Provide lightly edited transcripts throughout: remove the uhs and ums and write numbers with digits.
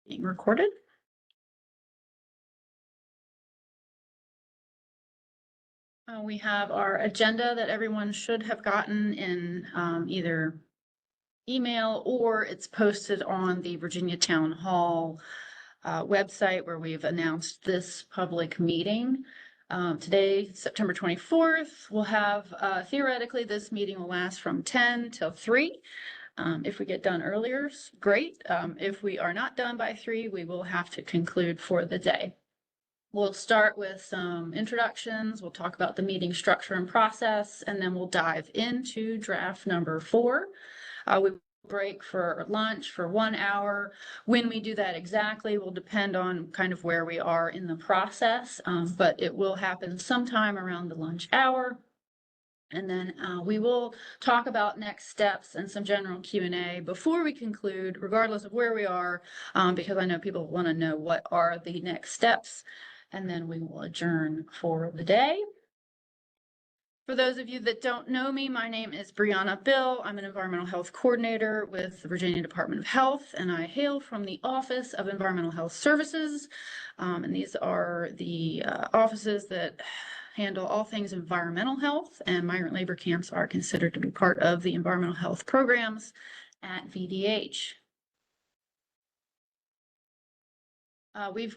Being recorded. We have our agenda that everyone should have gotten in either email or it's posted on the Virginia Town Hall website where we've announced this public meeting. Today, September 24th, we'll have, theoretically, this meeting will last from 10 till 3. If we get done earlier, great. If we are not done by 3, we will have to conclude for the day. We'll start with some introductions. We'll talk about the meeting structure and process, and then we'll dive into draft number 4. We break for lunch for 1 hour. When we do that exactly will depend on kind of where we are in the process, but it will happen sometime around the lunch hour. And then we will talk about next steps and some general Q&A before we conclude, regardless of where we are, because I know people want to know what are the next steps. And then we will adjourn for the day. For those of you that don't know me, my name is Brianna Bill. I'm an environmental health coordinator with the Virginia Department of Health, and I hail from the Office of Environmental Health Services. And these are the offices that handle all things environmental health, and migrant labor camps are considered to be part of the environmental health programs at VDH. We've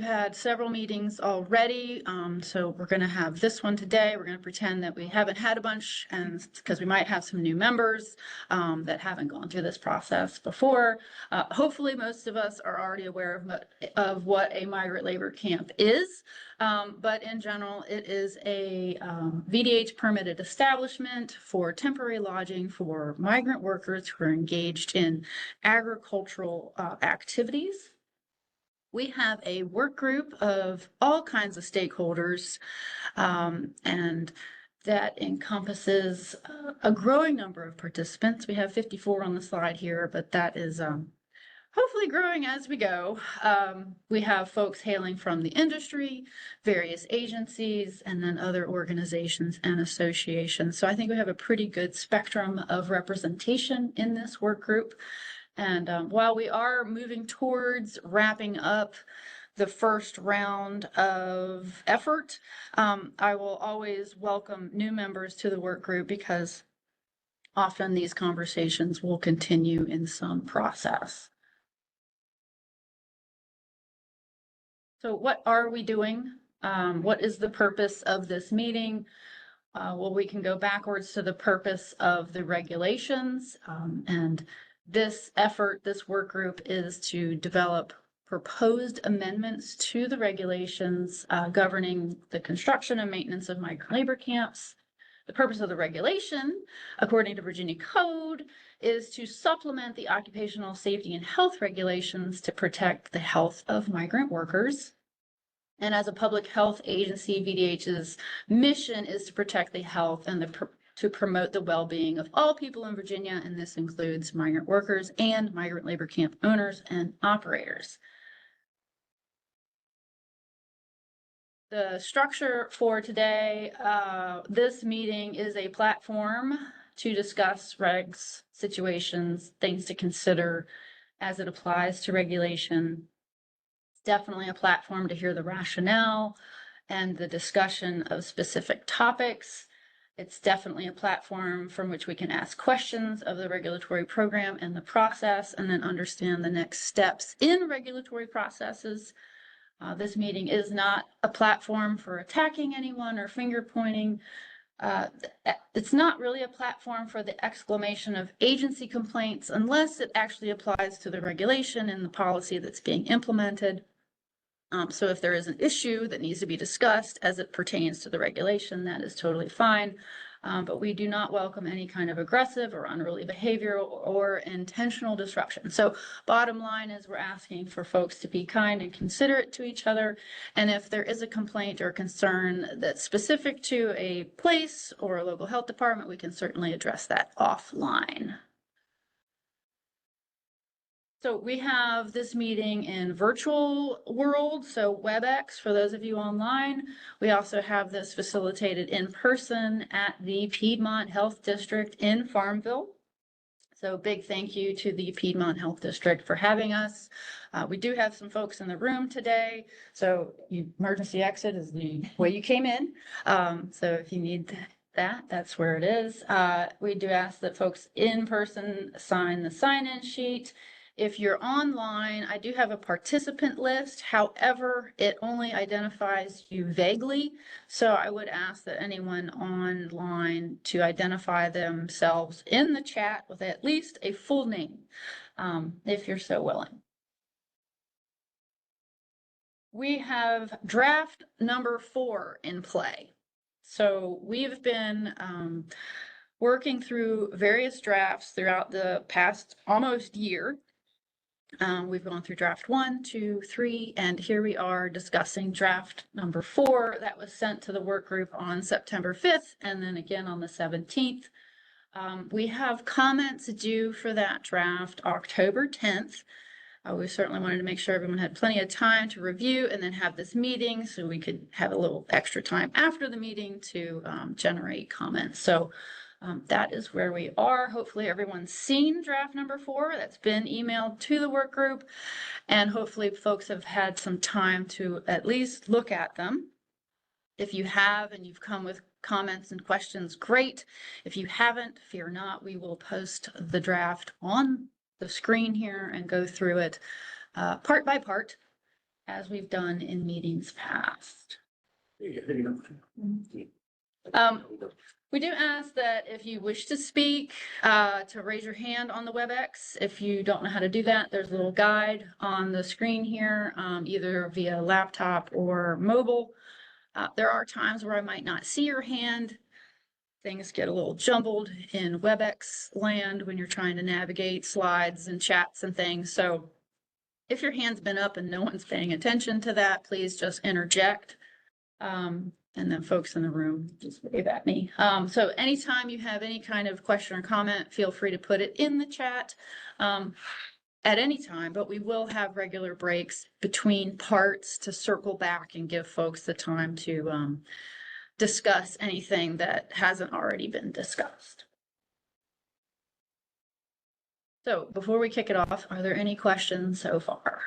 had several meetings already, so we're going to have this one today. We're going to pretend that we haven't had a bunch, and because we might have some new members that haven't gone through this process before. Hopefully most of us are already aware of what a migrant labor camp is, but in general it is a VDH permitted establishment for temporary lodging for migrant workers who are engaged in agricultural activities. We have a work group of all kinds of stakeholders, and that encompasses a growing number of participants. We have 54 on the slide here, but that is hopefully growing as we go. We have folks hailing from the industry, various agencies, and then other organizations and associations. So I think we have a pretty good spectrum of representation in this work group. And while we are moving towards wrapping up the first round of effort, I will always welcome new members to the work group because often these conversations will continue in some process. So what are we doing? What is the purpose of this meeting? Well, we can go backwards to the purpose of the regulations, and this effort, this work group, is to develop proposed amendments to the regulations governing the construction and maintenance of migrant labor camps. The purpose of the regulation, according to Virginia Code, is to supplement the occupational safety and health regulations to protect the health of migrant workers. And as a public health agency, VDH's mission is to protect the health and to promote the well-being of all people in Virginia, and this includes migrant workers and migrant labor camp owners and operators. The structure for today, this meeting is a platform to discuss regs, situations, things to consider as it applies to regulation. It's definitely a platform to hear the rationale and the discussion of specific topics. It's definitely a platform from which we can ask questions of the regulatory program and the process, and then understand the next steps in regulatory processes. This meeting is not a platform for attacking anyone or finger pointing. It's not really a platform for the exclamation of agency complaints unless it actually applies to the regulation and the policy that's being implemented. So if there is an issue that needs to be discussed as it pertains to the regulation, that is totally fine. But we do not welcome any kind of aggressive or unruly behavior or intentional disruption. So bottom line is we're asking for folks to be kind and considerate to each other. And if there is a complaint or concern that's specific to a place or a local health department, we can certainly address that offline. So we have this meeting in virtual world, so WebEx for those of you online. We also have this facilitated in person at the Piedmont Health District in Farmville. So big thank you to the Piedmont Health District for having us. We do have some folks in the room today. So emergency exit is the way you came in. So if you need that, that's where it is. We do ask that folks in person sign the sign-in sheet. If you're online, I do have a participant list. However, it only identifies you vaguely. So I would ask that anyone online to identify themselves in the chat with at least a full name, if you're so willing. We have draft number 4 in play. So we've been working through various drafts throughout the past almost year. We've gone through draft 1, 2, 3, and here we are discussing draft number 4 that was sent to the work group on September 5th and then again on the 17th. We have comments due for that draft October 10th. We certainly wanted to make sure everyone had plenty of time to review and then have this meeting so we could have a little extra time after the meeting to generate comments. So that is where we are. Hopefully everyone's seen draft number 4 that's been emailed to the work group, and hopefully folks have had some time to at least look at them. If you have and you've come with comments and questions, great. If you haven't, fear not, we will post the draft on the screen here and go through it part by part as we've done in meetings past. We do ask that if you wish to speak, to raise your hand on the WebEx. If you don't know how to do that, there's a little guide on the screen here, either via laptop or mobile. There are times where I might not see your hand. Things get a little jumbled in WebEx land when you're trying to navigate slides and chats and things. So if your hand's been up and no one's paying attention to that, please just interject. And then folks in the room just wave at me. So anytime you have any kind of question or comment, feel free to put it in the chat at any time, but we will have regular breaks between parts to circle back and give folks the time to discuss anything that hasn't already been discussed. So before we kick it off, are there any questions so far?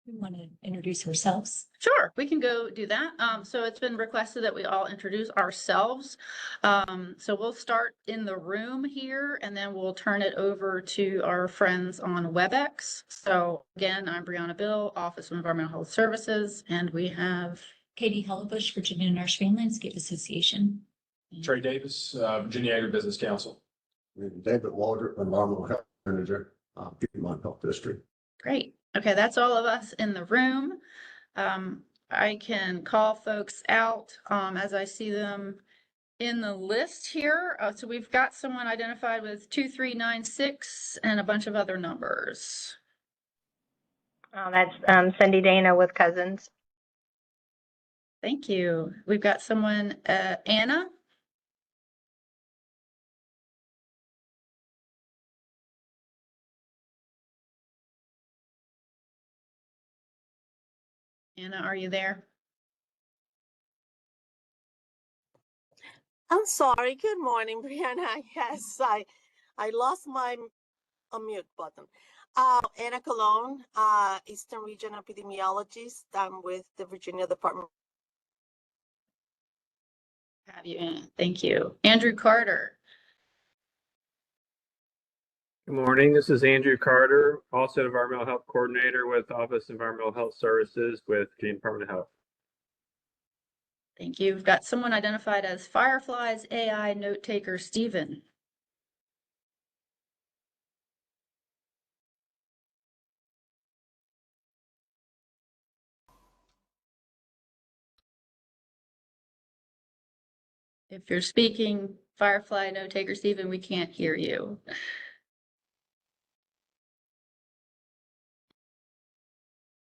We want to introduce ourselves. Sure, we can go do that. So it's been requested that we all introduce ourselves. So we'll start in the room here and then we'll turn it over to our friends on WebEx. So again, I'm Brianna Bill, Office of Environmental Health Services, and we have Katie Hellebush, Virginia Marshland Landscape Association. Trey Davis, Virginia Agribusiness Council. And David Walter, Environmental Health Manager, Piedmont Health District. Great. Okay, that's all of us in the room. I can call folks out as I see them in the list here. So we've got someone identified with 2396 and a bunch of other numbers. That's Cindy Dana with Cousins. Thank you. We've got someone, Anna. Anna, are you there? I'm sorry. Good morning, Brianna. Yes, I lost my unmute button. Anna Colon, Eastern Region Epidemiologist. I'm with the Virginia Department. Have you, Anna? Thank you. Andrew Carter. Good morning. This is Andrew Carter, also Environmental Health Coordinator with Office of Environmental Health Services with Virginia Department of Health. Thank you. We've got someone identified as Fireflies AI note taker, Stephen. If you're speaking, Firefly note taker, Stephen, we can't hear you.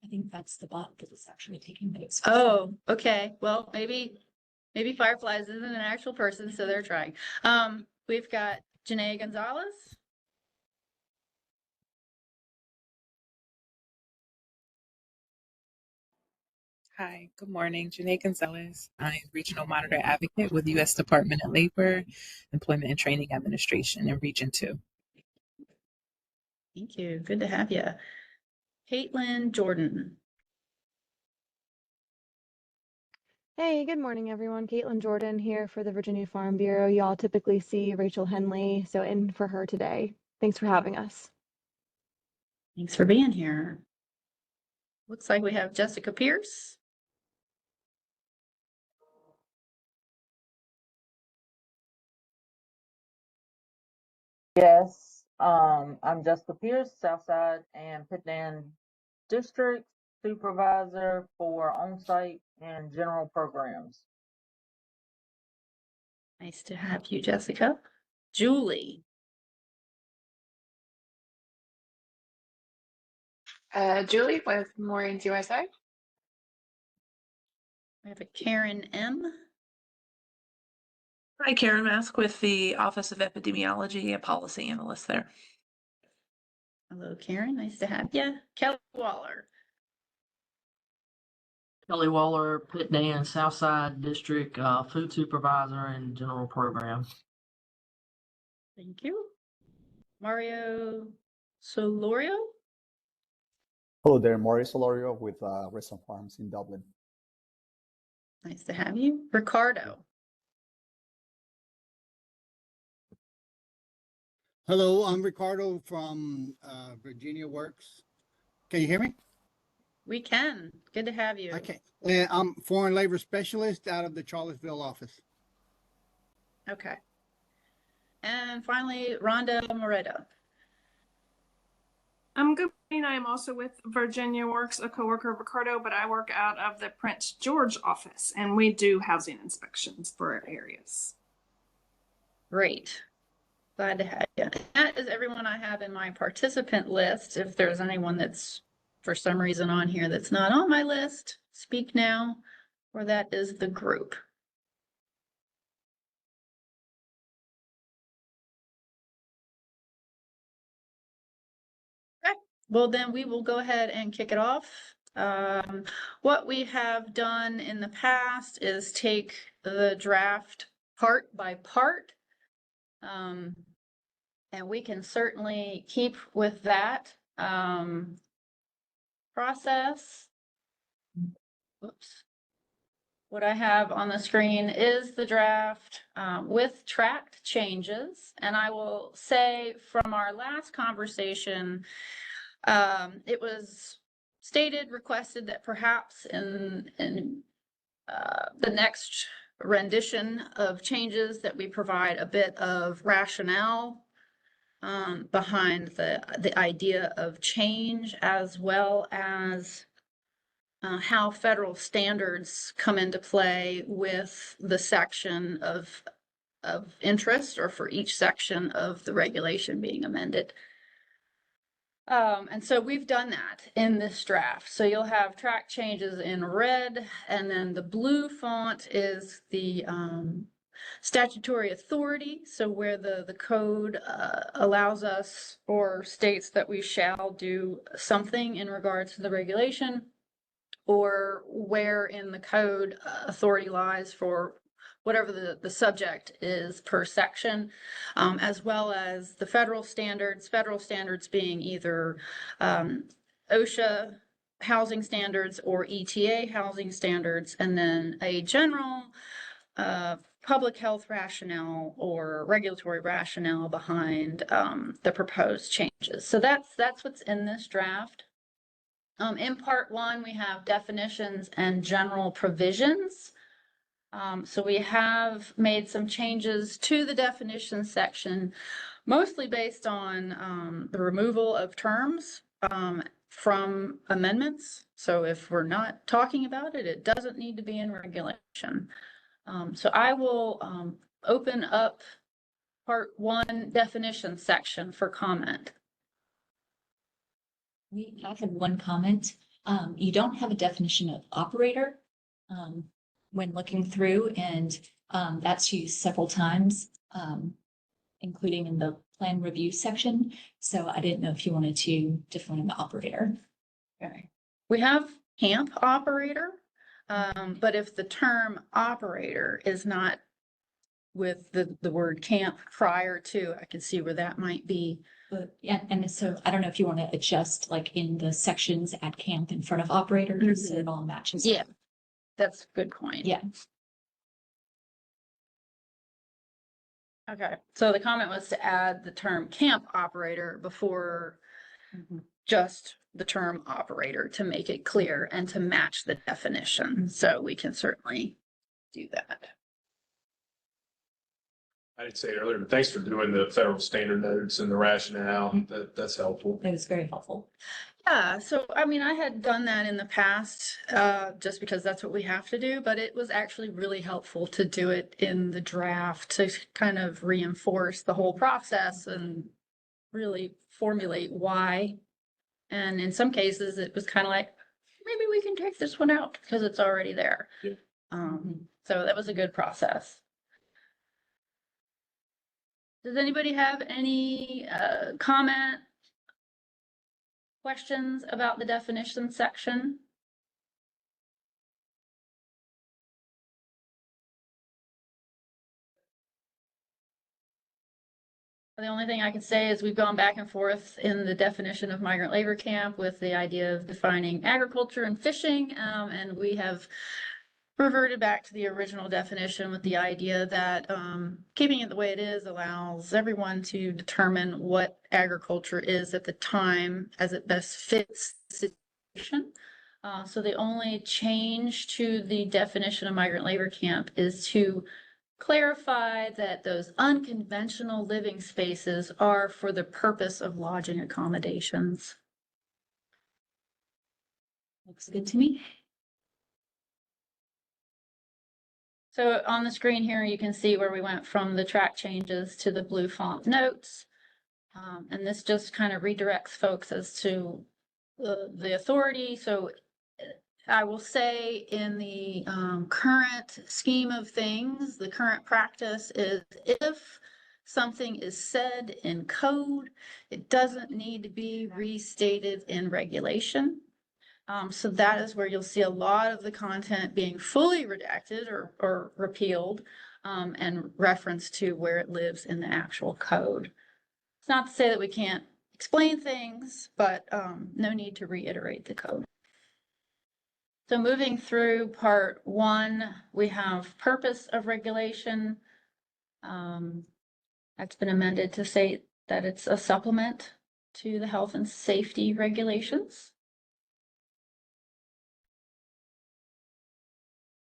I think that's the bot that is actually taking notes. Oh, okay. Well, maybe Fireflies isn't an actual person, so they're trying. We've got Janae Gonzalez. Hi, good morning. Janae Gonzalez. I'm Regional Monitor Advocate with U.S. Department of Labor, Employment and Training Administration in Region 2. Thank you. Good to have you. Caitlin Jordan. Hey, good morning, everyone. Caitlin Jordan here for the Virginia Farm Bureau. Y'all typically see Rachel Henley, so in for her today. Thanks for having us. Thanks for being here. Looks like we have Jessica Pierce. Yes, I'm Jessica Pierce, Southside and Pitman District Supervisor for On-Site and General Programs. Nice to have you, Jessica. Julie. Julie with Maureen's USA. We have a Karen M. Hi, Karen Mask with the Office of Epidemiology, a policy analyst there. Hello, Karen. Nice to have you. Kelly Waller. Kelly Waller, Pitt Dan, Southside District, Food Supervisor and General Program. Thank you. Mario Solorio. Hello there, Mario Solorio with Restaurant Farms in Dublin. Nice to have you. Ricardo. Hello, I'm Ricardo from Virginia Works. Can you hear me? We can. Good to have you. Okay. I'm Foreign Labor Specialist out of the Charlottesville office. Okay. And finally, Rhonda Moreta. Good morning. I am also with Virginia Works, a coworker of Ricardo, but I work out of the Prince George office, and we do housing inspections for our areas. Great. Glad to have you. That is everyone I have in my participant list. If there's anyone that's for some reason on here that's not on my list, speak now, or that is the group. Okay, well then we will go ahead and kick it off. What we have done in the past is take the draft part by part. And we can certainly keep with that process. Oops. What I have on the screen is the draft with tracked changes. And I will say from our last conversation, it was stated, requested that perhaps in the next rendition of changes that we provide a bit of rationale behind the idea of change, as well as how federal standards come into play with the section of interest, or for each section of the regulation being amended. And so we've done that in this draft. So you'll have track changes in red, and then the blue font is the statutory authority. So where the code allows us or states that we shall do something in regards to the regulation, or where in the code authority lies for whatever the subject is per section, as well as the federal standards being either OSHA housing standards or ETA housing standards, and then a general public health rationale or regulatory rationale behind the proposed changes. So that's what's in this draft. In part one, we have definitions and general provisions. So we have made some changes to the definition section, mostly based on the removal of terms from amendments. So if we're not talking about it, it doesn't need to be in regulation. So I will open up part one definition section for comment. I have one comment. You don't have a definition of operator when looking through, and that's used several times, including in the plan review section. So I didn't know if you wanted to define the operator. Okay. We have camp operator. But if the term operator is not with the word camp prior to, I can see where that might be. But yeah, and so I don't know if you want to adjust like in the sections at camp in front of operators, so it all matches. Yeah, that's a good point. Yeah. Okay, so the comment was to add the term camp operator before just the term operator to make it clear and to match the definition. So we can certainly do that. I didn't say it earlier, but thanks for doing the federal standard notes and the rationale. That's helpful. It was very helpful. Yeah, so I mean, I had done that in the past, just because that's what we have to do, but it was actually really helpful to do it in the draft to kind of reinforce the whole process and really formulate why. And in some cases, it was kind of like, maybe we can take this one out because it's already there. Yeah. So that was a good process. Does anybody have any comment, questions about the definition section? The only thing I can say is we've gone back and forth in the definition of migrant labor camp with the idea of defining agriculture and fishing, and we have reverted back to the original definition with the idea that keeping it the way it is allows everyone to determine what agriculture is at the time as it best fits the situation. So the only change to the definition of migrant labor camp is to clarify that those unconventional living spaces are for the purpose of lodging accommodations. Looks good to me. So on the screen here, you can see where we went from the track changes to the blue font notes. And this just kind of redirects folks as to the authority. So I will say in the current scheme of things, the current practice is if something is said in code, it doesn't need to be restated in regulation. So that is where you'll see a lot of the content being fully redacted or repealed and reference to where it lives in the actual code. It's not to say that we can't explain things, but no need to reiterate the code. So moving through part 1, we have purpose of regulation. That's been amended to say that it's a supplement to the health and safety regulations.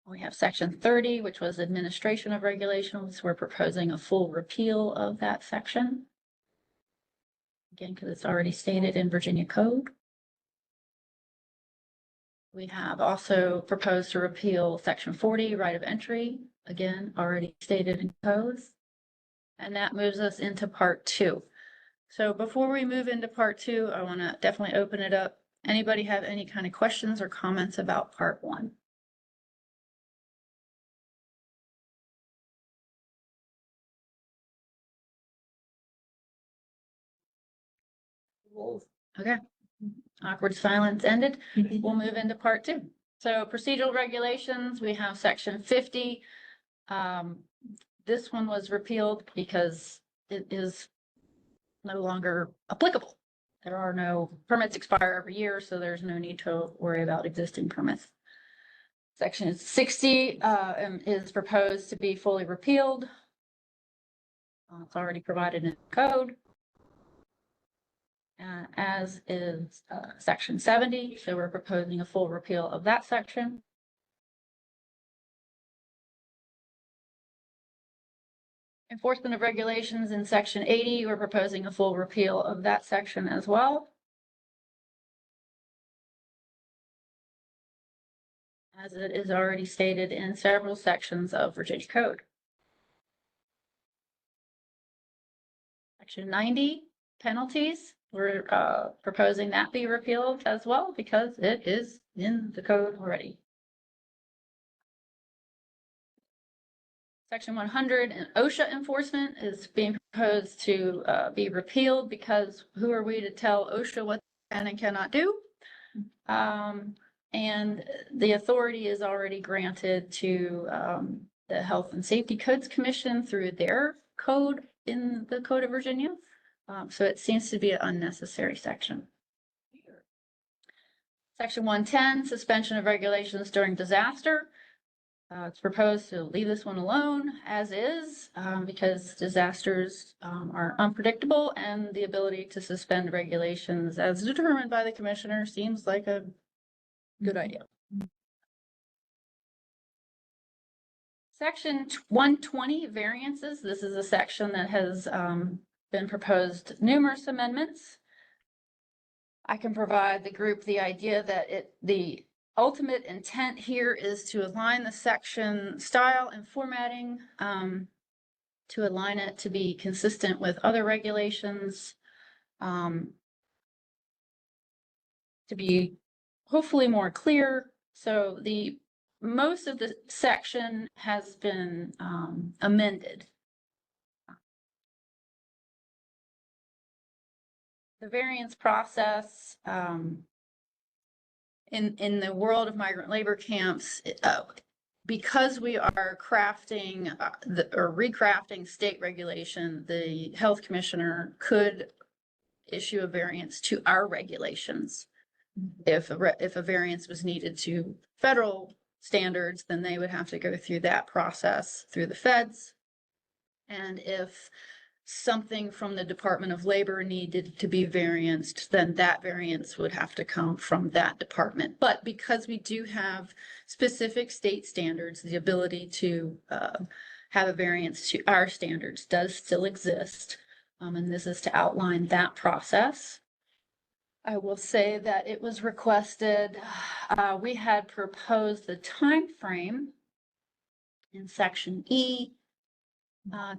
We have section 30, which was administration of regulations. We're proposing a full repeal of that section. Again, because it's already stated in Virginia code. We have also proposed to repeal section 40, right of entry, again, already stated in codes. And that moves us into part 2. So before we move into part 2, I want to definitely open it up. Anybody have any kind of questions or comments about part 1? Okay. Awkward silence ended. We'll move into part 2. So procedural regulations, we have section 50. This one was repealed because it is no longer applicable. There are no permits expire every year, so there's no need to worry about existing permits. Section 60 is proposed to be fully repealed. It's already provided in code. As is section 70, so we're proposing a full repeal of that section. Enforcement of regulations in section 80, we're proposing a full repeal of that section as well. As it is already stated in several sections of Virginia code. Section 90, penalties. We're proposing that be repealed as well because it is in the code already. Section 100 and OSHA enforcement is being proposed to be repealed because who are we to tell OSHA what they can and cannot do? And the authority is already granted to the Health and Safety Codes Commission through their code in the Code of Virginia. So it seems to be an unnecessary section. Section 110, suspension of regulations during disaster. It's proposed to leave this one alone as is because disasters are unpredictable, and the ability to suspend regulations as determined by the commissioner seems like a good idea. Section 120, variances. This is a section that has been proposed numerous amendments. I can provide the group the idea that the ultimate intent here is to align the section style and formatting, to align it to be consistent with other regulations, to be hopefully more clear. So most of the section has been amended. The variance process in the world of migrant labor camps, because we are crafting or recrafting state regulation, the health commissioner could issue a variance to our regulations. If a variance was needed to federal standards, then they would have to go through that process through the feds. And if something from the Department of Labor needed to be varianced, then that variance would have to come from that department. But because we do have specific state standards, the ability to have a variance to our standards does still exist. And this is to outline that process. I will say that it was requested, we had proposed the time frame in section E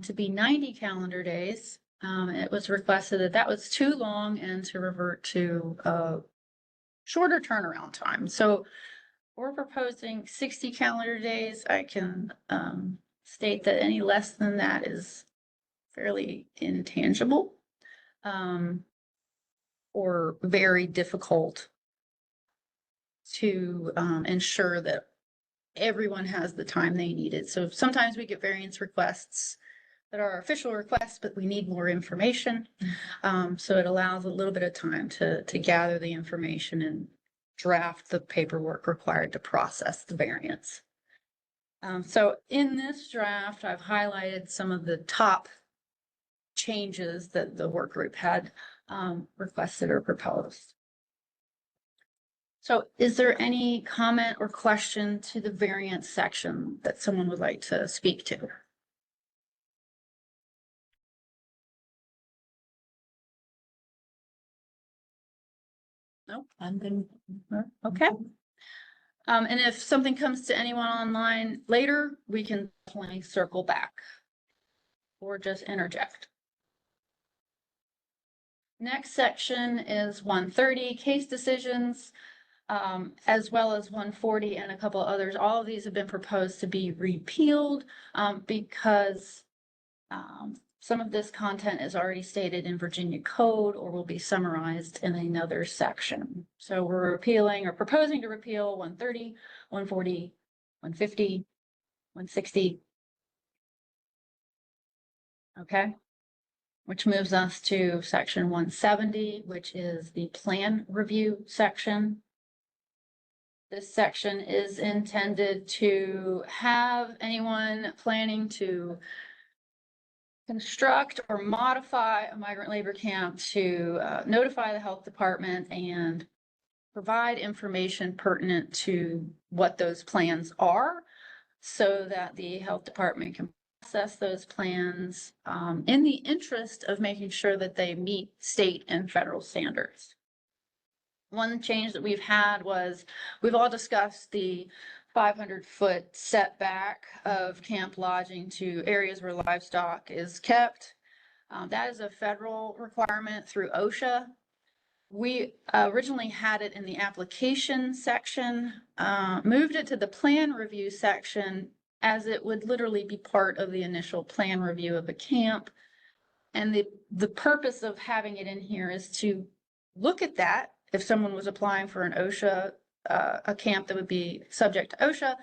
to be 90 calendar days. It was requested that was too long and to revert to a shorter turnaround time. So we're proposing 60 calendar days. I can state that any less than that is fairly intangible or very difficult to ensure that everyone has the time they needed. So sometimes we get variance requests that are official requests, but we need more information. So it allows a little bit of time to gather the information and draft the paperwork required to process the variance. So in this draft, I've highlighted some of the top changes that the work group had requested or proposed. So is there any comment or question to the variance section that someone would like to speak to? No, I'm good. Okay. And if something comes to anyone online later, we can definitely circle back or just interject. Next section is 130, case decisions, as well as 140 and a couple others. All of these have been proposed to be repealed because some of this content is already stated in Virginia code or will be summarized in another section. So we're repealing or proposing to repeal 130, 140, 150, 160. Okay. Which moves us to section 170, which is the plan review section. This section is intended to have anyone planning to construct or modify a migrant labor camp to notify the health department and provide information pertinent to what those plans are so that the health department can process those plans in the interest of making sure that they meet state and federal standards. One change that we've had was we've all discussed the 500-foot setback of camp lodging to areas where livestock is kept. That is a federal requirement through OSHA. We originally had it in the application section, moved it to the plan review section as it would literally be part of the initial plan review of a camp. And the purpose of having it in here is to look at that if someone was applying for an OSHA a camp that would be subject to OSHA,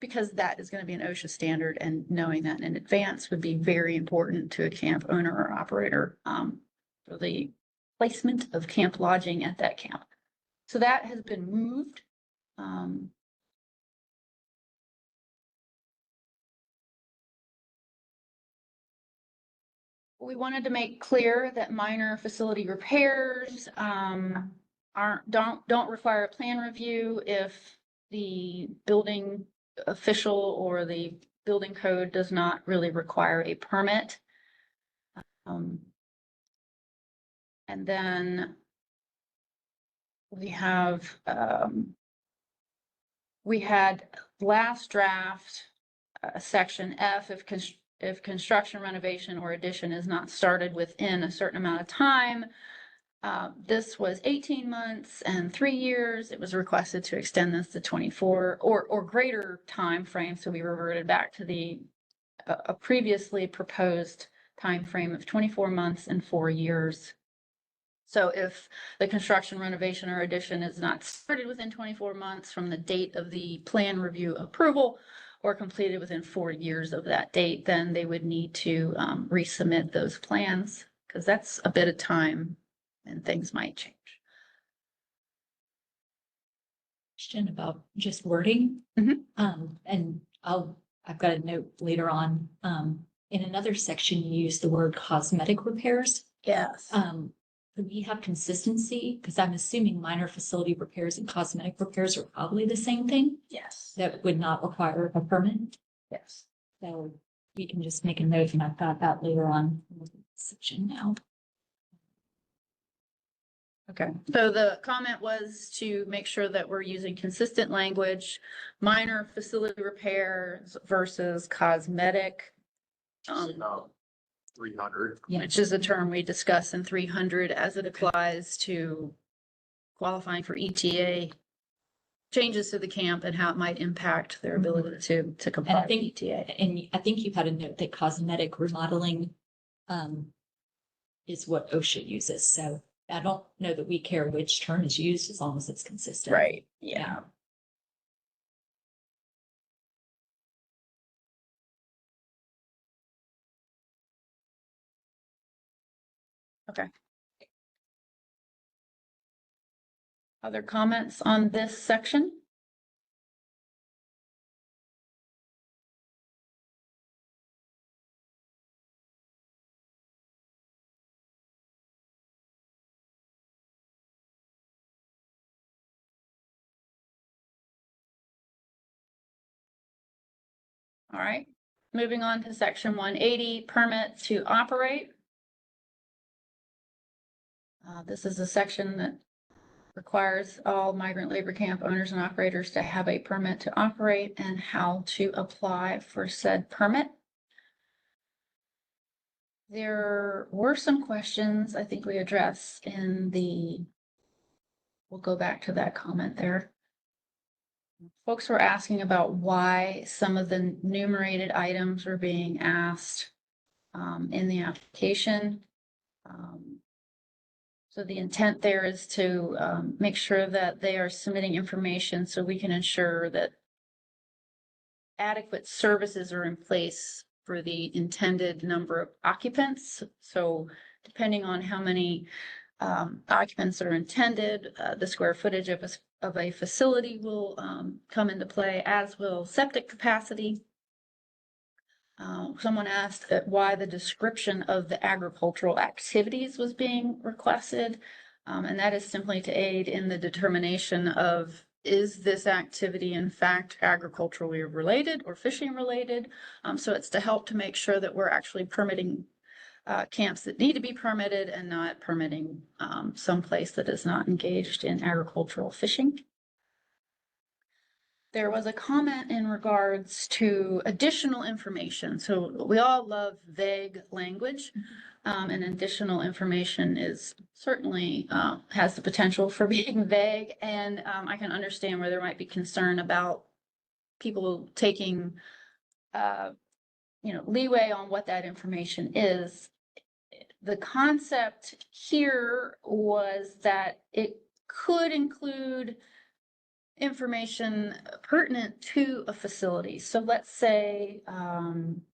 because that is going to be an OSHA standard, and knowing that in advance would be very important to a camp owner or operator for the placement of camp lodging at that camp. So that has been moved. We wanted to make clear that minor facility repairs don't require a plan review if the building official or the building code does not really require a permit. And then we had last draft, section F, if construction, renovation, or addition is not started within a certain amount of time. This was 18 months and 3 years. It was requested to extend this to 24 or greater time frame. So we reverted back to the a previously proposed time frame of 24 months and 4 years. So if the construction, renovation, or addition is not started within 24 months from the date of the plan review approval, or completed within 4 years of that date, then they would need to resubmit those plans, because that's a bit of time and things might change. Question about just wording. And I've got a note later on. In another section, you use the word cosmetic repairs. Yes. Do we have consistency? Because I'm assuming minor facility repairs and cosmetic repairs are probably the same thing. Yes. That would not require a permit. Yes. So we can just make a note, and I've got that later on in the section now. Okay, so the comment was to make sure that we're using consistent language, minor facility repairs versus cosmetic. 300. Which is a term we discuss in 300 as it applies to qualifying for ETA changes to the camp and how it might impact their ability to comply with ETA. And I think you had a note that cosmetic remodeling is what OSHA uses. So I don't know that we care which term is used as long as it's consistent. Right. Yeah. Okay. Other comments on this section? All right, moving on to section 180, permit to operate. This is a section that requires all migrant labor camp owners and operators to have a permit to operate and how to apply for said permit. There were some questions I think we addressed we'll go back to that comment there. Folks were asking about why some of the enumerated items were being asked in the application. So the intent there is to make sure that they are submitting information so we can ensure that adequate services are in place for the intended number of occupants. So depending on how many occupants are intended, the square footage of a facility will come into play, as will septic capacity. Someone asked why the description of the agricultural activities was being requested, and that is simply to aid in the determination of, is this activity in fact agriculturally related or fishing related? So it's to help to make sure that we're actually permitting camps that need to be permitted and not permitting some place that is not engaged in agricultural fishing. There was a comment in regards to additional information. So we all love vague language, and additional information is certainly has the potential for being vague. And I can understand where there might be concern about people taking, leeway on what that information is. The concept here was that it could include information pertinent to a facility. So let's say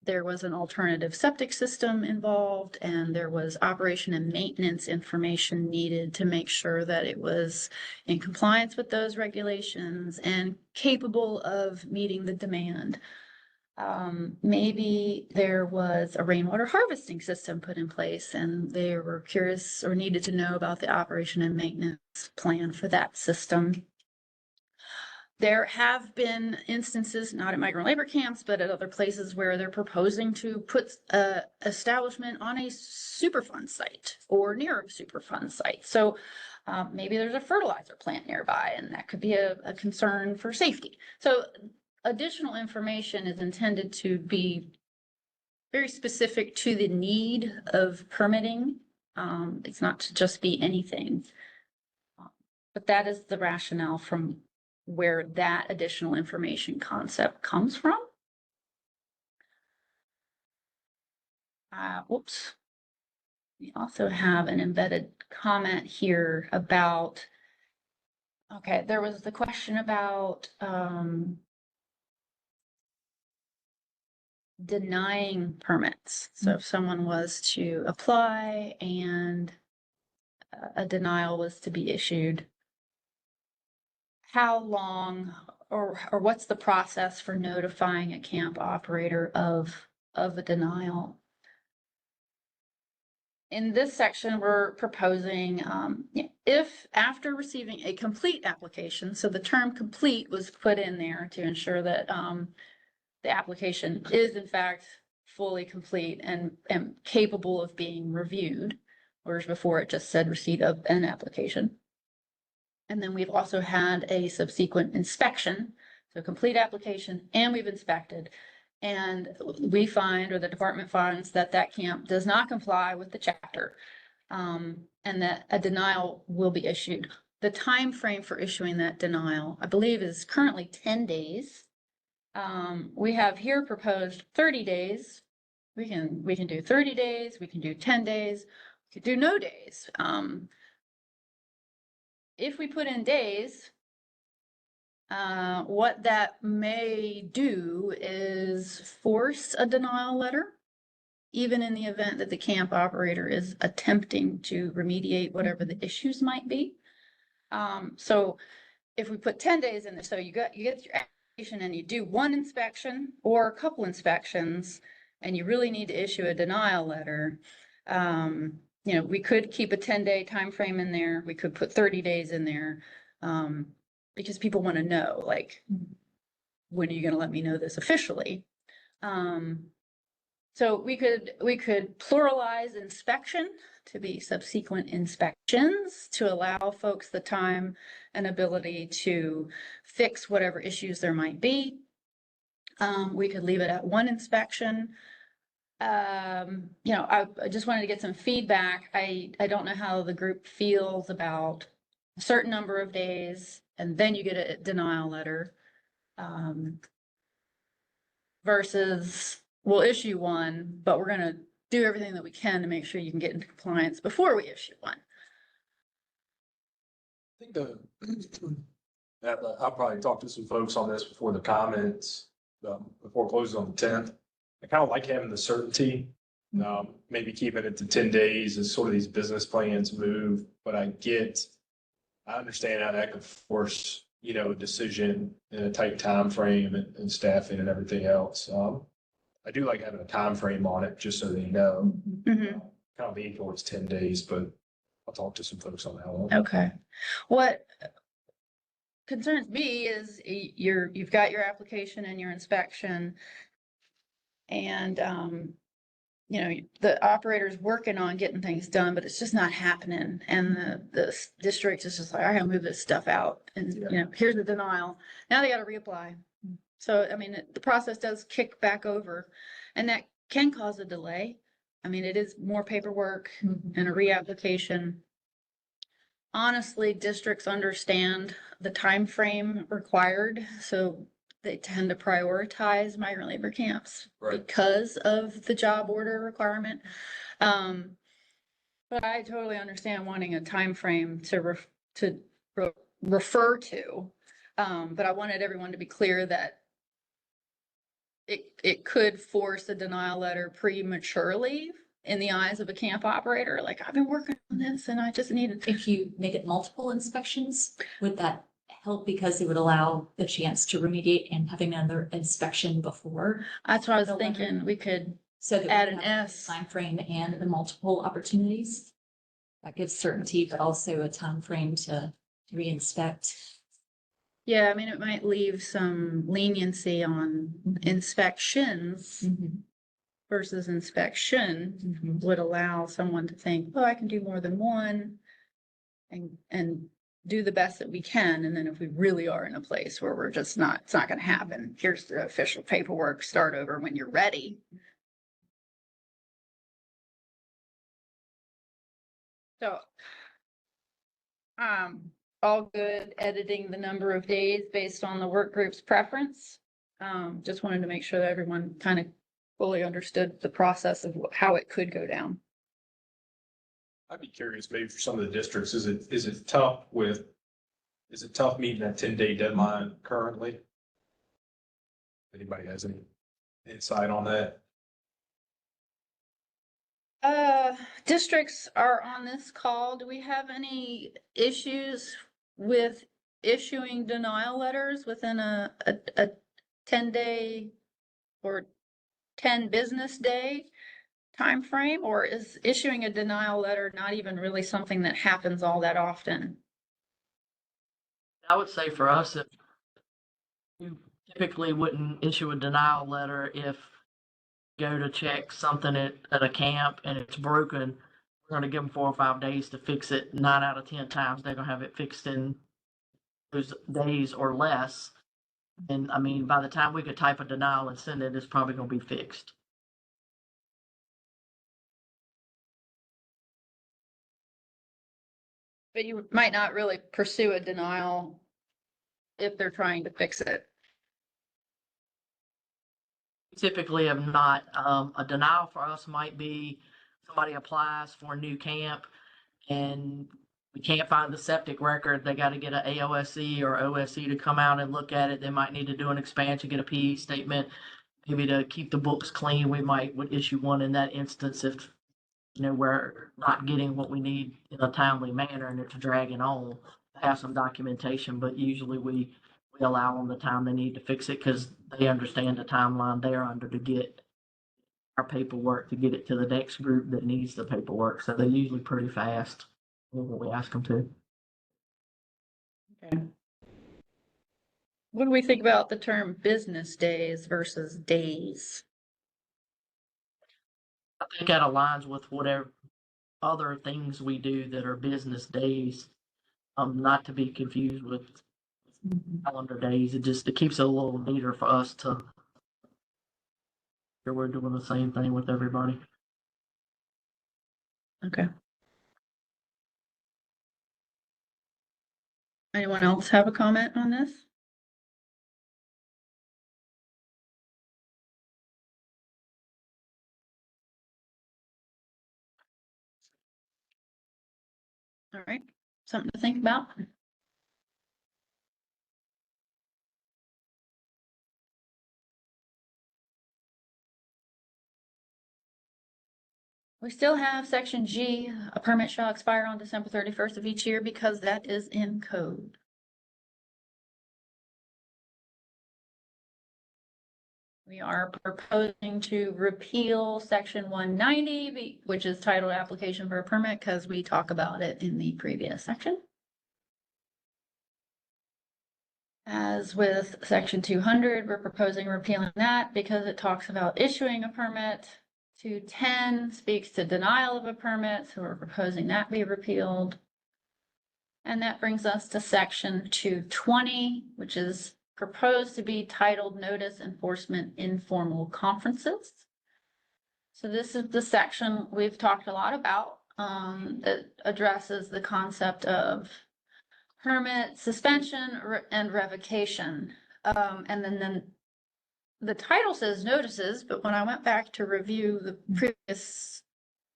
there was an alternative septic system involved and there was operation and maintenance information needed to make sure that it was in compliance with those regulations and capable of meeting the demand. Maybe there was a rainwater harvesting system put in place and they were curious or needed to know about the operation and maintenance plan for that system. There have been instances, not at migrant labor camps, but at other places where they're proposing to put a establishment on a Superfund site or near a Superfund site. So maybe there's a fertilizer plant nearby and that could be a concern for safety. So additional information is intended to be very specific to the need of permitting. It's not to just be anything. But that is the rationale from where that additional information concept comes from. Whoops. We also have an embedded comment here about, okay, there was the question about denying permits. So if someone was to apply and a denial was to be issued, how long or what's the process for notifying a camp operator of a denial? In this section, we're proposing if after receiving a complete application, so the term complete was put in there to ensure that the application is in fact fully complete and capable of being reviewed, whereas before it just said receipt of an application. And then we've also had a subsequent inspection, so complete application, and we've inspected. And we find, or the department finds, that that camp does not comply with the chapter, and that a denial will be issued. The time frame for issuing that denial, I believe, is currently 10 days. We have here proposed 30 days. We can do 30 days, we can do 10 days, we could do no days. If we put in days, what that may do is force a denial letter, even in the event that the camp operator is attempting to remediate whatever the issues might be. So if we put 10 days in there, so you get your application and you do one inspection or a couple inspections, and you really need to issue a denial letter, you know, we could keep a 10-day time frame in there. We could put 30 days in there, because people want to know, like, when are you going to let me know this officially? So we could pluralize inspection to be subsequent inspections to allow folks the time and ability to fix whatever issues there might be. We could leave it at one inspection. You know, I just wanted to get some feedback. I don't know how the group feels about a certain number of days and then you get a denial letter, versus we'll issue one, but we're going to do everything that we can to make sure you can get into compliance before we issue one. I think I'll probably talk to some folks on this before the comments, before closing on the 10th. I kind of like having the certainty, maybe keeping it to 10 days as sort of these business plans move, but I understand how that could force, you know, a decision in a tight time frame and staffing and everything else. I do like having a time frame on it, just so they know. Kind of lean towards 10 days, but I'll talk to some folks on that one. Okay. What concerns me is you've got your application and your inspection, and you know, the operator's working on getting things done, but it's just not happening. And the district is just like, I gotta move this stuff out. And, you know, here's the denial. Now they gotta reapply. So, I mean, the process does kick back over, and that can cause a delay. I mean, it is more paperwork and a reapplication. Honestly, districts understand the time frame required, so they tend to prioritize migrant labor camps because of the job order requirement. But I totally understand wanting a time frame to refer to. But I wanted everyone to be clear that it could force a denial letter prematurely in the eyes of a camp operator. Like, I've been working on this and I just needed. If you make it multiple inspections, would that help because it would allow the chance to remediate and having another inspection before? That's what I was the letter? thinking. We could So that add we an have S. time frame and the multiple opportunities. That gives certainty, but also a time frame to re-inspect. Yeah, I mean, it might leave some leniency on inspections versus inspection would allow someone to think, oh, I can do more than one and do the best that we can. And then if we really are in a place where we're just not, it's not going to happen. Here's the official paperwork, start over when you're ready. So, all good editing the number of days based on the work group's preference. Just wanted to make sure that everyone kind of fully understood the process of how it could go down. I'd be curious, maybe for some of the districts, is it tough meeting that 10-day deadline currently? Anybody has any insight on that? Districts are on this call. Do we have any issues with issuing denial letters within a 10-day or 10 business day time frame, or is issuing a denial letter not even really something that happens all that often? I would say for us, if you typically wouldn't issue a denial letter if you go to check something at a camp and it's broken, we're gonna give them 4 or 5 days to fix it. 9 out of 10 times, they're gonna have it fixed in those days or less. And I mean, by the time we could type a denial and send it, it's probably gonna be fixed. But you might not really pursue a denial if they're trying to fix it. Typically have not. A denial for us might be somebody applies for a new camp and we can't find the septic record. They got to get an AOSE or OSE to come out and look at it. They might need to do an expansion, get a PE statement, maybe to keep the books clean. We would issue one in that instance if we're not getting what we need in a timely manner and it's dragging on. Have some documentation, but usually we allow them the time they need to fix it because they understand the timeline they're under to get our paperwork to get it to the next group that needs the paperwork. So they're usually pretty fast when we ask them to. Okay. What do we think about the term business days versus days? I think that aligns with whatever other things we do that are business days. Not to be confused with calendar days. It keeps it a little neater for us to sure we're doing the same thing with everybody. Okay. Anyone else have a comment on this? All right, something to think about. We still have section G, a permit shall expire on December 31st of each year because that is in code. We are proposing to repeal section 190, which is titled application for a permit, because we talk about it in the previous section. As with section 200, we're proposing repealing that because it talks about issuing a permit. 210 speaks to denial of a permit, so we're proposing that be repealed. And that brings us to section 220, which is proposed to be titled Notice Enforcement Informal Conferences. So this is the section we've talked a lot about that addresses the concept of permit suspension and revocation. And then the title says notices, but when I went back to review the previous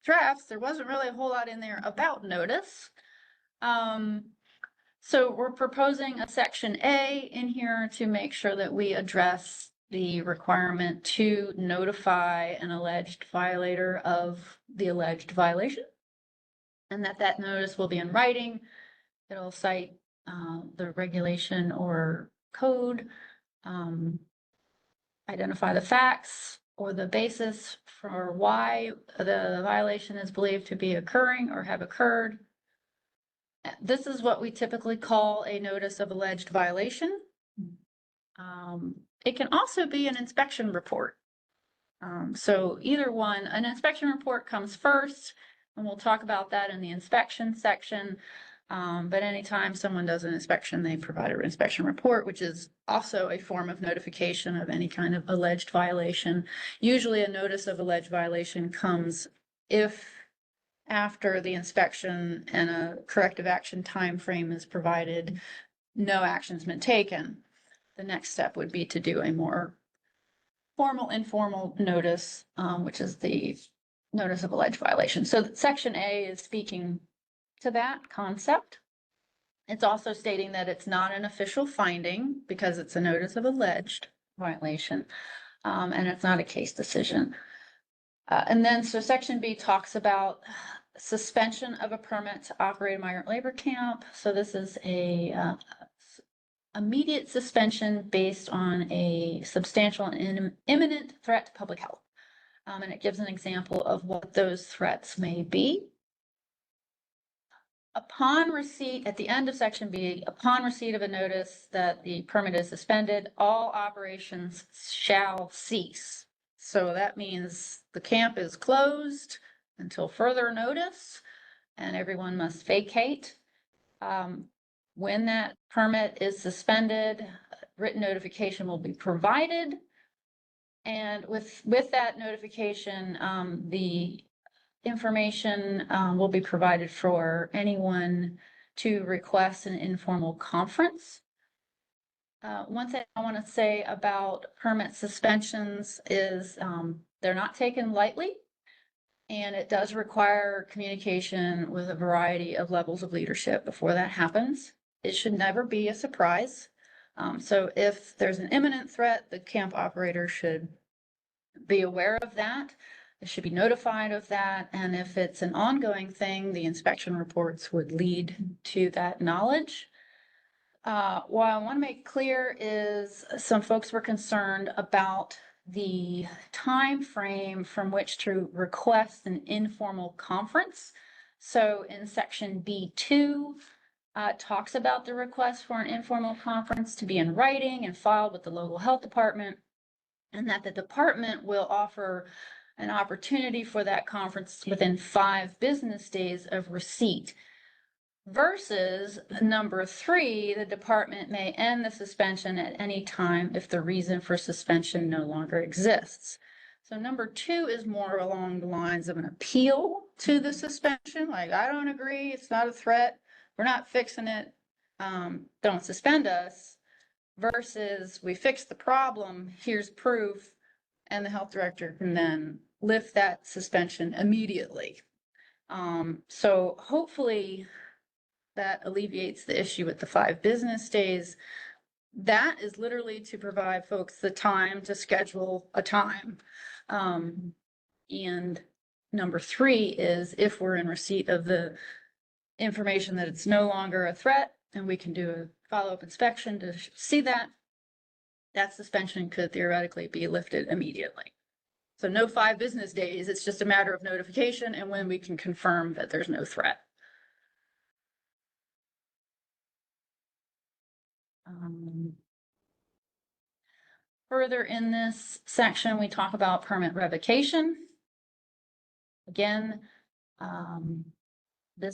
drafts, there wasn't really a whole lot in there about notice. So we're proposing a section A in here to make sure that we address the requirement to notify an alleged violator of the alleged violation. And that notice will be in writing. It'll cite the regulation or code, identify the facts or the basis for why the violation is believed to be occurring or have occurred. This is what we typically call a notice of alleged violation. It can also be an inspection report. So either one, an inspection report comes first, and we'll talk about that in the inspection section. But anytime someone does an inspection, they provide an inspection report, which is also a form of notification of any kind of alleged violation. Usually a notice of alleged violation comes if after the inspection and a corrective action time frame is provided, no action's been taken. The next step would be to do a more formal, informal notice, which is the notice of alleged violation. So section A is speaking to that concept. It's also stating that it's not an official finding because it's a notice of alleged violation, and it's not a case decision. And then, so section B talks about suspension of a permit to operate a migrant labor camp. So this is a immediate suspension based on a substantial and imminent threat to public health. And it gives an example of what those threats may be. Upon receipt, at the end of section B, upon receipt of a notice that the permit is suspended, all operations shall cease. So that means the camp is closed until further notice and everyone must vacate. When that permit is suspended, written notification will be provided. And with that notification, the information will be provided for anyone to request an informal conference. One thing I want to say about permit suspensions is they're not taken lightly, and it does require communication with a variety of levels of leadership before that happens. It should never be a surprise. So if there's an imminent threat, the camp operator should be aware of that. They should be notified of that. And if it's an ongoing thing, the inspection reports would lead to that knowledge. What I want to make clear is some folks were concerned about the time frame from which to request an informal conference. So in section B2, talks about the request for an informal conference to be in writing and filed with the local health department, and that the department will offer an opportunity for that conference within 5 business days of receipt. Versus number 3, the department may end the suspension at any time if the reason for suspension no longer exists. So number 2 is more along the lines of an appeal to the suspension. Like, I don't agree, it's not a threat, we're not fixing it, don't suspend us. Versus we fixed the problem, here's proof, and the health director can then lift that suspension immediately. So hopefully that alleviates the issue with the 5 business days. That is literally to provide folks the time to schedule a time. And number 3 is if we're in receipt of the information that it's no longer a threat and we can do a follow-up inspection to see that, that suspension could theoretically be lifted immediately. So no 5 business days, it's just a matter of notification and when we can confirm that there's no threat. Further in this section, we talk about permit revocation. Again, there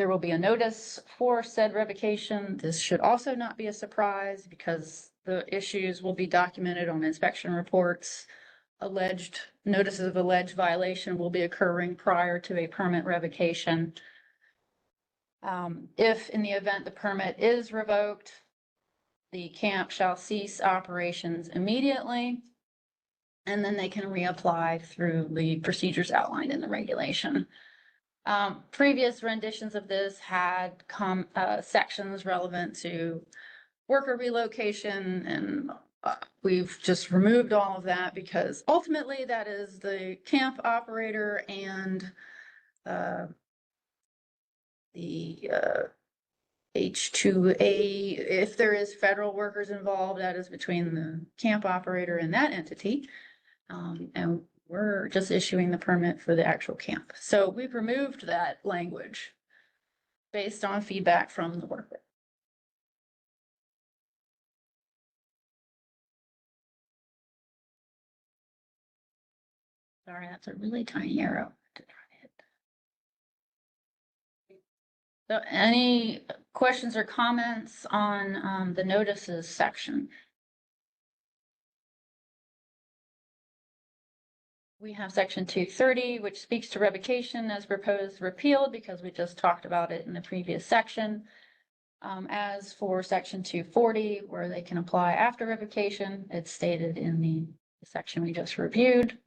will be a notice for said revocation. This should also not be a surprise because the issues will be documented on inspection reports. Alleged notices of alleged violation will be occurring prior to a permit revocation. If in the event the permit is revoked, the camp shall cease operations immediately, and then they can reapply through the procedures outlined in the regulation. Previous renditions of this had sections relevant to worker relocation, and we've just removed all of that because ultimately that is the camp operator and the H2A. If there is federal workers involved, that is between the camp operator and that entity. And we're just issuing the permit for the actual camp. So we've removed that language based on feedback from the worker. Sorry, that's a really tiny arrow to try to hit. So any questions or comments on the notices section? We have section 230, which speaks to revocation as proposed repealed because we just talked about it in the previous section. As for section 240, where they can apply after revocation, it's stated in the section we just reviewed.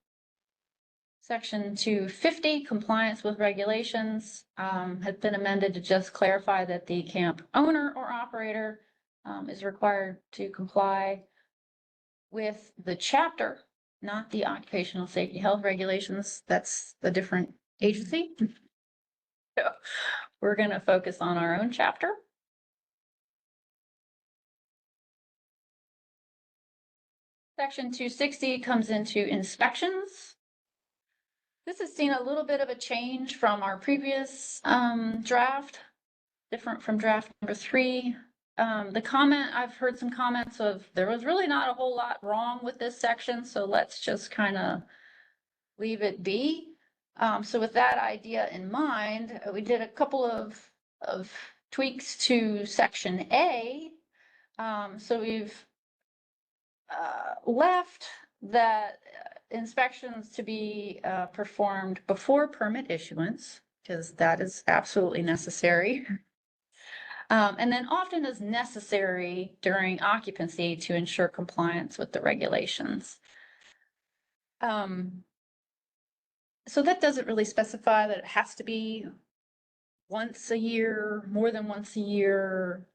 Section 250, compliance with regulations, has been amended to just clarify that the camp owner or operator is required to comply with the chapter, not the occupational safety health regulations. That's a different agency. So we're going to focus on our own chapter. Section 260 comes into inspections. This has seen a little bit of a change from our previous draft, different from draft number 3. I've heard some comments of there was really not a whole lot wrong with this section, so let's just kind of leave it be. So with that idea in mind, we did a couple of tweaks to section A. So we've left that inspections to be performed before permit issuance, because that is absolutely necessary. And then often is necessary during occupancy to ensure compliance with the regulations. So that doesn't really specify that it has to be once a year, more than once a year.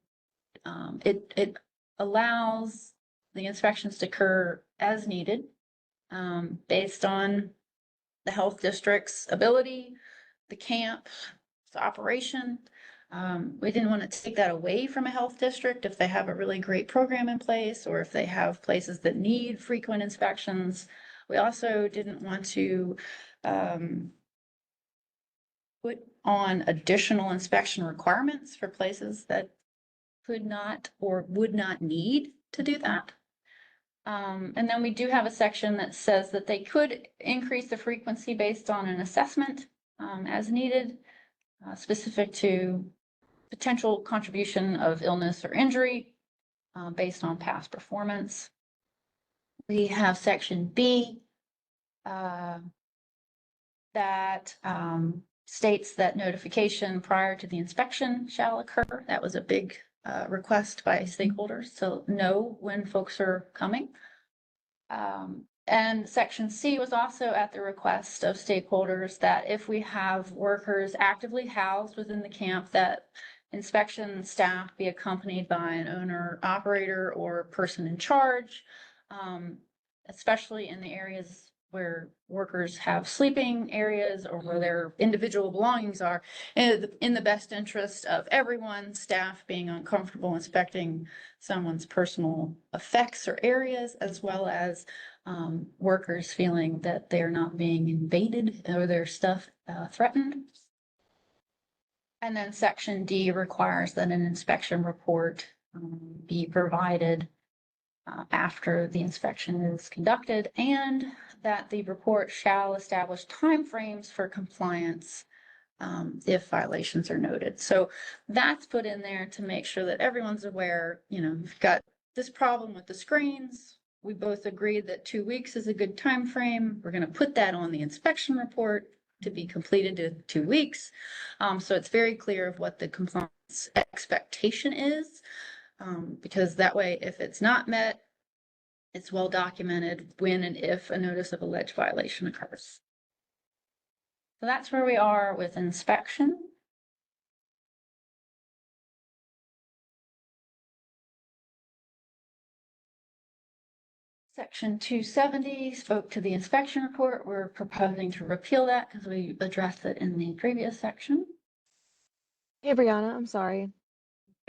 It allows the inspections to occur as needed, based on the health district's ability, the camp's operation. We didn't want to take that away from a health district if they have a really great program in place, or if they have places that need frequent inspections. We also didn't want to put on additional inspection requirements for places that could not or would not need to do that. And then we do have a section that says that they could increase the frequency based on an assessment as needed, specific to potential contribution of illness or injury based on past performance. We have section B that states that notification prior to the inspection shall occur. That was a big request by stakeholders to know when folks are coming. And section C was also at the request of stakeholders that if we have workers actively housed within the camp, that inspection staff be accompanied by an owner operator or person in charge, especially in the areas where workers have sleeping areas or where their individual belongings are, in the best interest of everyone, staff being uncomfortable inspecting someone's personal effects or areas, as well as workers feeling that they're not being invaded or their stuff threatened. And then section D requires that an inspection report be provided after the inspection is conducted, and that the report shall establish timeframes for compliance if violations are noted. So that's put in there to make sure that everyone's aware, you've got this problem with the screens. We both agreed that 2 weeks is a good time frame. We're going to put that on the inspection report to be completed in 2 weeks. So it's very clear of what the compliance expectation is, because that way, if it's not met, it's well documented when and if a notice of alleged violation occurs. So that's where we are with inspection. Section 270 spoke to the inspection report. We're proposing to repeal that because we addressed it in the previous section. Hey, Brianna, I'm sorry.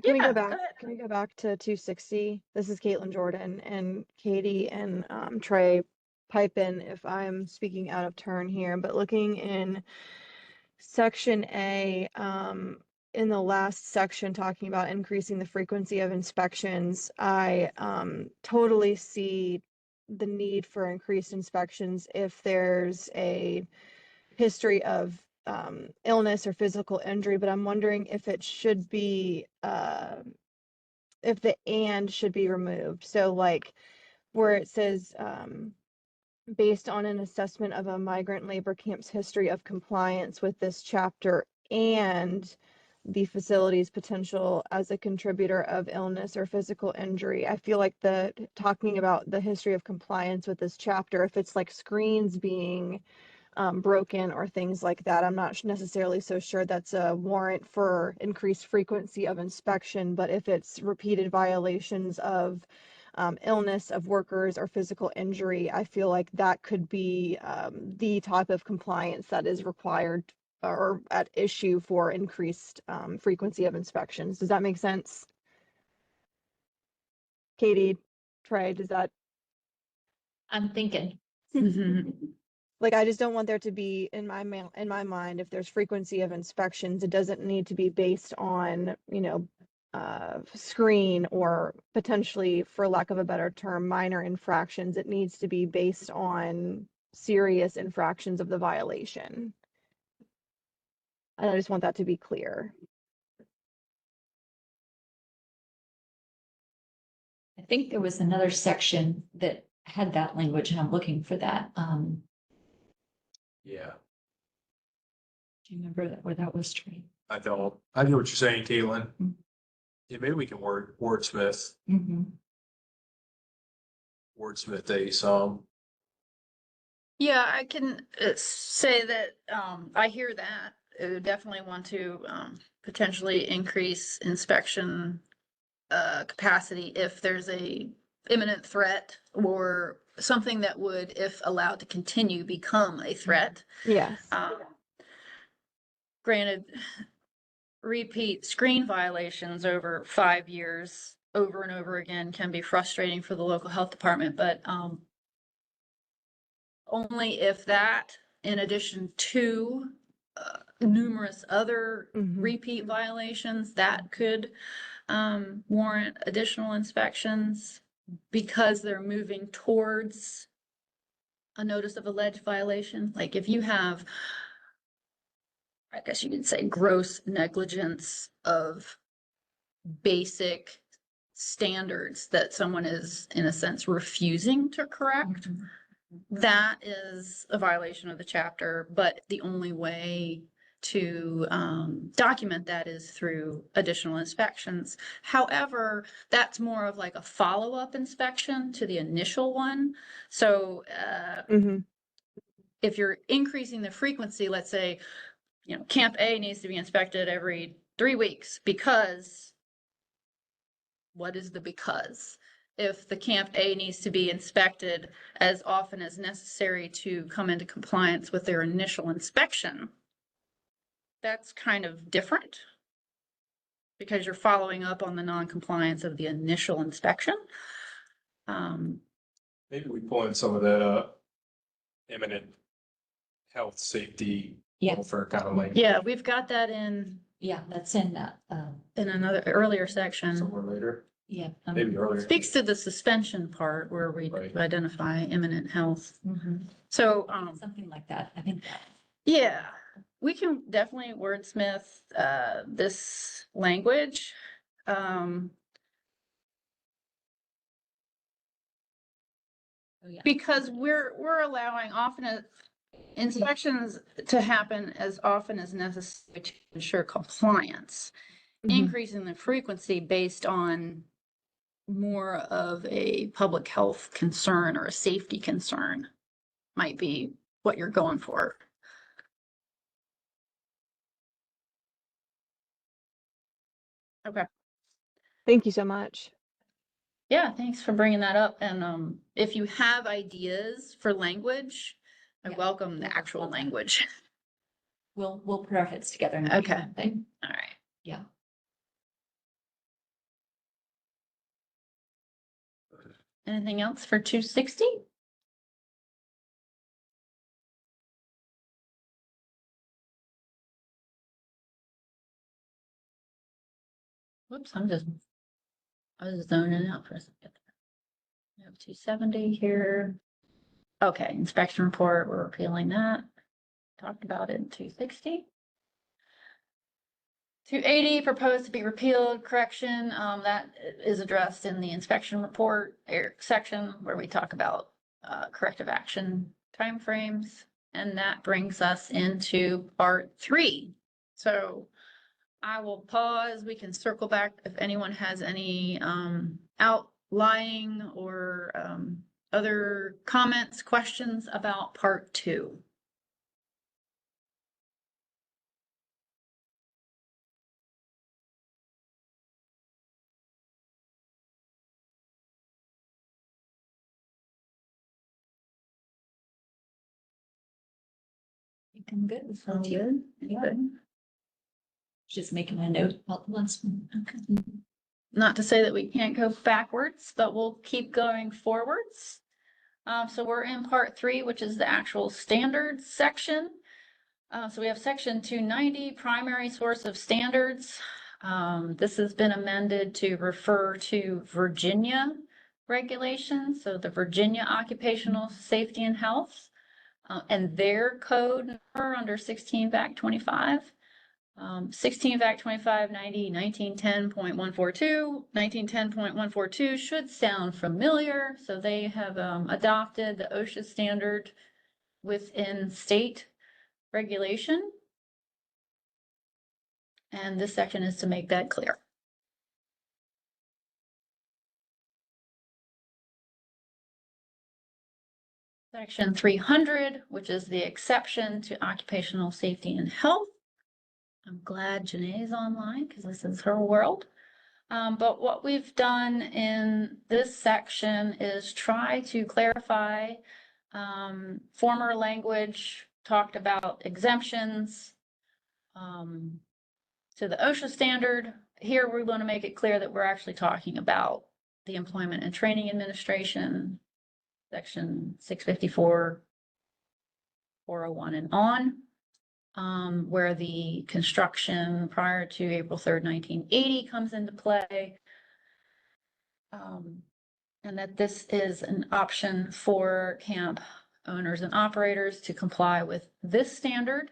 Can we Yeah, go go back? ahead. Can we go back to 260? This is Caitlin Jordan, and Katie and Trey pipe in if I'm speaking out of turn here, but looking in section A, in the last section talking about increasing the frequency of inspections, I totally see the need for increased inspections if there's a history of illness or physical injury, but I'm wondering if it should be if the and should be removed. So like where it says based on an assessment of a migrant labor camp's history of compliance with this chapter and the facility's potential as a contributor of illness or physical injury. I feel like the talking about the history of compliance with this chapter, if it's like screens being broken or things like that, I'm not necessarily so sure that's a warrant for increased frequency of inspection, but if it's repeated violations of illness of workers or physical injury, I feel like that could be the type of compliance that is required or at issue for increased frequency of inspections. Does that make sense? Katie, Trey, does that? I'm thinking. Like, I just don't want there to be in my mind, if there's frequency of inspections, it doesn't need to be based on, screen or potentially, for lack of a better term, minor infractions. It needs to be based on serious infractions of the violation. And I just want that to be clear. I think there was another section that had that language and I'm looking for that. Yeah, Do you remember where that was, Trey? I don't. I know what you're saying, Caitlin. Mhm. Yeah, maybe we can wordsmith some. Yeah, I can say that I hear that. I would definitely want to potentially increase inspection capacity if there's a imminent threat or something that would, if allowed to continue, become a threat. Yes. Granted, repeat screen violations over 5 years over and over again can be frustrating for the local health department, but only if that, in addition to numerous other repeat violations, that could warrant additional inspections because they're moving towards a notice of alleged violation. Like if you have, I guess you could say, gross negligence of basic standards that someone is, in a sense, refusing to correct, that is a violation of the chapter, but the only way to document that is through additional inspections. However, that's more of like a follow-up inspection to the initial one. So if you're increasing the frequency, let's say, Camp A needs to be inspected every 3 weeks because, what is the because? If the Camp A needs to be inspected as often as necessary to come into compliance with their initial inspection, that's kind of different because you're following up on the non-compliance of the initial inspection. Maybe we pull in some of the imminent health, safety, welfare kind of language. Yeah, we've got that in. Yeah, that's in another earlier section. Somewhere later. Yeah. Maybe earlier. Speaks to the suspension part where we identify imminent health. So something like that. I think that. Yeah, we can definitely wordsmith this language. Because we're allowing inspections to happen as often as necessary to ensure compliance. Increasing the frequency based on more of a public health concern or a safety concern might be what you're going for. Okay. Thank you so much. Yeah, thanks for bringing that up. And if you have ideas for language, I Yeah, welcome the we'll actual work on that. language. We'll put our heads together and. Okay. do something. All right. Yeah. Anything else for 260? Whoops, I was zoning out for a second. We have 270 here. Okay, inspection report, we're repealing that. Talked about it in 260. 280 proposed to be repealed, correction, that is addressed in the inspection report section where we talk about corrective action timeframes. And that brings us into part 3. So I will pause. We can circle back if anyone has any outlying or other comments, questions about part 2. I think I'm good with Sound that. good? Yeah. Good. Just making a note about the last one. Okay. Not to say that we can't go backwards, but we'll keep going forwards. So we're in part 3, which is the actual standards section. So we have section 290, primary source of standards. This has been amended to refer to Virginia regulations. So the Virginia Occupational Safety and Health and their code number under 16 VAC 25. 16 VAC 2590, 1910.142, 1910.142 should sound familiar. So they have adopted the OSHA standard within state regulation. And this section is to make that clear. Section 300, which is the exception to occupational safety and health. I'm glad Janae is online because this is her world. But what we've done in this section is try to clarify former language, talked about exemptions to the OSHA standard. Here, we're going to make it clear that we're actually talking about the Employment and Training Administration, section 654, 401 and on, where the construction prior to April 3rd, 1980 comes into play. And that this is an option for camp owners and operators to comply with this standard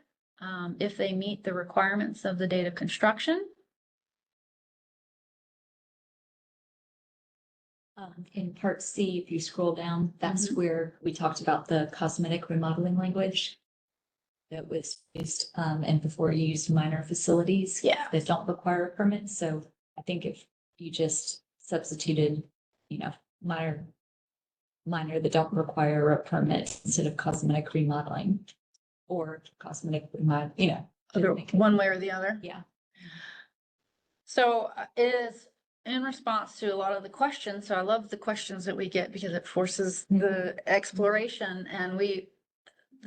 if they meet the requirements of the date of construction. In part C, if you scroll down, that's where we talked about the cosmetic remodeling language that was used, and before you used minor facilities that don't require a permit. So I think if you just substituted, minor that don't require a permit instead of cosmetic remodeling or cosmetic remodel, one way or the other. Yeah. So it is in response to a lot of the questions. So I love the questions that we get because it forces the exploration, and the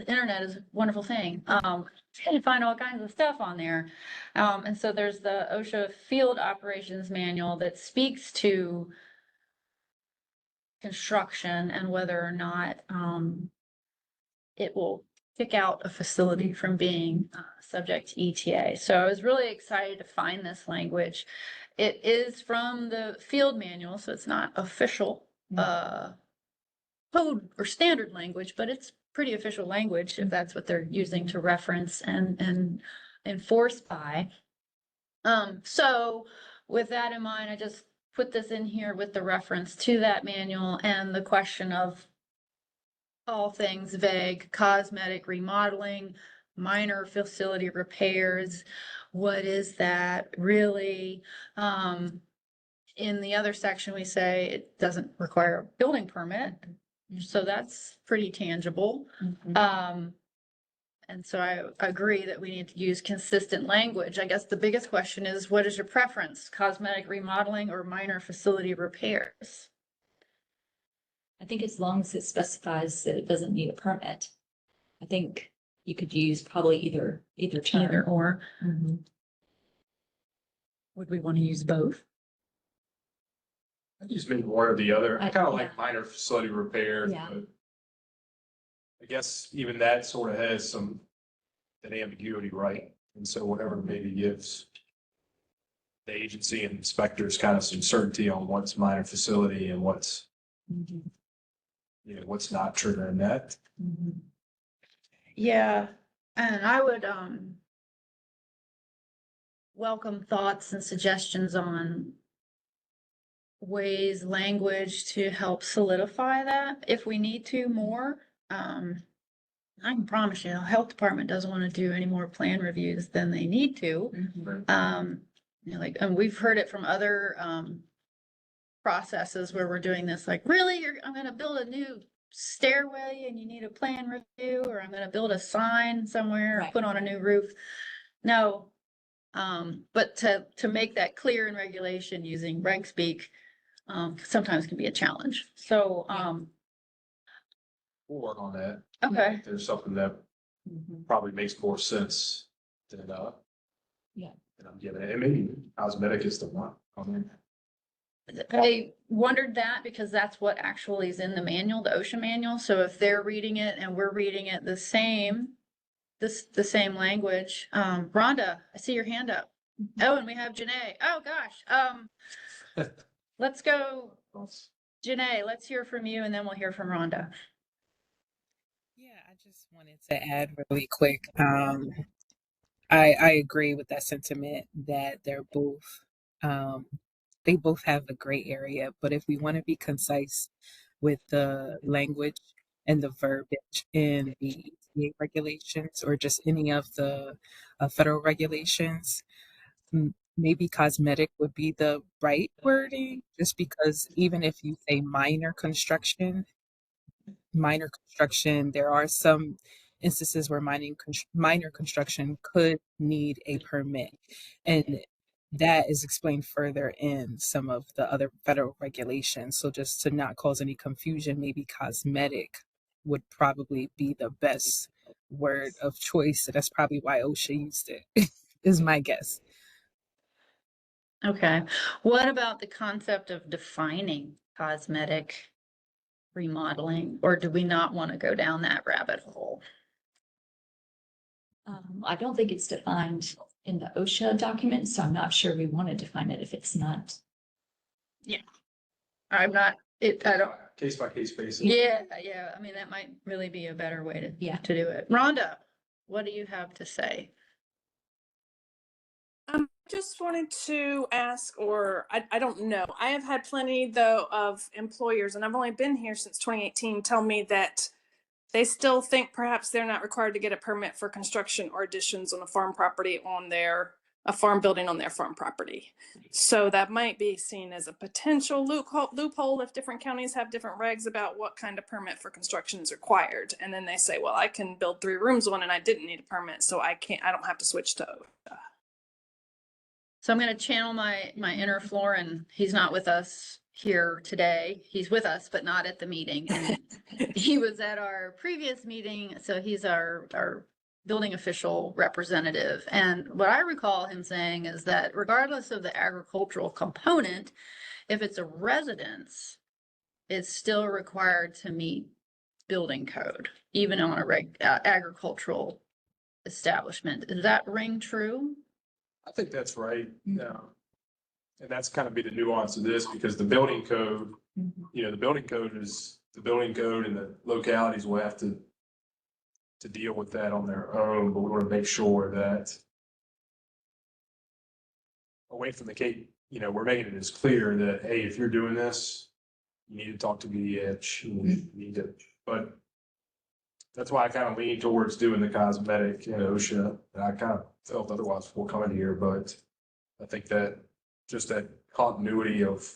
internet is a wonderful thing. You can find all kinds of stuff on there. And so there's the OSHA Field Operations Manual that speaks to construction and whether or not it will kick out a facility from being subject to ETA. So I was really excited to find this language. It is from the field manual, so it's not official code or standard language, but it's pretty official language if that's what they're using to reference and enforce by. So with that in mind, I just put this in here with the reference to that manual and the question of all things vague, cosmetic remodeling, minor facility repairs. What is that really? In the other section, we say it doesn't require a building permit. So that's pretty tangible. And so I agree that we need to use consistent language. I guess the biggest question is, what is your preference? Cosmetic remodeling or minor facility repairs? I think as long as it specifies that it doesn't need a permit, I think you could use probably either term. Either or. Mhm. Would we want to use both? I just maybe one or the other. I kind of Yeah. like minor facility repairs, Yeah. but I guess even that sort of has some, that ambiguity, right? And so whatever maybe gives the agency and inspectors kind of some certainty on what's minor facility and what's, Mhm. what's not triggering that. Mhm. Yeah, and I would welcome thoughts and suggestions on ways, language to help solidify that if we need to more. I can promise you, the health department doesn't want to do any more plan reviews than they need to. Mhm. Like, and we've heard it from other processes where we're doing this, like, really, I'm gonna build a new stairway and you need a plan review, or I'm gonna build a sign somewhere, Right. put on a new roof. No, but to make that clear in regulation using reg speak, sometimes can be a challenge. So, We'll work on that. okay. If there's something that Mhm. probably makes more sense than, Yeah. than I'm giving it. And maybe cosmetic is the one. I mean, I wondered that because that's what actually is in the manual, the OSHA manual. So if they're reading it and we're reading it the same, the same language. Rhonda, I see your hand up. Oh, and we have Janae. Oh, gosh. Let's go. Janae, let's hear from you and then we'll hear from Rhonda. Yeah, I just wanted to add really quick. I agree with that sentiment that they both have a gray area, but if we want to be concise with the language and the verbiage in the EPA regulations or just any of the federal regulations, maybe cosmetic would be the right wording, just because even if you say minor construction, there are some instances where minor construction could need a permit. And that is explained further in some of the other federal regulations. So just to not cause any confusion, maybe cosmetic would probably be the best word of choice. So that's probably why OSHA used it, is my guess. Okay. What about the concept of defining cosmetic remodeling, or do we not want to go down that rabbit hole? I don't think it's defined in the OSHA document, so I'm not sure we want to define it if it's not. Yeah. I'm not, I don't, case by case basis. yeah, I mean, that might really be a better way to do it. Rhonda, what do you have to say? Just wanted to ask, or I don't know. I have had plenty though of employers, and I've only been here since 2018, tell me that they still think perhaps they're not required to get a permit for construction or additions on a farm property a farm building on their farm property. So that might be seen as a potential loophole if different counties have different regs about what kind of permit for construction is required. And then they say, well, I can build 3 rooms on and I didn't need a permit, so I don't have to switch to OSHA. So I'm going to channel my inner Florin. He's not with us here today. He's with us, but not at the meeting. And he was at our previous meeting, so he's our building official representative. And what I recall him saying is that regardless of the agricultural component, if it's a residence, it's still required to meet building code, even on a agricultural establishment. Does that ring true? I think that's right. Yeah. And that's kind of be the nuance of this, because the building code, the building code is the building code, and the localities will have to deal with that on their own, but we want to make sure that away from the Cape, we're making it as clear that, hey, if you're doing this, you need to talk to BDH, you need to, but that's why I kind of lean towards doing the cosmetic and OSHA. And I kind of felt otherwise before coming here, but I think that just that continuity of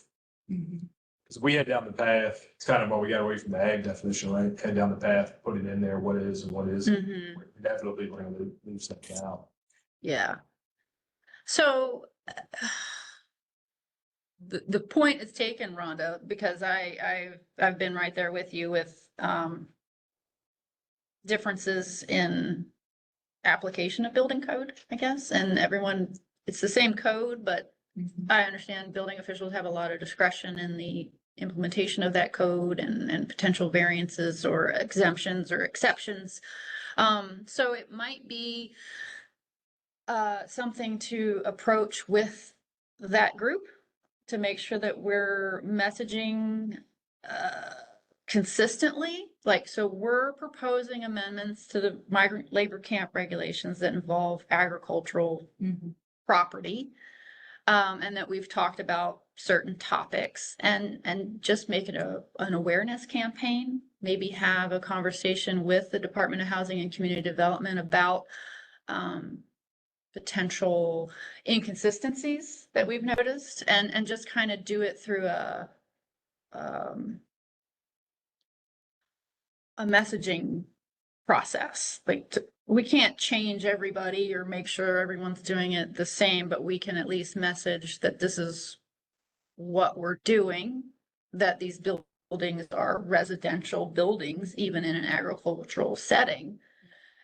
Because we head down the path, it's kind of what we got away from the ag definition, right? Head down the path, put it in there, what is and what isn't. Mhm. We're definitely going to leave something out. Yeah. So the point is taken, Rhonda, because I've been right there with you with differences in application of building code, I guess, and everyone, it's the same code, but I understand building officials have a lot of discretion in the implementation of that code and potential variances or exemptions or exceptions. So it might be something to approach with that group to make sure that we're messaging consistently. Like, so we're proposing amendments to the migrant labor camp regulations that involve agricultural property. And that we've talked about certain topics and just make it an awareness campaign. Maybe have a conversation with the Department of Housing and Community Development about potential inconsistencies that we've noticed, and just kind of do it through a messaging process. Like, we can't change everybody or make sure everyone's doing it the same, but we can at least message that this is what we're doing, that these buildings are residential buildings, even in an agricultural setting.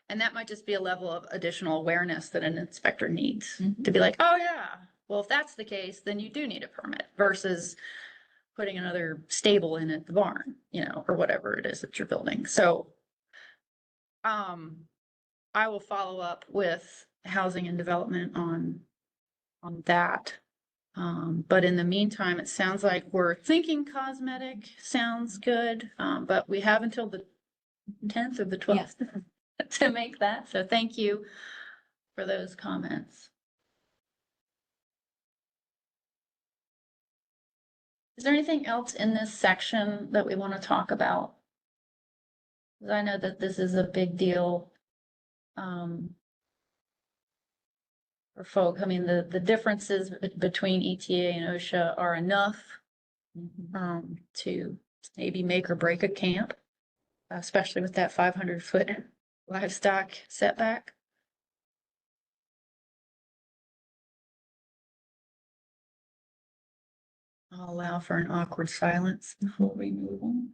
And that might just be a level of additional awareness that an inspector needs to be like, oh yeah, well, if that's the case, then you do need a permit versus putting another stable in at the barn, you know, or whatever it is that you're building. So I will follow up with housing and development on that. But in the meantime, it sounds like we're thinking cosmetic sounds good, but we have until the 10th or the 12th to make that. So thank you for those comments. Is there anything else in this section that we want to talk about? Because I know that this is a big deal for folk. I mean, the differences between ETA and OSHA are enough to maybe make or break a camp, especially with that 500-foot livestock setback. I'll allow for an awkward silence before we move on.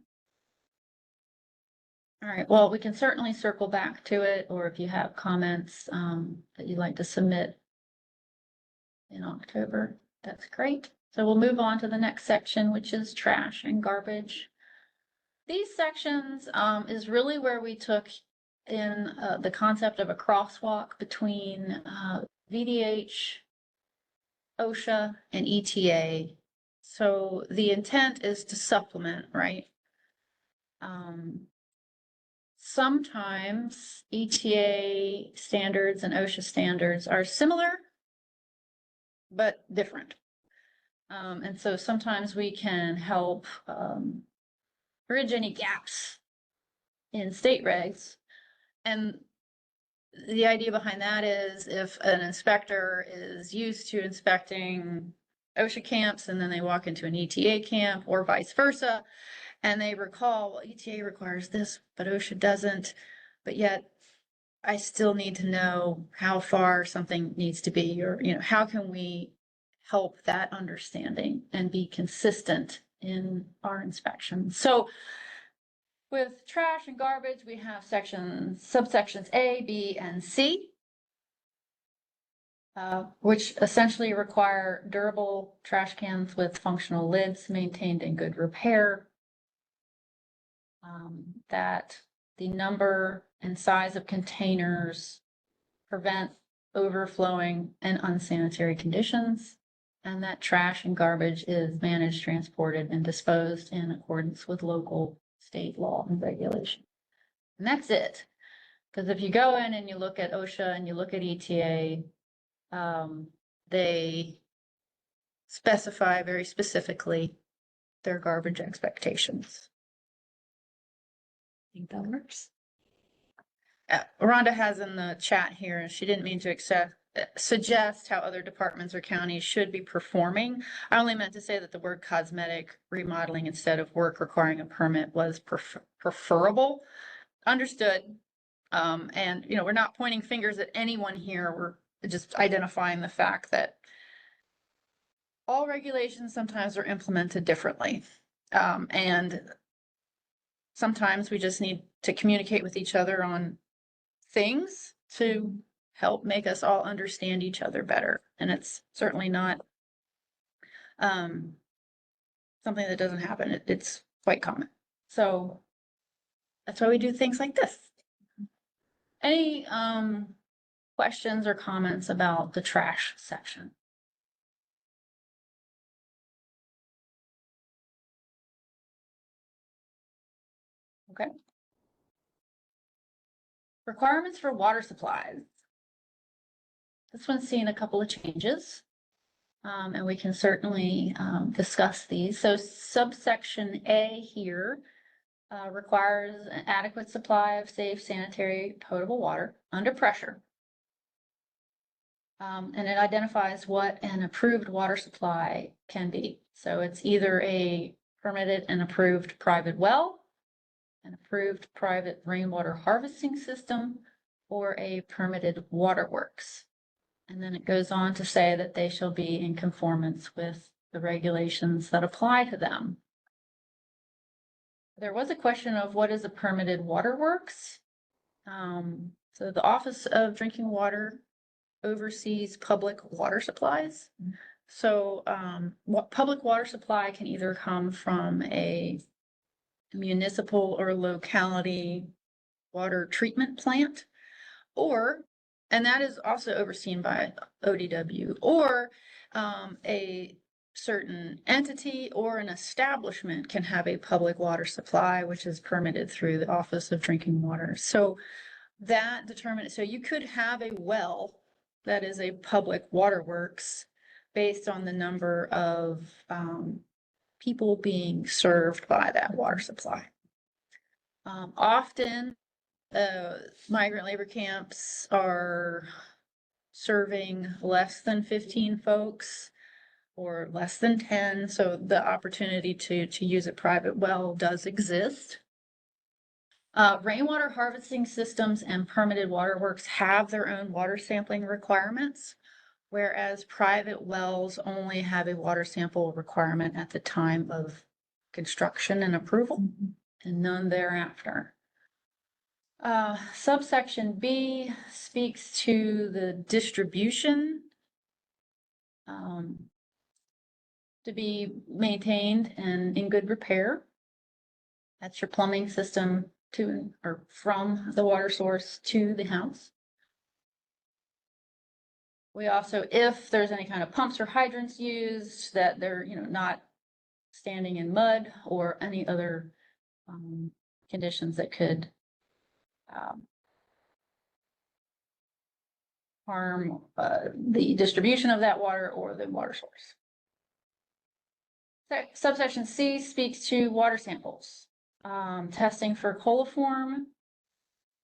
All right, well, we can certainly circle back to it, or if you have comments that you'd like to submit in October, that's great. So we'll move on to the next section, which is trash and garbage. These sections is really where we took in the concept of a crosswalk between VDH, OSHA, and ETA. So the intent is to supplement, right? Sometimes ETA standards and OSHA standards are similar, but different. And so sometimes we can help bridge any gaps in state regs. And the idea behind that is if an inspector is used to inspecting OSHA camps and then they walk into an ETA camp or vice versa, and they recall, well, ETA requires this, but OSHA doesn't, but yet I still need to know how far something needs to be, or, you know, how can we help that understanding and be consistent in our inspections? So with trash and garbage, we have subsections A, B, and C, which essentially require durable trash cans with functional lids maintained in good repair. That the number and size of containers prevent overflowing and unsanitary conditions, and that trash and garbage is managed, transported, and disposed in accordance with local, state law and regulation. And that's it. Because if you go in and you look at OSHA and you look at ETA, they specify very specifically their garbage expectations. I think that works. Rhonda has in the chat here, and she didn't mean to suggest how other departments or counties should be performing. I only meant to say that the word cosmetic remodeling instead of work requiring a permit was preferable. Understood. And, you know, we're not pointing fingers at anyone here. We're just identifying the fact that all regulations sometimes are implemented differently. And sometimes we just need to communicate with each other on things to help make us all understand each other better. And it's certainly not something that doesn't happen. It's quite common. So that's why we do things like this. Any questions or comments about the trash section? Okay. Requirements for water supplies. This one's seen a couple of changes, and we can certainly discuss these. So subsection A here requires an adequate supply of safe, sanitary, potable water under pressure. And it identifies what an approved water supply can be. So it's either a permitted and approved private well, an approved private rainwater harvesting system, or a permitted waterworks. And then it goes on to say that they shall be in conformance with the regulations that apply to them. There was a question of what is a permitted waterworks. So the Office of Drinking Water oversees public water supplies. So what public water supply can either come from a municipal or locality water treatment plant, or, and that is also overseen by ODW, or a certain entity or an establishment can have a public water supply, which is permitted through the Office of Drinking Water. So that determines, so you could have a well that is a public waterworks based on the number of people being served by that water supply. Often, migrant labor camps are serving less than 15 folks or less than 10, so the opportunity to use a private well does exist. Rainwater harvesting systems and permitted waterworks have their own water sampling requirements, whereas private wells only have a water sample requirement at the time of construction and approval, and none thereafter. Subsection B speaks to the distribution to be maintained and in good repair. That's your plumbing system to or from the water source to the house. We also, if there's any kind of pumps or hydrants used, that they're, you know, not standing in mud or any other conditions that could harm the distribution of that water or the water source. Subsection C speaks to water samples, testing for coliform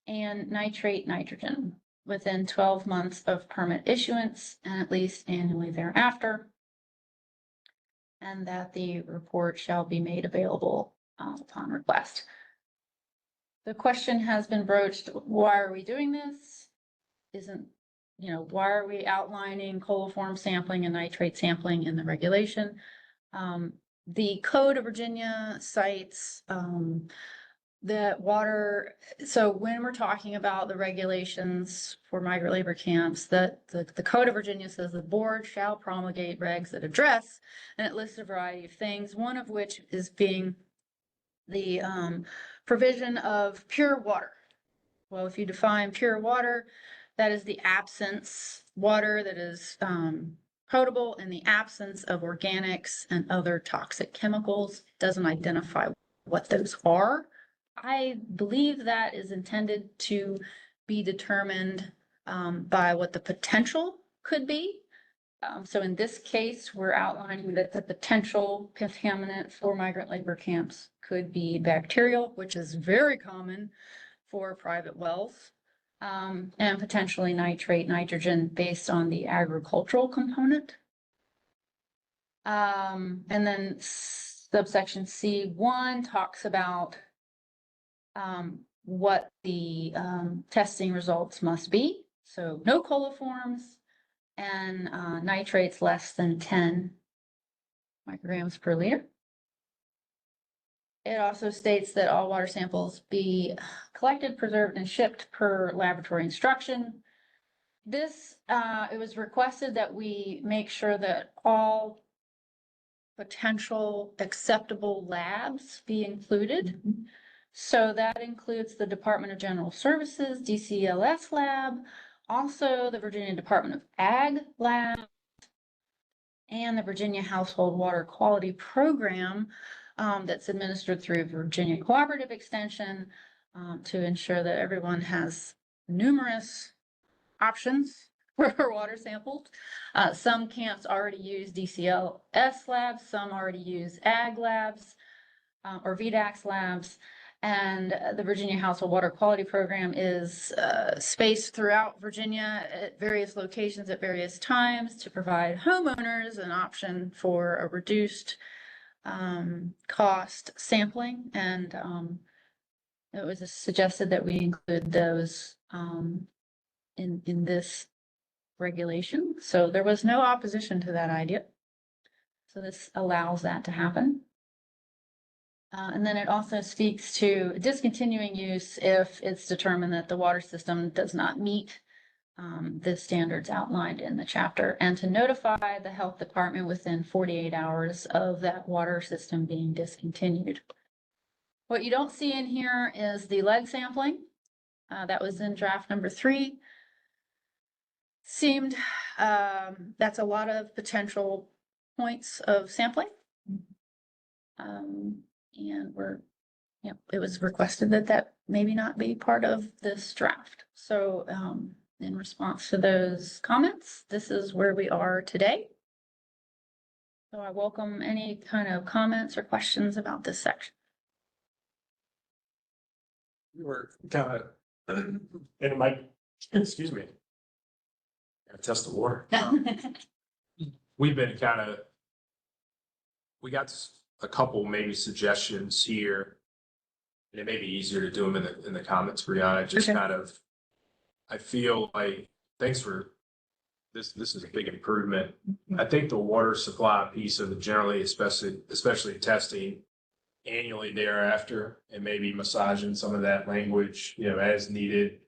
and nitrate nitrogen within 12 months of permit issuance and at least annually thereafter, and that the report shall be made available upon request. The question has been broached, why are we doing this? Why are we outlining coliform sampling and nitrate sampling in the regulation? The Code of Virginia cites that water, so when we're talking about the regulations for migrant labor camps, that the Code of Virginia says the board shall promulgate regs that address, and it lists a variety of things, one of which is being the provision of pure water. Well, if you define pure water, that is the absence, water that is potable in the absence of organics and other toxic chemicals. It doesn't identify what those are. I believe that is intended to be determined by what the potential could be. So in this case, we're outlining that the potential contaminant for migrant labor camps could be bacterial, which is very common for private wells. and potentially nitrate, nitrogen based on the agricultural component. And then subsection C1 talks about what the testing results must be. So no coliforms and nitrates less than 10 micrograms per liter. It also states that all water samples be collected, preserved, and shipped per laboratory instruction. This, it was requested that we make sure that all potential acceptable labs be included. So that includes the Department of General Services, DCLS lab, also the Virginia Department of Ag lab, and the Virginia Household Water Quality Program that's administered through Virginia Cooperative Extension to ensure that everyone has numerous options for water samples. Some camps already use DCLS labs, some already use Ag labs or VDAX labs. And the Virginia Household Water Quality Program is spaced throughout Virginia at various locations at various times to provide homeowners an option for a reduced cost sampling. And it was suggested that we include those in this regulation. So there was no opposition to that idea. So this allows that to happen. And then it also speaks to discontinuing use if it's determined that the water system does not meet the standards outlined in the chapter, and to notify the health department within 48 hours of that water system being discontinued. What you don't see in here is the lead sampling. That was in draft number 3. Seemed that's a lot of potential points of sampling. And it was requested that that maybe not be part of this draft. So in response to those comments, this is where we are today. So I welcome any kind of comments or questions about this section. We were kind of, and my, excuse me, I test the water. We've been kind of, we got a couple maybe suggestions here. And it may be easier to do them in the comments, Brianna, just kind of, I feel like, thanks for this is a big improvement. I think the water supply piece of it generally, especially testing annually thereafter, and maybe massaging some of that language, as needed.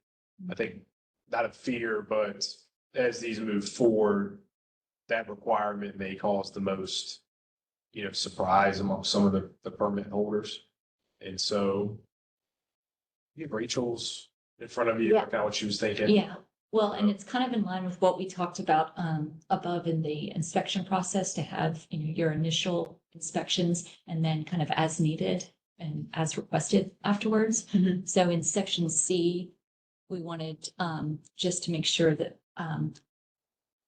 I think not a fear, but as these move forward, that requirement may cause the most, surprise among some of the permit holders. And so you have Rachel's in front of you, kind of what she was thinking. Yeah, well, and it's kind of in line with what we talked about above in the inspection process, to have, your initial inspections and then kind of as needed and as requested afterwards. So in section C, we wanted just to make sure that,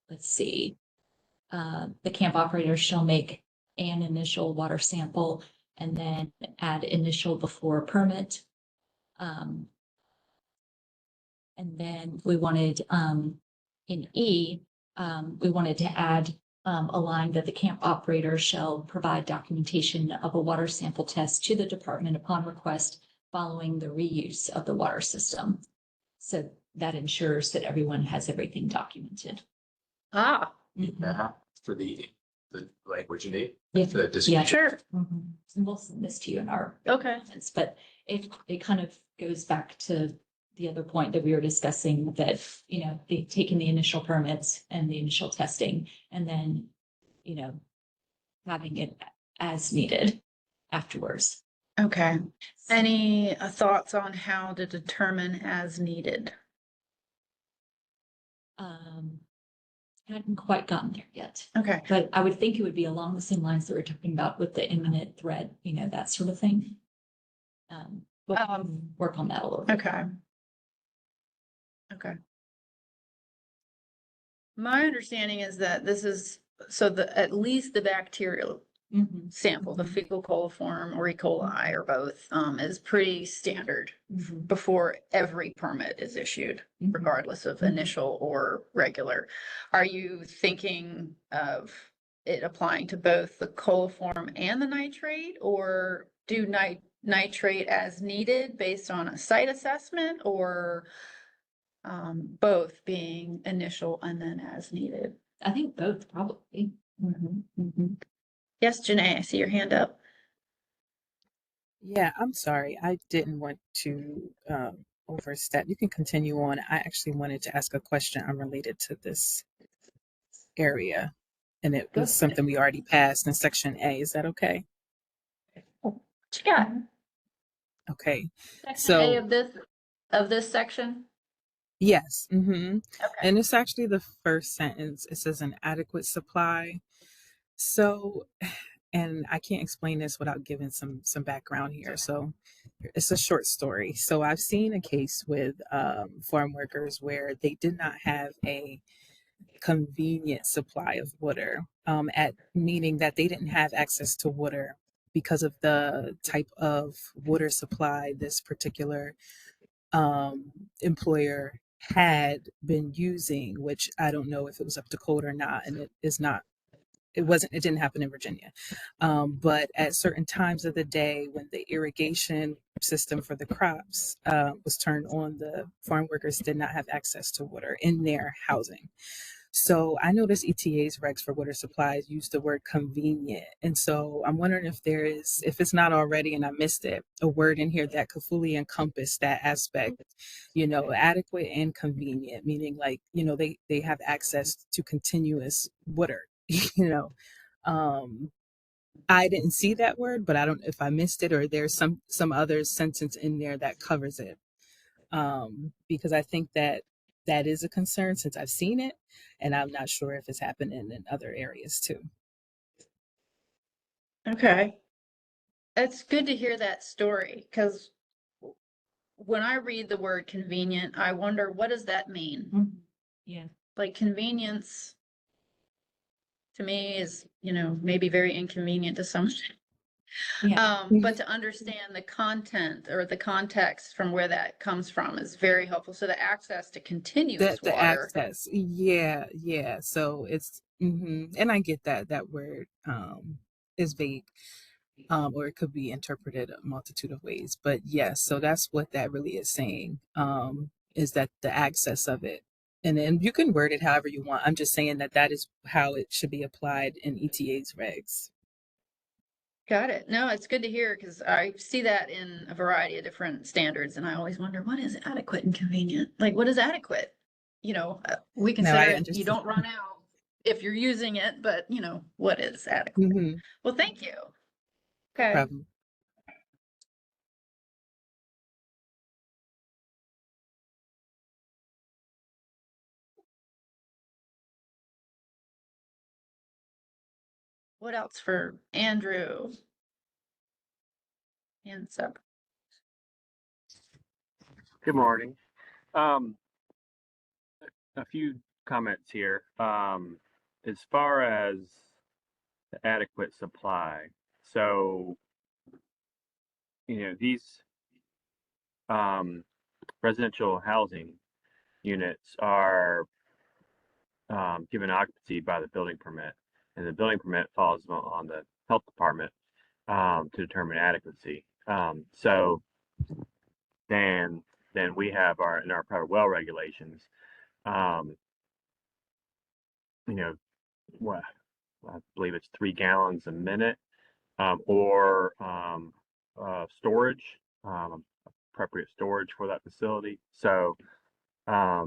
let's see, the camp operator shall make an initial water sample and then add initial before permit. And then we wanted in E, we wanted to add a line that the camp operator shall provide documentation of a water sample test to the department upon request following the reuse of the water system. So that ensures that everyone has everything documented. For the language you need. Yeah, sure. And we'll send this to you in our Okay. comments, but it kind of goes back to the other point that we were discussing, that, taking the initial permits and the initial testing and then, having it as needed afterwards. Okay. Any thoughts on how to determine as needed? Hadn't quite gotten there yet. Okay. But I would think it would be along the same lines that we're talking about with the imminent threat, that sort of thing. But work on that a little bit. Okay. Okay. My understanding is that this is, so at least the bacterial Mhm. sample, the fecal coliform or E. coli or both, is pretty standard Mhm. before every permit is issued, Mhm. regardless of initial or regular. Are you thinking of it applying to both the coliform and the nitrate, or do nitrate as needed based on a site assessment, or both being initial and then as needed? I think both probably. Yes, Janae, I see your hand up. Yeah, I'm sorry. I didn't want to overstep. You can continue on. I actually wanted to ask a question unrelated to this area, and it Go was something we already passed in section A. Is that okay? What you got? Okay. Section A So, of this section? yes. Okay. And it's actually the first sentence. It says an adequate supply. So, and I can't explain this without giving some background here. So, it's a short story. So, I've seen a case with farm workers where they did not have a convenient supply of water, at meaning that they didn't have access to water because of the type of water supply this particular employer had been using, which I don't know if it was up to code or not, and it is not. It didn't happen in Virginia. But at certain times of the day when the irrigation system for the crops was turned on, the farm workers did not have access to water in their housing. So I noticed ETA's regs for water supplies use the word convenient. And so I'm wondering if it's not already and I missed it, a word in here that could fully encompass that aspect, adequate and convenient, meaning like, they have access to continuous water, you know. Um, I didn't see that word, but I don't if I missed it or there's some other sentence in there that covers it. Because I think that is a concern since I've seen it, and I'm not sure if it's happening in other areas too. Okay. It's good to hear that story because when I read the word convenient, I wonder what does that mean? Yeah. Like convenience to me is, maybe very inconvenient to some. Yeah. But to understand the content or the context from where that comes from is very helpful. So the access to continuous The water. access, yeah. So it's and I get that word is vague, or it could be interpreted a multitude of ways. But yes, so that's what that really is saying, is that the access of it. And then you can word it however you want. I'm just saying that is how it should be applied in ETA's regs. Got it. No, it's good to hear because I see that in a variety of different standards, and I always wonder what is adequate and convenient? Like, what is adequate? We No, consider I it you understand. don't run out if you're using it, but what is adequate? Well, thank you. No Okay. problem. What else for Andrew? Hands up. Good morning. Um, a few comments here. As far as the adequate supply, so these residential housing units are given occupancy by the building permit, and the building permit falls on the health department to determine adequacy. So then we have in our private well regulations, um, you know, what I believe it's 3 gallons a minute, or storage, appropriate storage for that facility. So I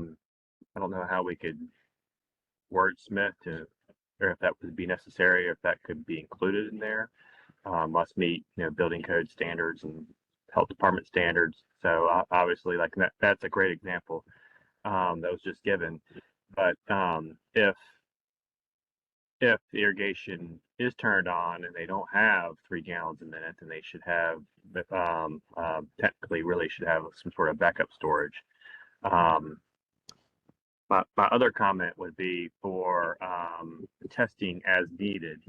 don't know how we could wordsmith or if that would be necessary, or if that could be included in there. Must meet, building code standards and health department standards. So obviously, like that's a great example that was just given. But if the irrigation is turned on and they don't have 3 gallons a minute, then they should have, technically, really should have some sort of backup storage. My other comment would be for testing as needed.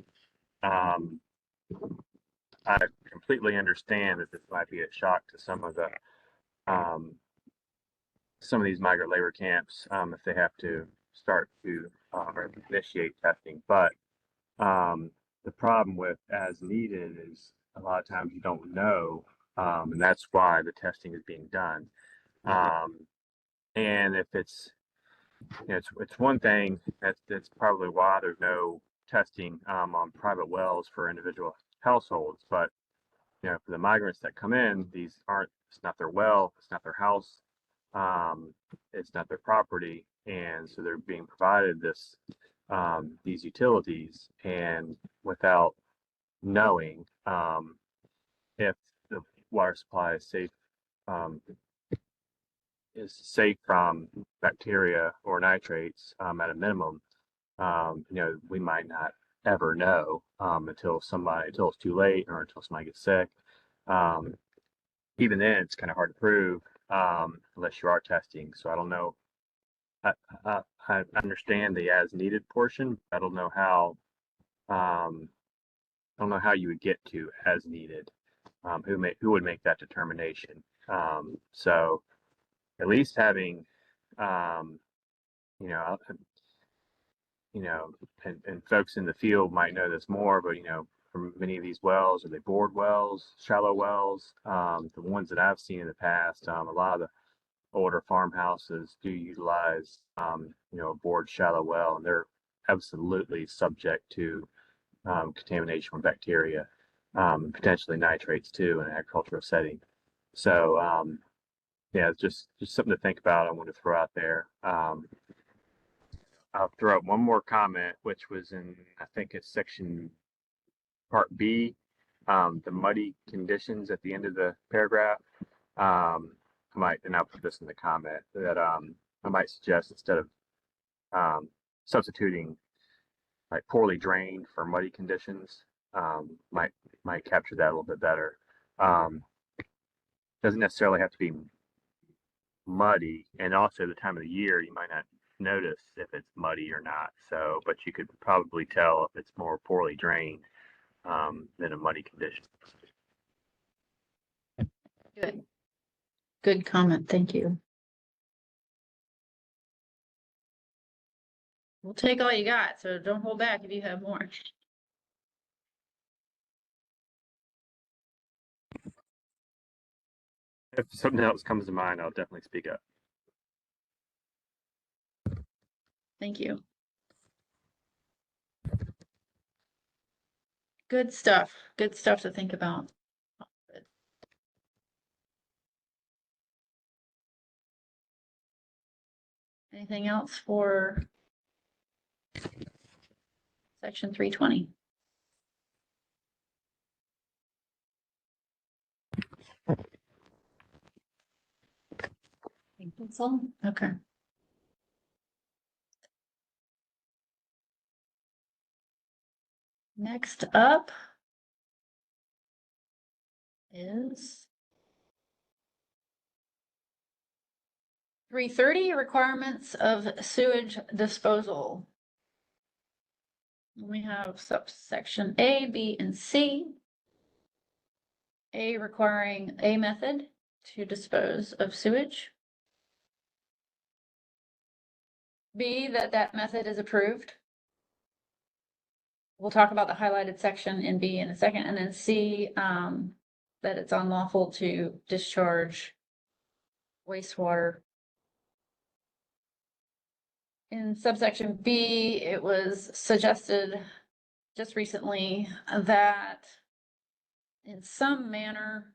I completely understand that this might be a shock to some of these migrant labor camps if they have to start to or initiate testing. But the problem with as needed is a lot of times you don't know, and that's why the testing is being done. And if it's one thing that's probably why there's no testing on private wells for individual households. But for the migrants that come in, it's not their well, it's not their house, it's not their property, and so they're being provided these utilities, and without knowing if the water supply is safe from bacteria or nitrates at a minimum. We might not ever know until it's too late or until somebody gets sick. Even then, it's kind of hard to prove unless you are testing. So I don't know. I understand the as needed portion. I don't know how. I don't know how you would get to as needed. Who would make that determination? So at least having, you know, and folks in the field might know this more, but from many of these wells, are they bored wells, shallow wells? The ones that I've seen in the past, a lot of the older farmhouses do utilize, a bored shallow well, and they're absolutely subject to contamination from bacteria, potentially nitrates too in an agricultural setting. So yeah, it's just something to think about. I want to throw out there. I'll throw out one more comment, which was in, I think it's section part B, the muddy conditions at the end of the paragraph. And I'll put this in the comment that I might suggest instead of substituting like poorly drained for muddy conditions, might capture that a little bit better. Doesn't necessarily have to be muddy, and also the time of the year you might not notice if it's muddy or not. So, but you could probably tell if it's more poorly drained than a muddy condition. Good comment. Thank you. We'll take all you got, so don't hold back if you have more. If something else comes to mind, I'll definitely speak up. Thank you. Good stuff. Good stuff to think about. Anything else for section 320? I think that's all. Okay. Next up is 330 requirements of sewage disposal. We have subsection A, B, and C. A requiring a method to dispose of sewage. B, that method is approved. We'll talk about the highlighted section in B in a second, and then C, that it's unlawful to discharge wastewater. In subsection B, it was suggested just recently that in some manner,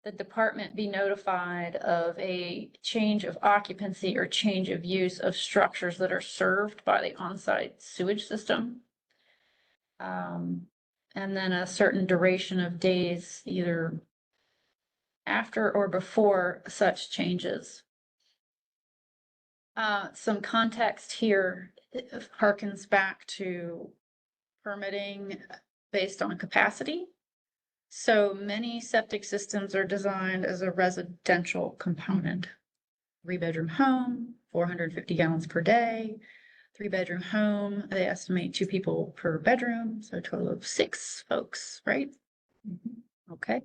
the department be notified of a change of occupancy or change of use of structures that are served by the on-site sewage system. And then a certain duration of days, either after or before such changes. Some context here harkens back to permitting based on capacity. So many septic systems are designed as a residential component. 3-bedroom home, 450 gallons per day. 3-bedroom home, they estimate 2 people per bedroom, so a total of 6 folks, right? Okay.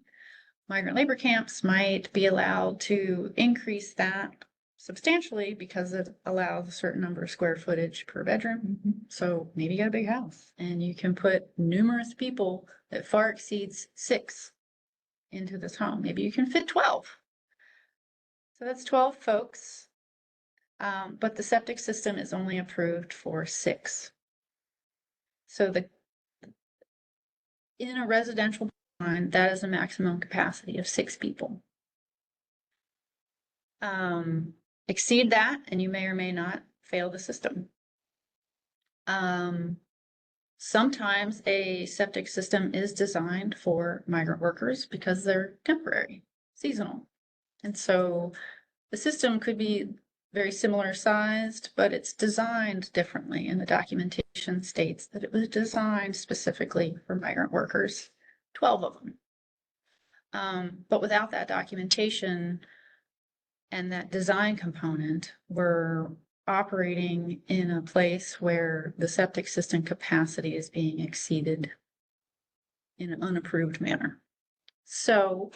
Migrant labor camps might be allowed to increase that substantially because it allows a certain number of square footage per bedroom. So maybe you got a big house and you can put numerous people that far exceeds 6 into this home. Maybe you can fit 12. So that's 12 folks. But the septic system is only approved for 6. So in a residential line, that is a maximum capacity of 6 people. Exceed that, and you may or may not fail the system. Sometimes a septic system is designed for migrant workers because they're temporary, seasonal. And so the system could be very similar sized, but it's designed differently. And the documentation states that it was designed specifically for migrant workers, 12 of them. But without that documentation and that design component, we're operating in a place where the septic system capacity is being exceeded in an unapproved manner. So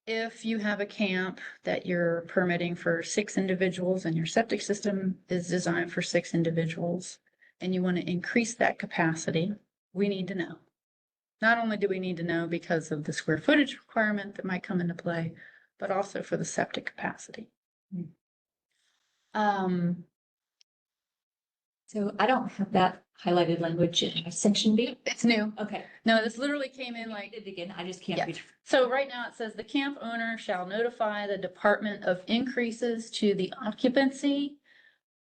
if you have a camp that you're permitting for 6 individuals and your septic system is designed for 6 individuals and you want to increase that capacity, we need to know. Not only do we need to know because of the square footage requirement that might come into play, but also for the septic capacity. So I don't have that highlighted language in my section B. It's new. Okay. No, this literally came in like, It again, I just can't yeah. read. So right now it says the camp owner shall notify the department of increases to the occupancy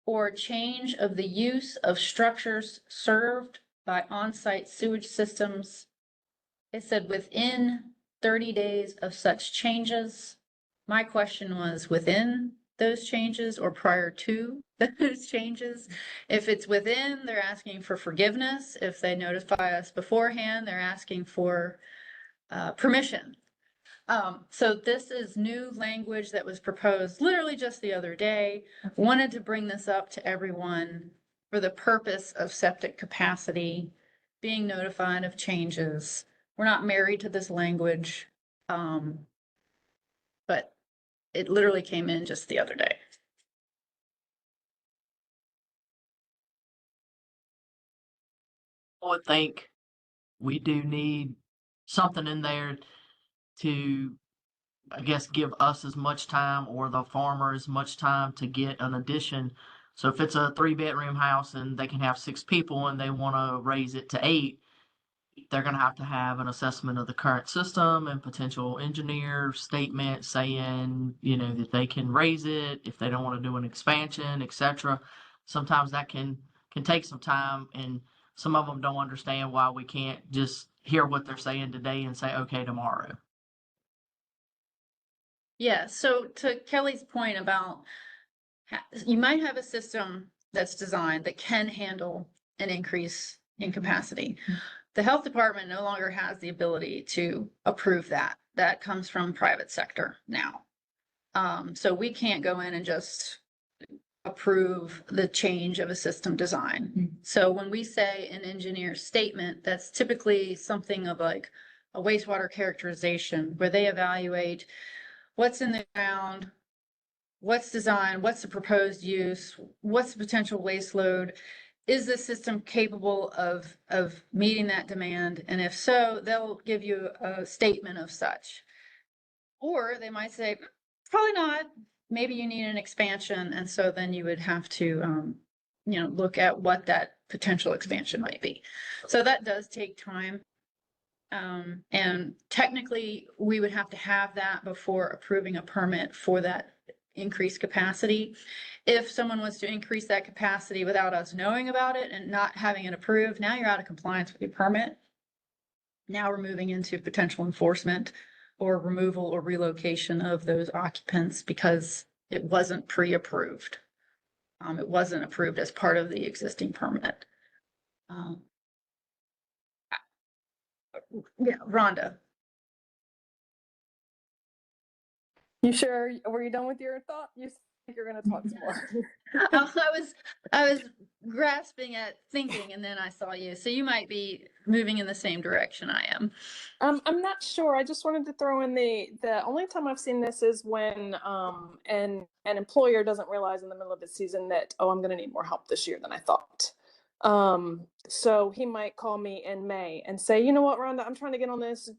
or change of the use of structures served by on-site sewage systems. It said within 30 days of such changes. My question was within those changes or prior to those changes. If it's within, they're asking for forgiveness. If they notify us beforehand, they're asking for permission. So this is new language that was proposed literally just the other day. Wanted to bring this up to everyone for the purpose of septic capacity, being notified of changes. We're not married to this language, but it literally came in just the other day. I would think we do need something in there to, I guess, give us as much time or the farmer as much time to get an addition. So if it's a 3-bedroom house and they can have 6 people and they want to raise it to 8, they're going to have an assessment of the current system and potential engineer statement saying, that they can raise it if they don't want to do an expansion, etc. Sometimes that can take some time, and some of them don't understand why we can't just hear what they're saying today and say, okay, tomorrow. Yeah, so to Kelly's point about you might have a system that's designed that can handle an increase in capacity. The health department no longer has the ability to approve that. That comes from private sector now. So we can't go in and just approve the change of a system design. So when we say an engineer's statement, that's typically something of like a wastewater characterization where they evaluate what's in the ground, what's designed, what's the proposed use, what's the potential waste load, is the system capable of meeting that demand? And if so, they'll give you a statement of such. Or they might say, probably not, maybe you need an expansion. And so then you would have to, look at what that potential expansion might be. So that does take time. And technically we would have to have that before approving a permit for that increased capacity. If someone wants to increase that capacity without us knowing about it and not having it approved, now you're out of compliance with your permit. Now we're moving into potential enforcement or removal or relocation of those occupants because it wasn't pre-approved. It wasn't approved as part of the existing permit. Yeah, Rhonda. You sure? Were you done with your thought? think you're gonna talk some more. I was grasping at thinking and then I saw you. So you might be moving in the same direction I am. I'm not sure. I just wanted to throw in the only time I've seen this is when an employer doesn't realize in the middle of the season that, oh, I'm gonna need more help this year than I thought. So he might call me in May and say, you know what, Rhonda, I'm trying to get on this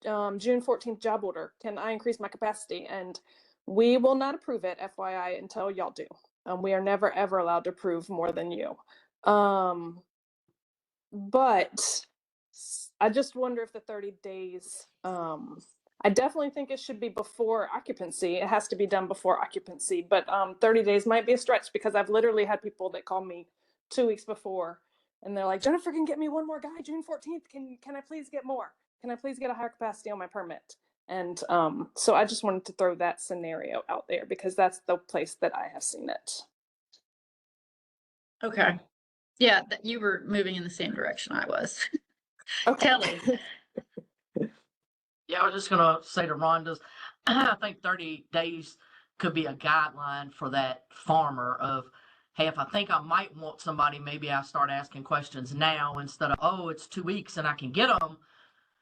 June 14th job order. Can I increase my capacity? And we will not approve it, FYI, until y'all do. We are never ever allowed to approve more than you. But I just wonder if the 30 days, I definitely think it should be before occupancy. It has to be done before occupancy, but 30 days might be a stretch because I've literally had people that call me 2 weeks before and they're like, Jennifer can get me one more guy June 14th. Can I please get more? Can I please get a higher capacity on my permit? And so I just wanted to throw that scenario out there because that's the place that I have seen it. Okay. Yeah, you were moving in the same direction I was. Okay. Kelly. Yeah, I was just gonna say to Rhonda's, I think 30 days could be a guideline for that farmer of, hey, if I think I might want somebody, maybe I start asking questions now instead of, oh, it's 2 weeks and I can get them.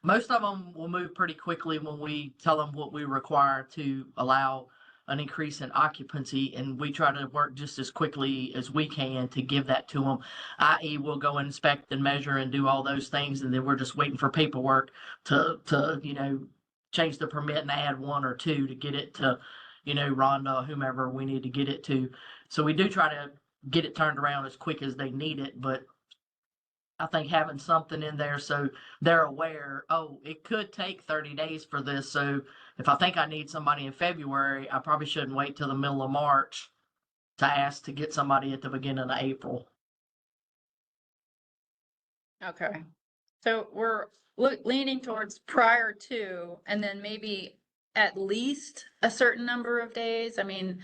Most of them will move pretty quickly when we tell them what we require to allow an increase in occupancy, and we try to work just as quickly as we can to give that to them, i.e. we'll go inspect and measure and do all those things, and then we're just waiting for paperwork to change the permit and add 1 or 2 to get it to, Rhonda, whomever we need to get it to. So we do try to get it turned around as quick as they need it, but I think having something in there so they're aware, oh, it could take 30 days for this. So if I think I need somebody in February, I probably shouldn't wait till the middle of March to ask to get somebody at the beginning of April. Okay. So we're leaning towards prior to, and then maybe at least a certain number of days. I mean,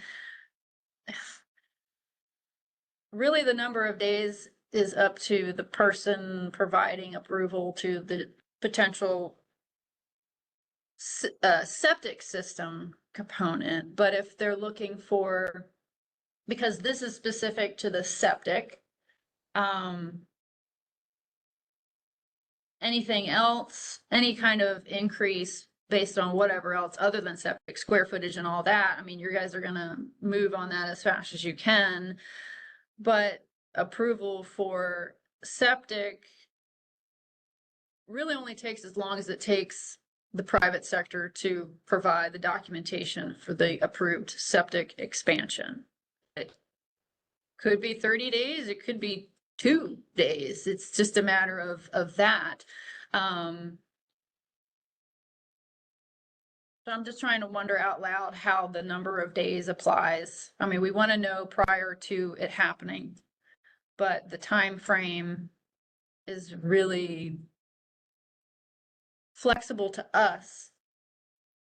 really the number of days is up to the person providing approval to the potential septic system component. But if they're looking for, because this is specific to the septic, anything else, any kind of increase based on whatever else other than septic square footage and all that, I mean, you guys are gonna move on that as fast as you can. But approval for septic really only takes as long as it takes the private sector to provide the documentation for the approved septic expansion. It could be 30 days, it could be 2 days. It's just a matter of that. So I'm just trying to wonder out loud how the number of days applies. I mean, we want to know prior to it happening, but the time frame is really flexible to us.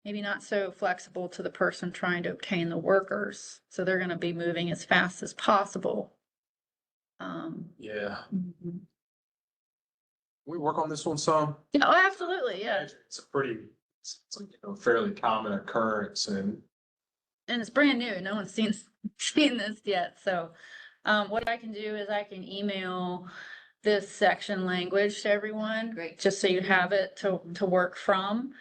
Maybe not so flexible to the person trying to obtain the workers. So they're going to be moving as fast as possible. Yeah. Mhm. We work on this one some. Yeah, oh, absolutely. Yeah. It's it's like, fairly common occurrence, and it's brand new. No one's seen this yet. So what I can do is I can email this section language to everyone. Great. Just so you have it to work from.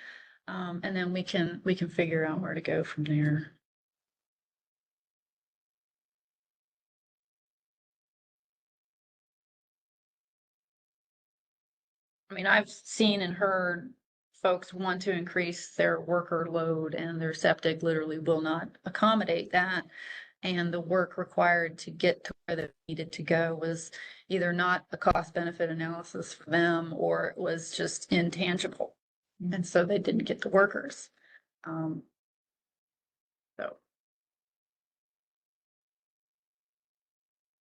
And then we can figure out where to go from there. I mean, I've seen and heard folks want to increase their worker load and their septic literally will not accommodate that. And the work required to get to where they needed to go was either not a cost benefit analysis for them or it was just intangible. And so they didn't get the workers. So.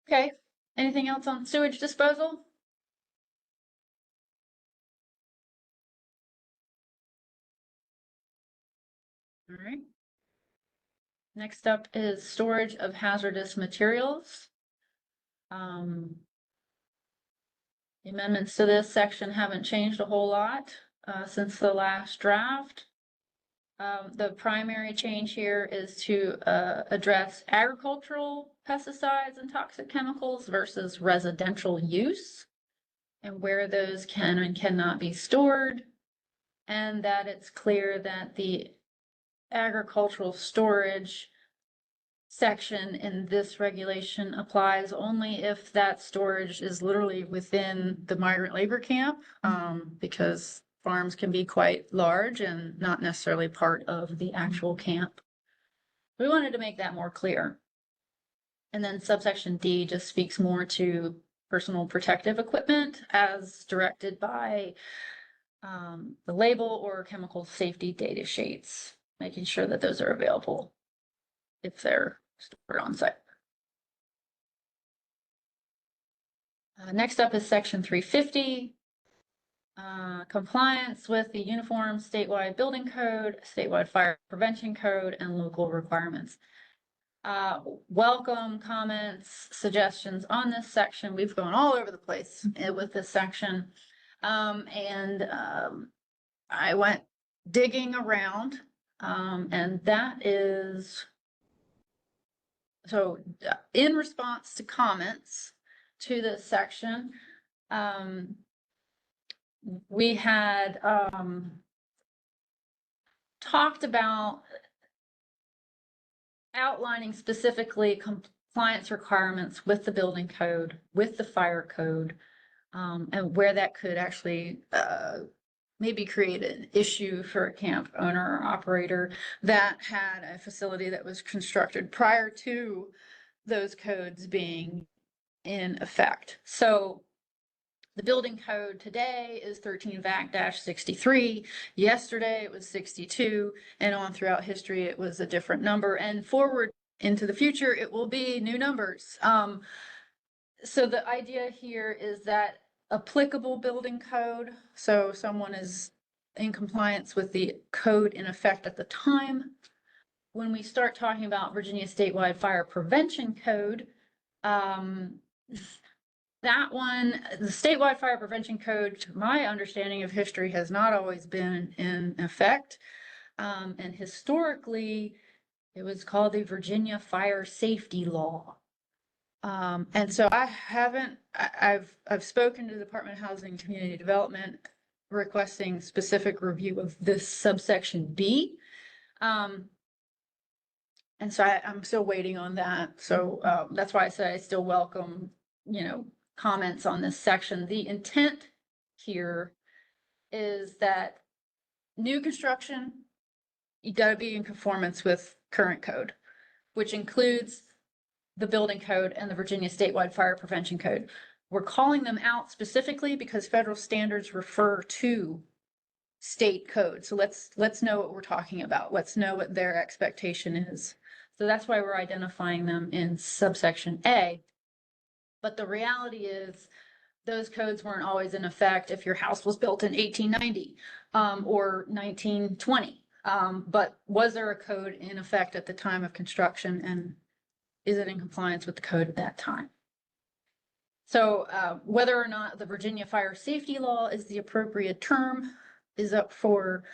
Okay, anything else on sewage disposal? All right. Next up is storage of hazardous materials. The amendments to this section haven't changed a whole lot since the last draft. The primary change here is to address agricultural pesticides and toxic chemicals versus residential use, and where those can and cannot be stored, and that it's clear that the agricultural storage section in this regulation applies only if that storage is literally within the migrant labor camp, because farms can be quite large and not necessarily part of the actual camp. We wanted to make that more clear. And then subsection D just speaks more to personal protective equipment as directed by the label or chemical safety data sheets, making sure that those are available if they're stored on site. Next up is section 350. Compliance with the Uniform Statewide Building Code, Statewide Fire Prevention Code, and local requirements. Welcome comments, suggestions on this section. We've gone all over the place with this section. I went digging around, and that is, so in response to comments to this section, we had talked about outlining specifically compliance requirements with the building code, with the fire code, and where that could actually maybe create an issue for a camp owner or operator that had a facility that was constructed prior to those codes being in effect. So the building code today is 13 VAC-63. Yesterday it was 62, and on throughout history it was a different number, and forward into the future it will be new numbers. So the idea here is that applicable building code, so someone is in compliance with the code in effect at the time. When we start talking about Virginia Statewide Fire Prevention Code, that one, the Statewide Fire Prevention Code, to my understanding of history, has not always been in effect. And historically, it was called the Virginia Fire Safety Law. And so I've spoken to the Department of Housing and Community Development requesting specific review of this subsection B. And so I'm still waiting on that. So that's why I said I still welcome, comments on this section. The intent here is that new construction, you got to be in conformance with current code, which includes the building code and the Virginia Statewide Fire Prevention Code. We're calling them out specifically because federal standards refer to state code. So let's know what we're talking about. Let's know what their expectation is. So that's why we're identifying them in subsection A. But the reality is those codes weren't always in effect if your house was built in 1890 or 1920. But was there a code in effect at the time of construction, and is it in compliance with the code at that time? So whether or not the Virginia Fire Safety Law is the appropriate term is up for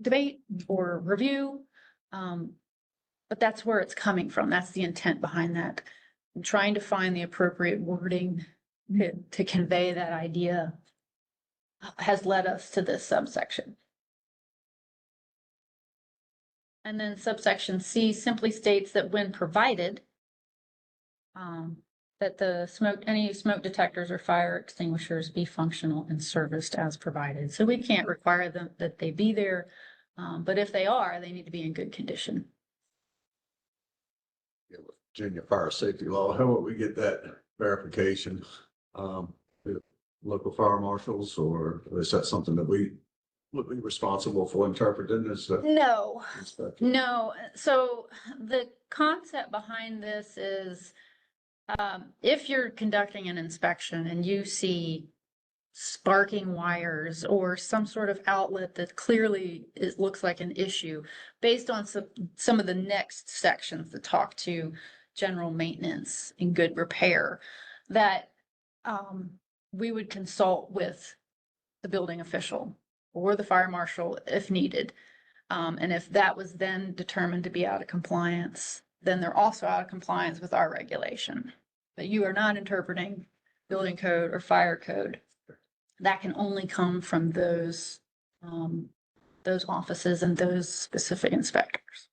debate or review. But that's where it's coming from. That's the intent behind that. And trying to find the appropriate wording to convey that idea has led us to this subsection. And then subsection C simply states that when provided, that any smoke detectors or fire extinguishers be functional and serviced as provided. So we can't require them that they be there, but if they are, they need to be in good condition. Yeah, with Virginia Fire Safety Law, how would we get that verification? The local fire marshals, or is that something that we would be responsible for interpreting as the No, inspector? no. So the concept behind this is if you're conducting an inspection and you see sparking wires or some sort of outlet that clearly looks like an issue, based on some of the next sections that talk to general maintenance and good repair, that we would consult with the building official or the fire marshal if needed. And if that was then determined to be out of compliance, then they're also out of compliance with our regulation. But you are not interpreting building code or fire code. That can only come from those offices and those specific inspectors.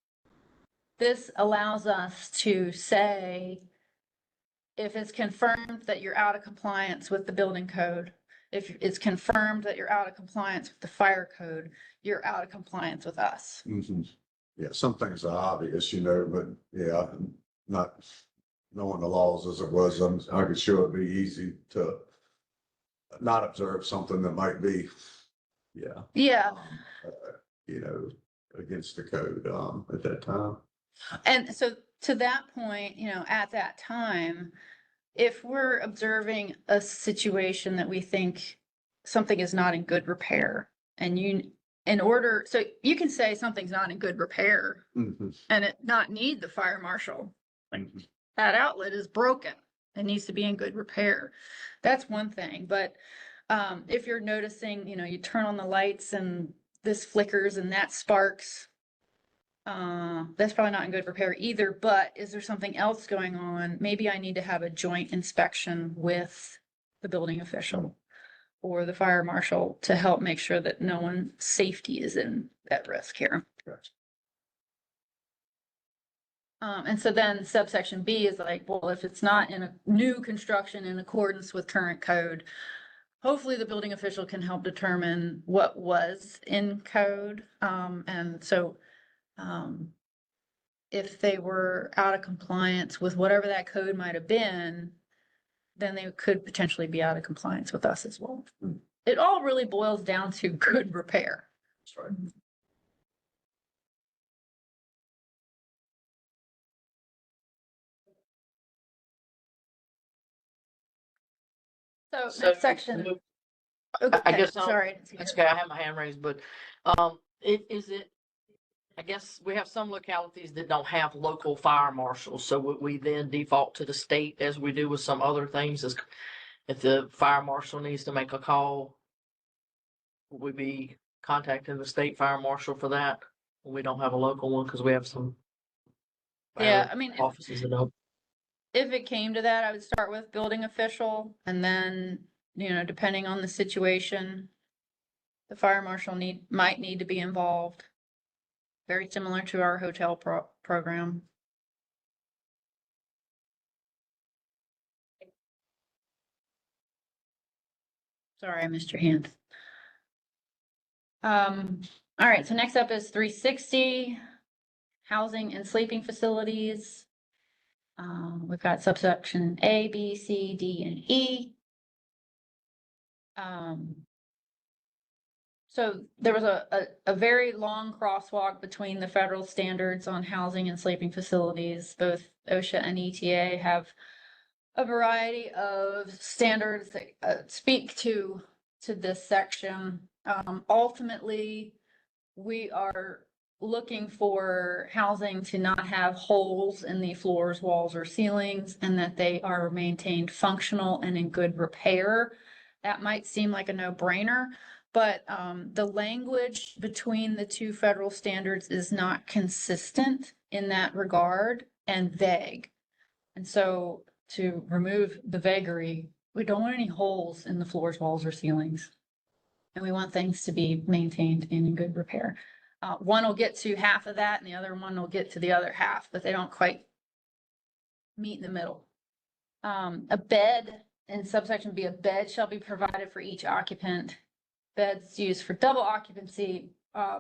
This allows us to say, if it's confirmed that you're out of compliance with the building code, if it's confirmed that you're out of compliance with the fire code, you're out of compliance with us. Mhm. Yeah, some things are obvious, but yeah, not knowing the laws as it was, I could sure it'd be easy to not observe something that might be, yeah. Yeah. Against the code, at that time. And so to that point, at that time, if we're observing a situation that we think something is not in good repair, and so you can say something's not in good repair Mhm. and it not need the fire marshal. Like, that outlet is broken. It needs to be in good repair. That's one thing. But if you're noticing, you turn on the lights and this flickers and that sparks, that's probably not in good repair either. But is there something else going on? Maybe I need to have a joint inspection with the building official or the fire marshal to help make sure that no one's safety is at risk here. And so then subsection B is like, well, if it's not in a new construction in accordance with current code, hopefully the building official can help determine what was in code. And so if they were out of compliance with whatever that code might have been, then they could potentially be out of compliance with us as well. It all really boils down to good repair. That's right. So So next section. I Okay, guess, sorry. that's okay, I have my hand raised, but, I guess we have some localities that don't have local fire marshals, so would we then default to the state as we do with some other things? If the fire marshal needs to make a call, would we be contacting the state fire marshal for that? We don't have a local one because we have some Yeah, fire I mean, offices that don't. if it came to that, I would start with building official and then, depending on the situation, the fire marshal might need to be involved. Very similar to our hotel program. Sorry, I missed your hand. All right, so next up is 360, housing and sleeping facilities. We've got subsection A, B, C, D, and E. So there was a very long crosswalk between the federal standards on housing and sleeping facilities. Both OSHA and ETA have a variety of standards that speak to this section. Ultimately, we are looking for housing to not have holes in the floors, walls, or ceilings, and that they are maintained functional and in good repair. That might seem like a no-brainer, but the language between the two federal standards is not consistent in that regard and vague. And so to remove the vagary, we don't want any holes in the floors, walls, or ceilings. And we want things to be maintained and in good repair. One will get to half of that and the other one will get to the other half, but they don't quite meet in the middle. A bed in subsection B, a bed shall be provided for each occupant. Beds used for double occupancy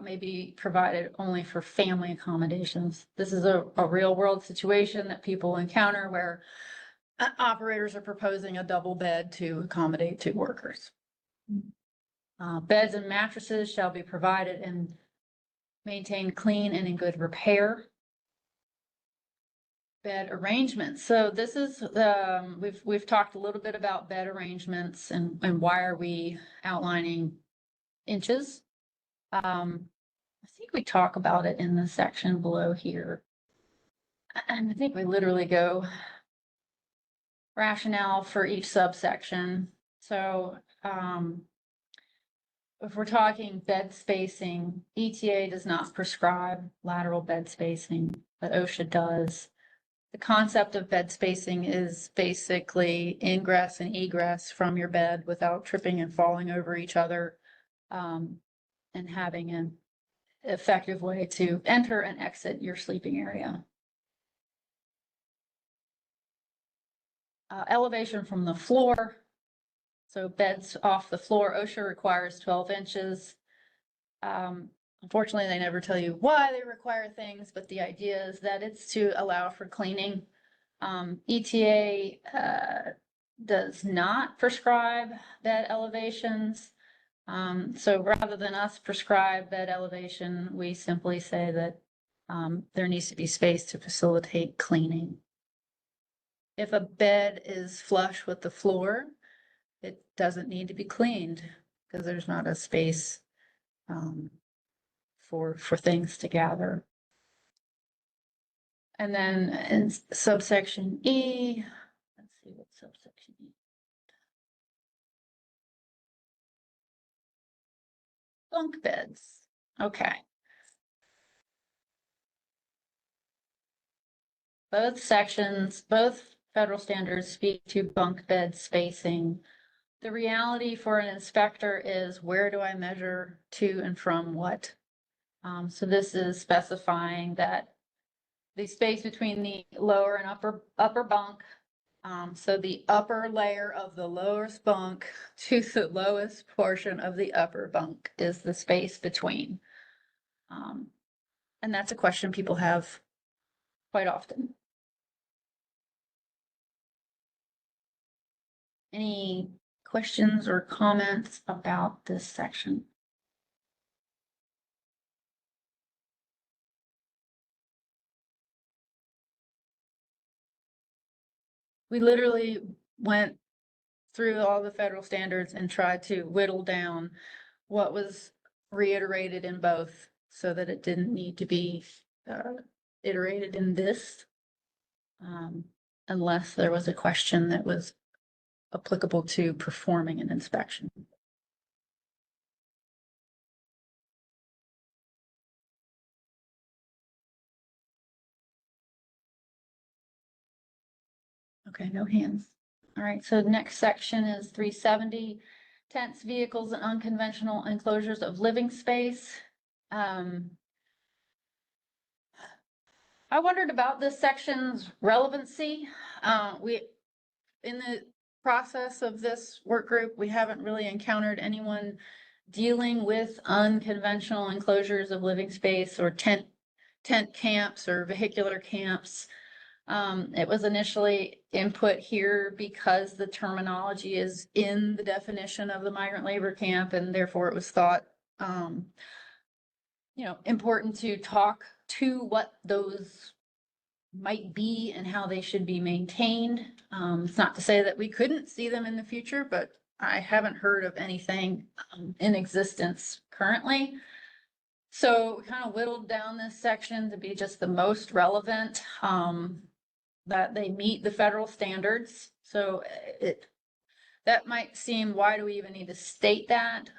may be provided only for family accommodations. This is a real world situation that people encounter where operators are proposing a double bed to accommodate two workers. Beds and mattresses shall be provided and maintained clean and in good repair. Bed arrangements. So this is we've talked a little bit about bed arrangements and why are we outlining inches. I think we talk about it in the section below here. And I think we literally go rationale for each subsection. So if we're talking bed spacing, ETA does not prescribe lateral bed spacing, but OSHA does. The concept of bed spacing is basically ingress and egress from your bed without tripping and falling over each other, and having an effective way to enter and exit your sleeping area. Elevation from the floor. So beds off the floor, OSHA requires 12 inches. Unfortunately, they never tell you why they require things, but the idea is that it's to allow for cleaning. ETA does not prescribe bed elevations. So rather than us prescribe bed elevation, we simply say that there needs to be space to facilitate cleaning. If a bed is flush with the floor, it doesn't need to be cleaned because there's not a space for things to gather. And then in subsection E, let's see what subsection E. Bunk beds. Okay. Both sections, both federal standards speak to bunk bed spacing. The reality for an inspector is, where do I measure to and from what? So this is specifying that the space between the lower and upper bunk, so the upper layer of the lowest bunk to the lowest portion of the upper bunk is the space between. And that's a question people have quite often. Any questions or comments about this section? We literally went through all the federal standards and tried to whittle down what was reiterated in both so that it didn't need to be iterated in this, unless there was a question that was applicable to performing an inspection. Okay, no hands. All right, so next section is 370, tents, vehicles, and unconventional enclosures of living space. I wondered about this section's relevancy. In the process of this work group, we haven't really encountered anyone dealing with unconventional enclosures of living space or tent camps or vehicular camps. It was initially input here because the terminology is in the definition of the migrant labor camp, and therefore it was thought, important to talk to what those might be and how they should be maintained. It's not to say that we couldn't see them in the future, but I haven't heard of anything in existence currently. So we kind of whittled down this section to be just the most relevant, that they meet the federal standards. So that might seem, why do we even need to state that?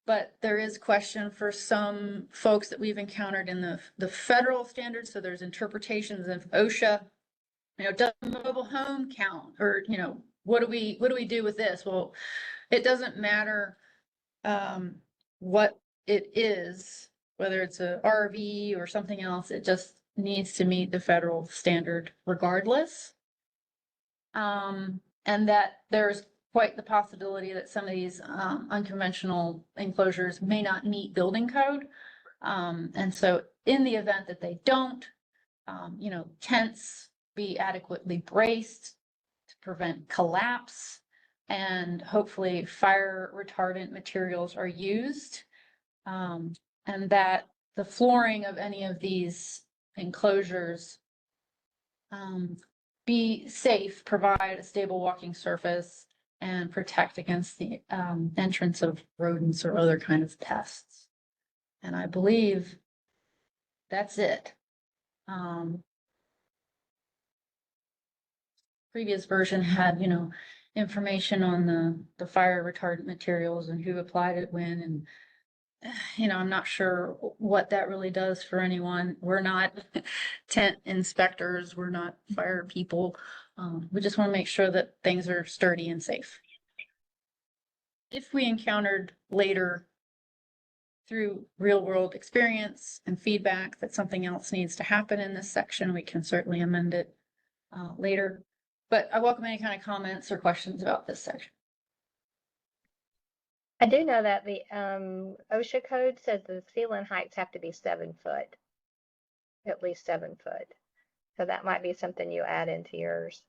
But there is question for some folks that we've encountered in the federal standards. So there's interpretations of OSHA, does mobile home count, or, what do we do with this? Well, it doesn't matter what it is, whether it's a RV or something else, it just needs to meet the federal standard regardless. And that there's quite the possibility that some of these unconventional enclosures may not meet building code. And so in the event that they don't, tents be adequately braced to prevent collapse, and hopefully fire retardant materials are used, and that the flooring of any of these enclosures be safe, provide a stable walking surface, and protect against the entrance of rodents or other kind of pests. And I believe that's it. Previous version had, information on the fire retardant materials and who applied it when, and I'm not sure what that really does for anyone. We're not tent inspectors, we're not fire people. We just want to make sure that things are sturdy and safe. If we encountered later through real world experience and feedback that something else needs to happen in this section, we can certainly amend it later. But I welcome any kind of comments or questions about this section. I do know that the OSHA code says the ceiling heights have to be 7 foot, at least 7 foot. So that might be something you add into yours.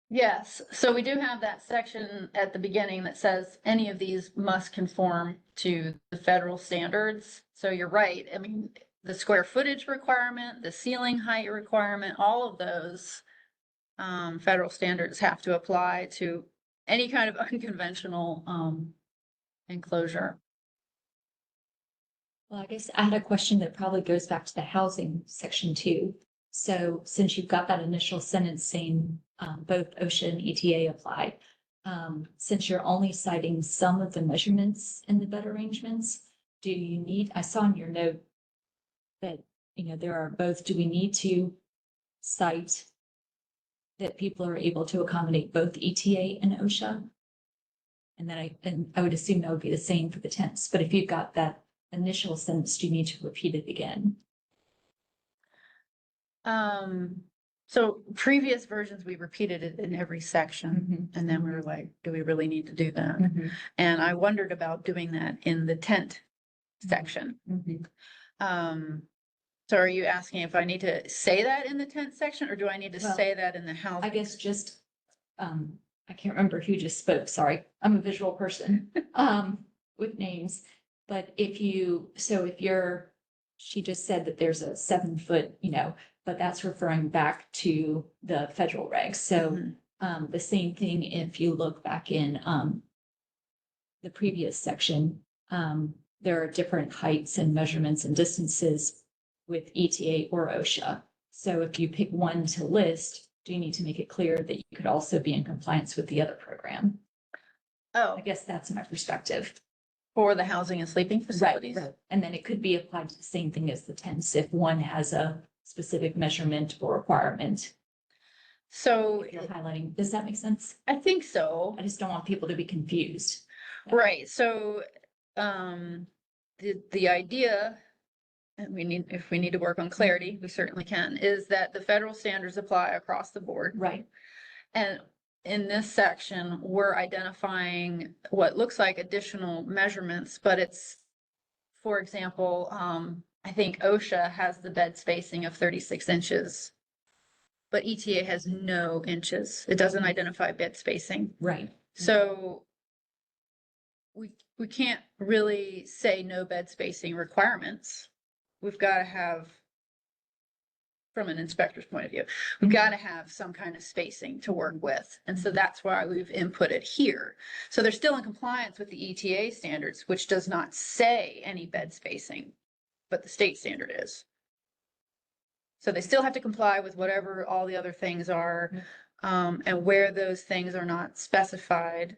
Yes, so we do have that section at the beginning that says any of these must conform to the federal standards. So you're right. I mean, the square footage requirement, the ceiling height requirement, all of those federal standards have to apply to any kind of unconventional enclosure. Well, I guess I had a question that probably goes back to the housing section too. So since you've got that initial sentence saying both OSHA and ETA apply, since you're only citing some of the measurements in the bed arrangements, do you need, I saw in your note that, there are both, do we need to cite that people are able to accommodate both ETA and OSHA? And then I would assume that would be the same for the tents, but if you've got that initial sentence, do you need to repeat it again? So previous versions, we repeated it in every section, and then we were like, do we really need to do that? And I wondered about doing that in the tent section. So are you asking if I need to say that in the tent section, or do I need to Well, say that in the house? I guess just, I can't remember who just spoke, sorry, I'm a visual person, with names. But she just said that there's a 7 foot, but that's referring back to the federal regs. So, the same thing, if you look back in, the previous section, there are different heights and measurements and distances with ETA or OSHA. So if you pick one to list, do you need to make it clear that you could also be in compliance with the other program? Oh, I guess that's my perspective. for the housing and sleeping facilities. Right. And then it could be applied to the same thing as the tents if one has a specific measurement or requirement. So If you're highlighting, does that make sense? I think so. I just don't want people to be confused. Right, so the idea, and if we need to work on clarity, we certainly can, is that the federal standards apply across the board. Right. And in this section, we're identifying what looks like additional measurements, but it's, for example, I think OSHA has the bed spacing of 36 inches, but ETA has no inches. It doesn't identify bed spacing. Right. So we can't really say no bed spacing requirements. We've got to have, from an inspector's point of view, we've got to have some kind of spacing to work with. And so that's why we've inputted here. So they're still in compliance with the ETA standards, which does not say any bed spacing, but the state standard is. So they still have to comply with whatever all the other things are. And where those things are not specified,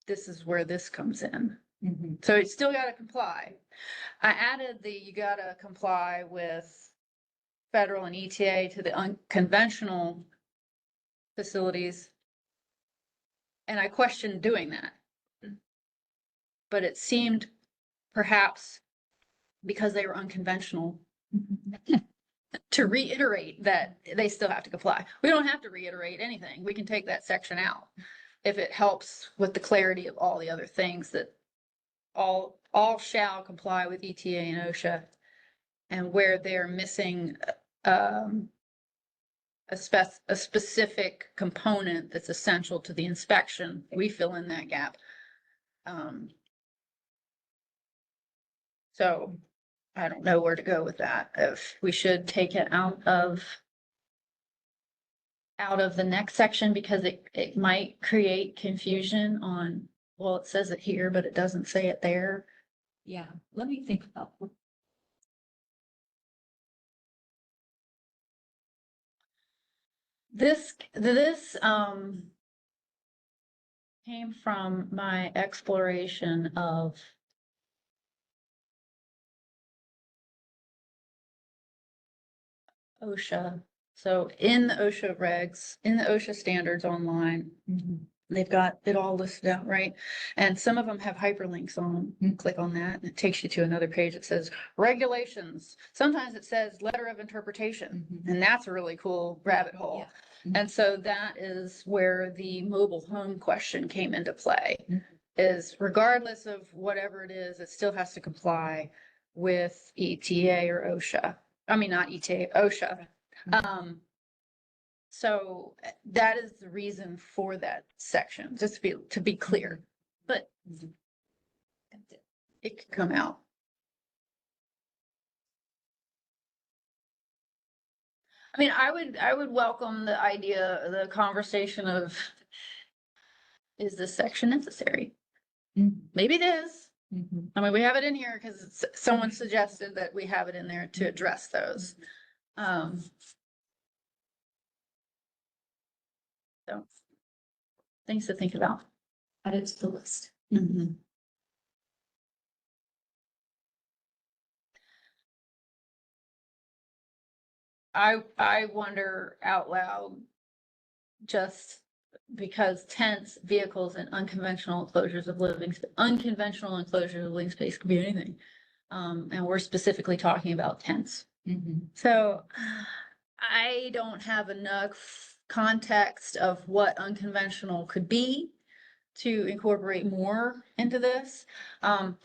this is where this comes in. So it's still got to comply. I added you got to comply with federal and ETA to the unconventional facilities. And I questioned doing that. But it seemed perhaps because they were unconventional to reiterate that they still have to comply. We don't have to reiterate anything. We can take that section out if it helps with the clarity of all the other things, that all shall comply with ETA and OSHA, and where they're missing a specific component that's essential to the inspection, we fill in that gap. So I don't know where to go with that. If we should take it out of the next section, because it might create confusion on, well, it says it here, but it doesn't say it there. Yeah, let me think about. This came from my exploration of OSHA. So in the OSHA regs, in the OSHA standards online, they've got it all listed out, right? And some of them have hyperlinks on them. You click on that and it takes you to another page that says regulations. Sometimes it says letter of interpretation, and that's a really cool rabbit hole. And so that is where the mobile home question came into play. Is regardless of whatever it is, it still has to comply with ETA or OSHA. I mean, not ETA, OSHA. So that is the reason for that section, just to be clear, but it could come out. I mean, I would welcome the idea, the conversation of, is this section necessary? Maybe it is. I mean, we have it in here because someone suggested that we have it in there to address those. So things to think about. Add it to the list. I wonder out loud, just because tents, vehicles, and unconventional enclosures of living space could be anything. And we're specifically talking about tents. So I don't have enough context of what unconventional could be to incorporate more into this. So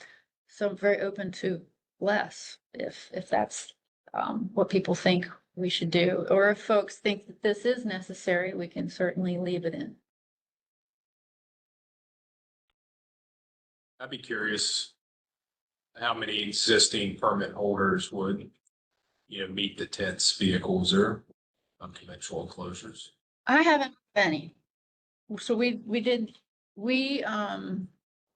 I'm very open to less if that's what people think we should do, or if folks think that this is necessary, we can certainly leave it in. I'd be curious how many existing permit holders would, meet the tents, vehicles, or unconventional enclosures. I haven't any. So we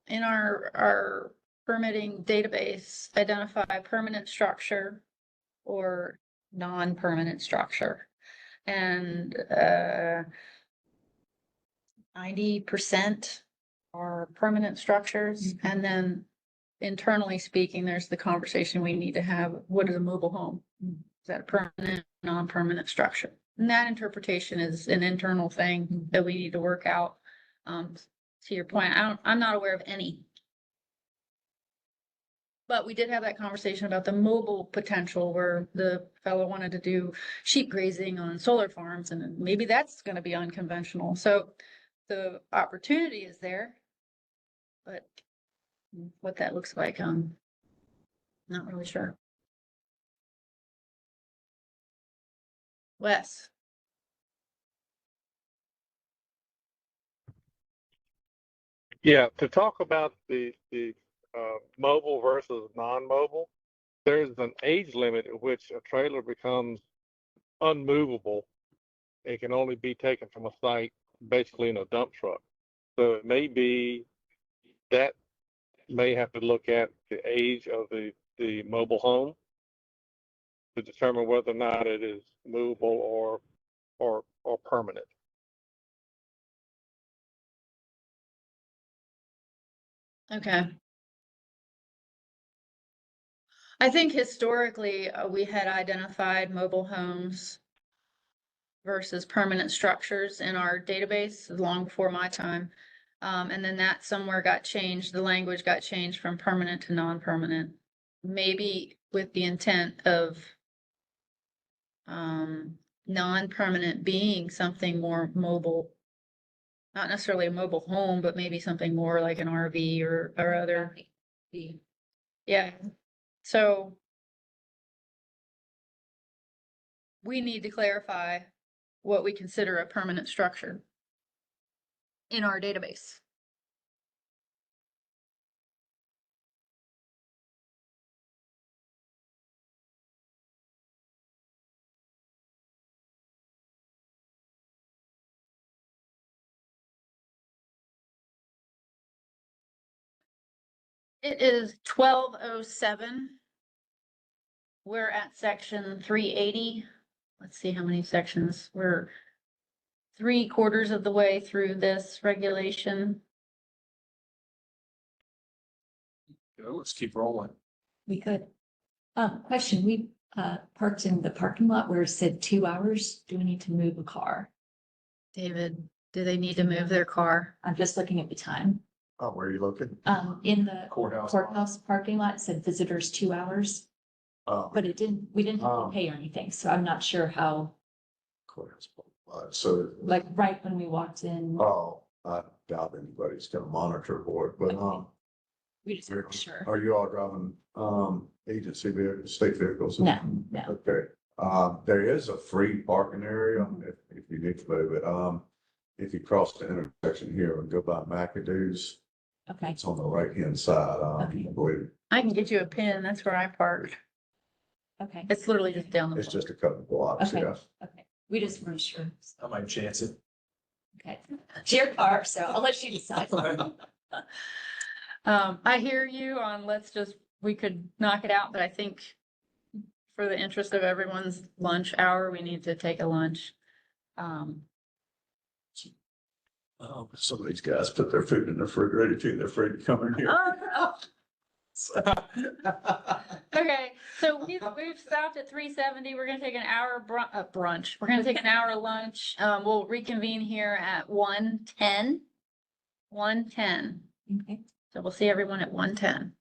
in our permitting database identify permanent structure or non-permanent structure. And 90% are permanent structures. And then internally speaking, there's the conversation we need to have. What is a mobile home? Is that a permanent, non-permanent structure? And that interpretation is an internal thing that we need to work out. To your point, I'm not aware of any. But we did have that conversation about the mobile potential where the fellow wanted to do sheep grazing on solar farms, and maybe that's going to be unconventional. So the opportunity is there, but what that looks like, I'm not really sure. Wes. Yeah, to talk about the mobile versus non-mobile, there's an age limit at which a trailer becomes unmovable. It can only be taken from a site basically in a dump truck. So it may be that may have to look at the age of the mobile home to determine whether or not it is movable or permanent. Okay. I think historically we had identified mobile homes versus permanent structures in our database long before my time. And then that somewhere got changed. The language got changed from permanent to non-permanent, maybe with the intent of non-permanent being something more mobile. Not necessarily a mobile home, but maybe something more like an RV or other. Yeah. So we need to clarify what we consider a permanent structure in our database. It is 12:07. We're at section 380. Let's see how many sections we're 3/4 of the way through this regulation. Let's keep rolling. We could. Question, we parked in the parking lot where it said 2 hours. Do we need to move a car? David, do they need to move their car? I'm just looking at the time. Oh, where are you looking? In the Courthouse. parking lot, it said visitors 2 hours, Oh, but we didn't have Oh. to pay or anything, so I'm not sure how, courthouse. So, like, right when we walked in, oh, I doubt anybody's gonna monitor for it, but, we just weren't sure. are you all driving, agency vehicles, state vehicles? No, no. Okay, there is a free parking area if you need to move it. If you cross the intersection here and go by McAdoo's, Okay, it's on the right-hand side, Okay. I believe. I can get you a pin. That's where I park. okay, It's literally just down the It's block. just a couple blocks, Okay. yeah. okay. We just weren't sure. I might chance it. Okay. It's your car, so I'll let you decide. I hear you on we could knock it out, but I think for the interest of everyone's lunch hour, we need to take a lunch. Some of these guys put their food in the refrigerator too, they're afraid to come in here. Okay, so we've stopped at 3:70. We're gonna take an hour brunch. We're gonna take an hour lunch. We'll reconvene here at 1:10. 1:10. Okay. So we'll see everyone at 1:10.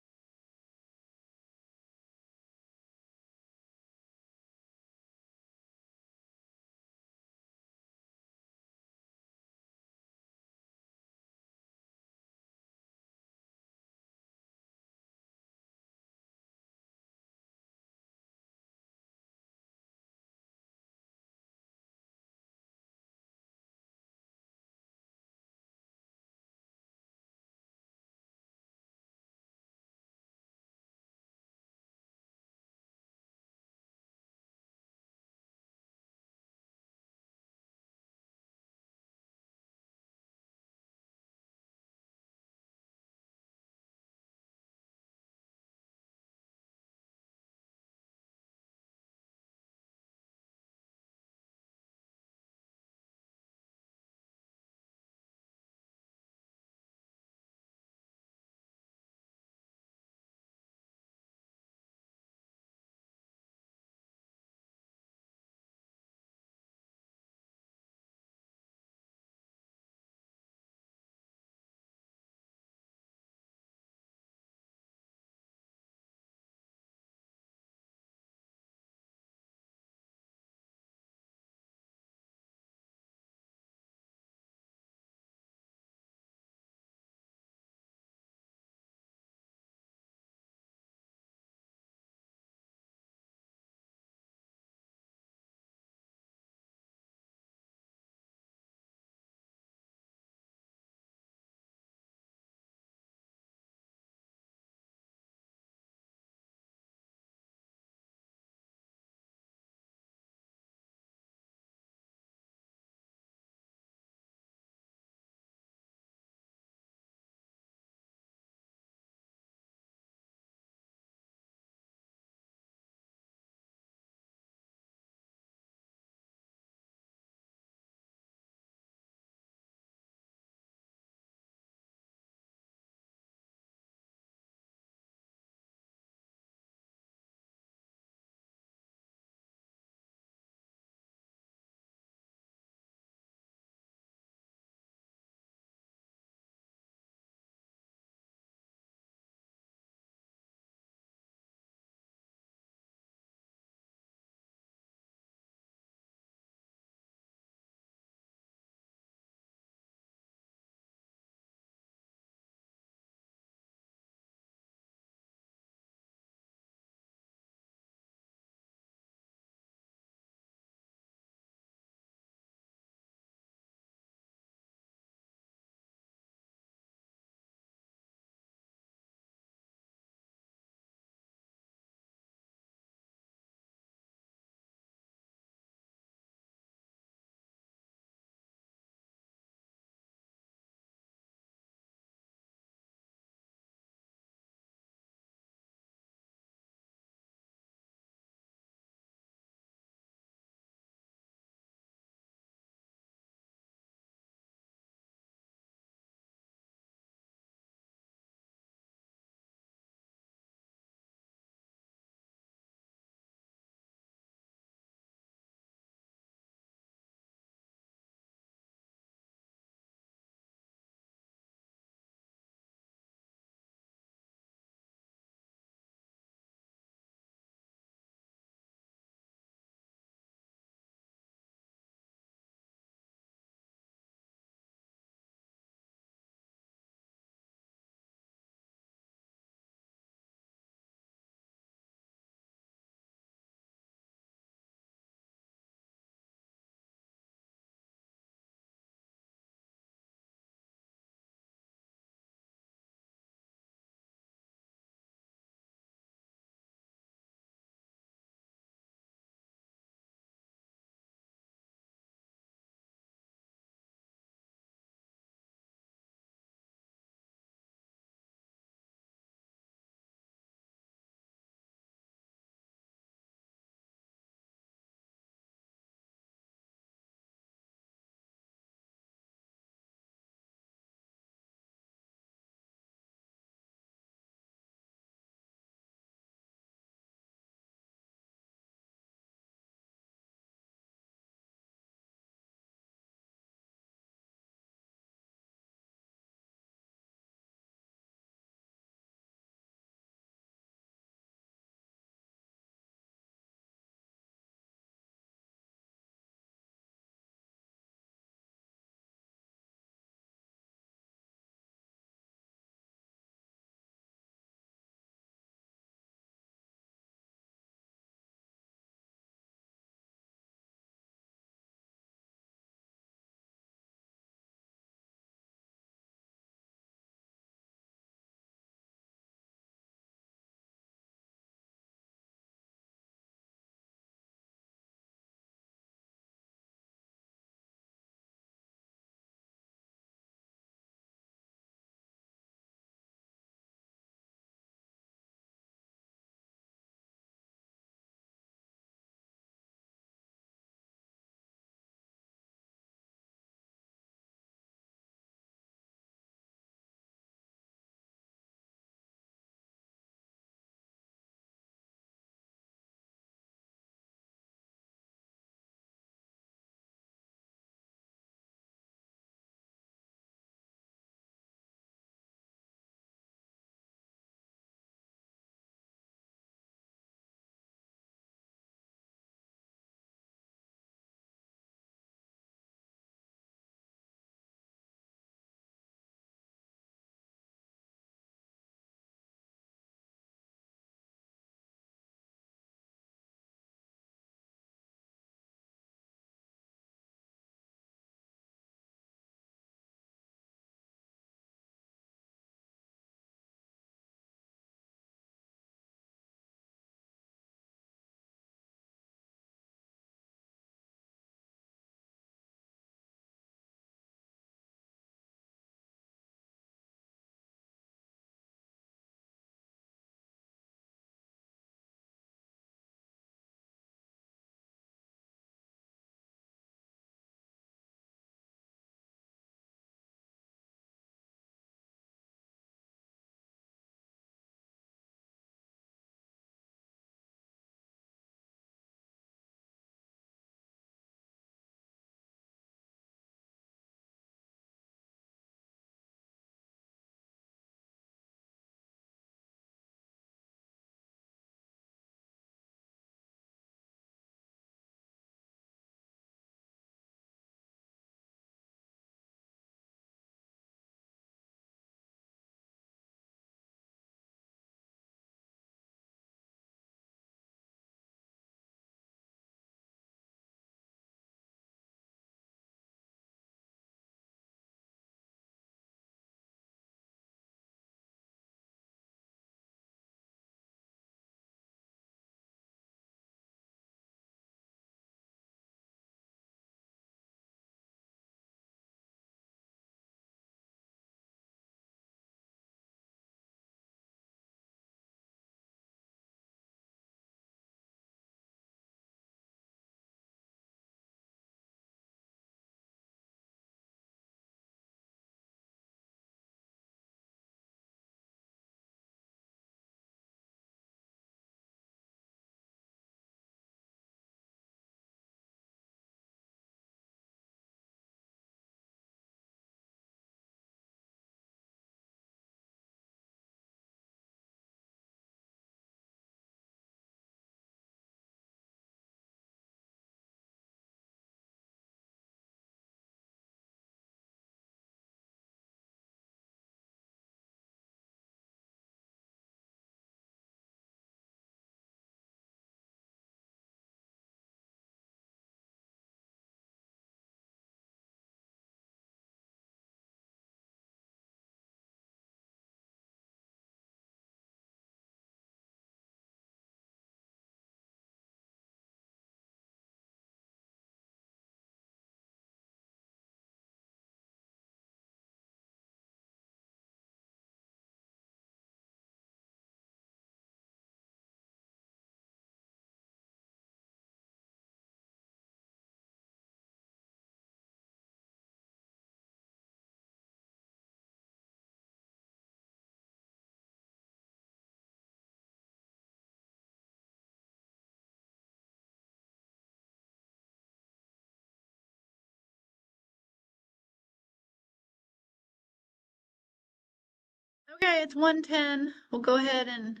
Okay, it's 1:10. We'll go ahead and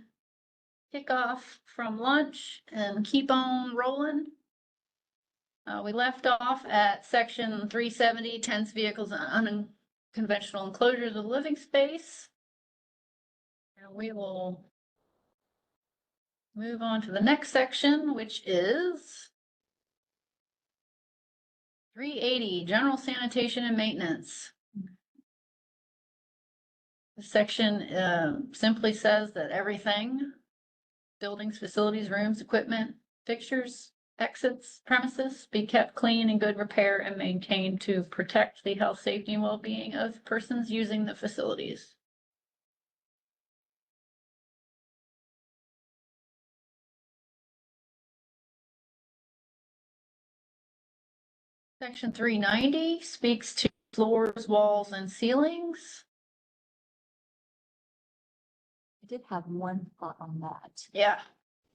kick off from lunch and keep on rolling. We left off at section 370, tents, vehicles, and unconventional enclosures of living space. And we will move on to the next section, which is 380, general sanitation and maintenance. The section simply says that everything, buildings, facilities, rooms, equipment, fixtures, exits, premises, be kept clean and good repair and maintained to protect the health, safety, and well-being of persons using the facilities. Section 390 speaks to floors, walls, and ceilings. I did have one thought on that. Yeah.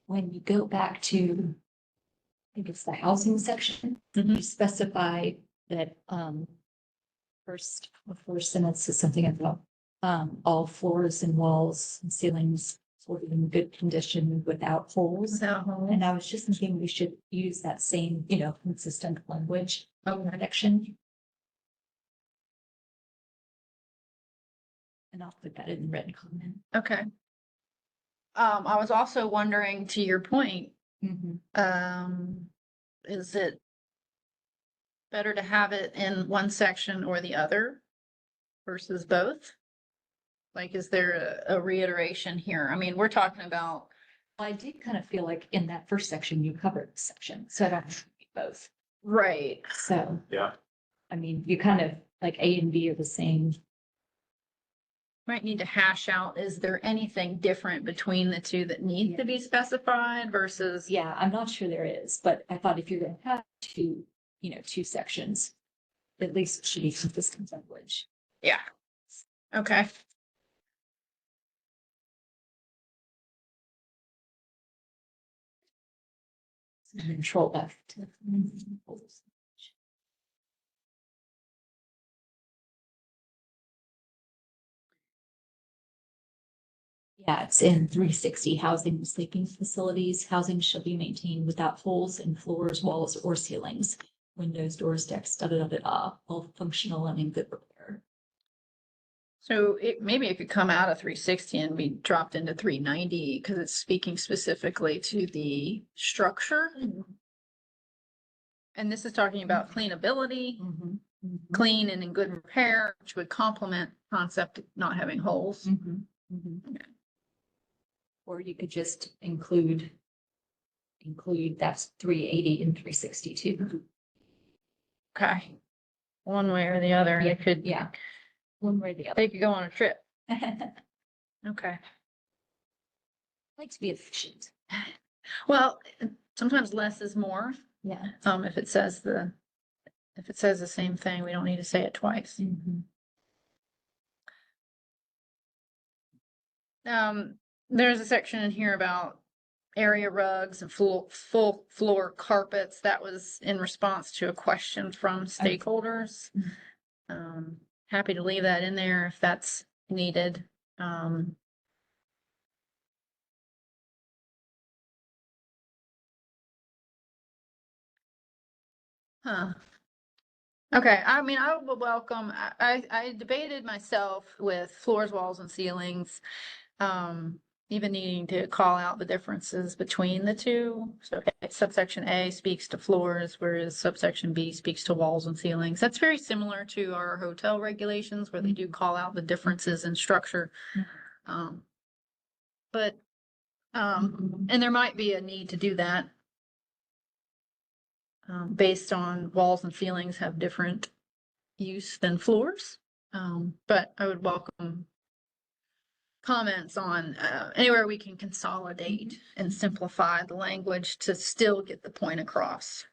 When you go back to, I think it's the housing section, Mhm. you specify that, the first sentence says something about, all floors and walls and ceilings sort of in good condition without holes. Without holes. And I was just thinking we should use that same, consistent language of protection. And I'll put that in red comment. Okay. I was also wondering, to your point, is it better to have it in one section or the other versus both? Like, is there a reiteration here? I mean, we're talking about. I did kind of feel like in that first section, you covered the section, so I don't have to read both. Right. So, Yeah. I mean, you kind of like A and B are the same. Might need to hash out, is there anything different between the two that needs to be specified versus? Yeah, I'm not sure there is, but I thought if you're going to have two sections, at least it should be consistent language. Yeah. Okay. Control F. Yeah, it's in 360, housing and sleeping facilities. Housing shall be maintained without holes in floors, walls, or ceilings. Windows, doors, decks, all functional and in good repair. So maybe it could come out of 360 and be dropped into 390 because it's speaking specifically to the structure. And this is talking about cleanability, clean and in good repair, which would complement concept of not having holes. Or you could just include that's 380 and 362. Okay. One way or the other, it could. Yeah. One way or the other. They could go on a trip. I Okay. like to be efficient. Well, sometimes less is more. Yeah. If it says the same thing, we don't need to say it twice. There's a section in here about area rugs and full floor carpets. That was in response to a question from stakeholders. Happy to leave that in there if that's needed. Okay, I mean, I would welcome, I debated myself with floors, walls, and ceilings. Even needing to call out the differences between the two. So subsection A speaks to floors, whereas subsection B speaks to walls and ceilings. That's very similar to our hotel regulations where they do call out the differences in structure. And there might be a need to do that. Based on walls and ceilings have different use than floors. But I would welcome comments on anywhere we can consolidate and simplify the language to still get the point across.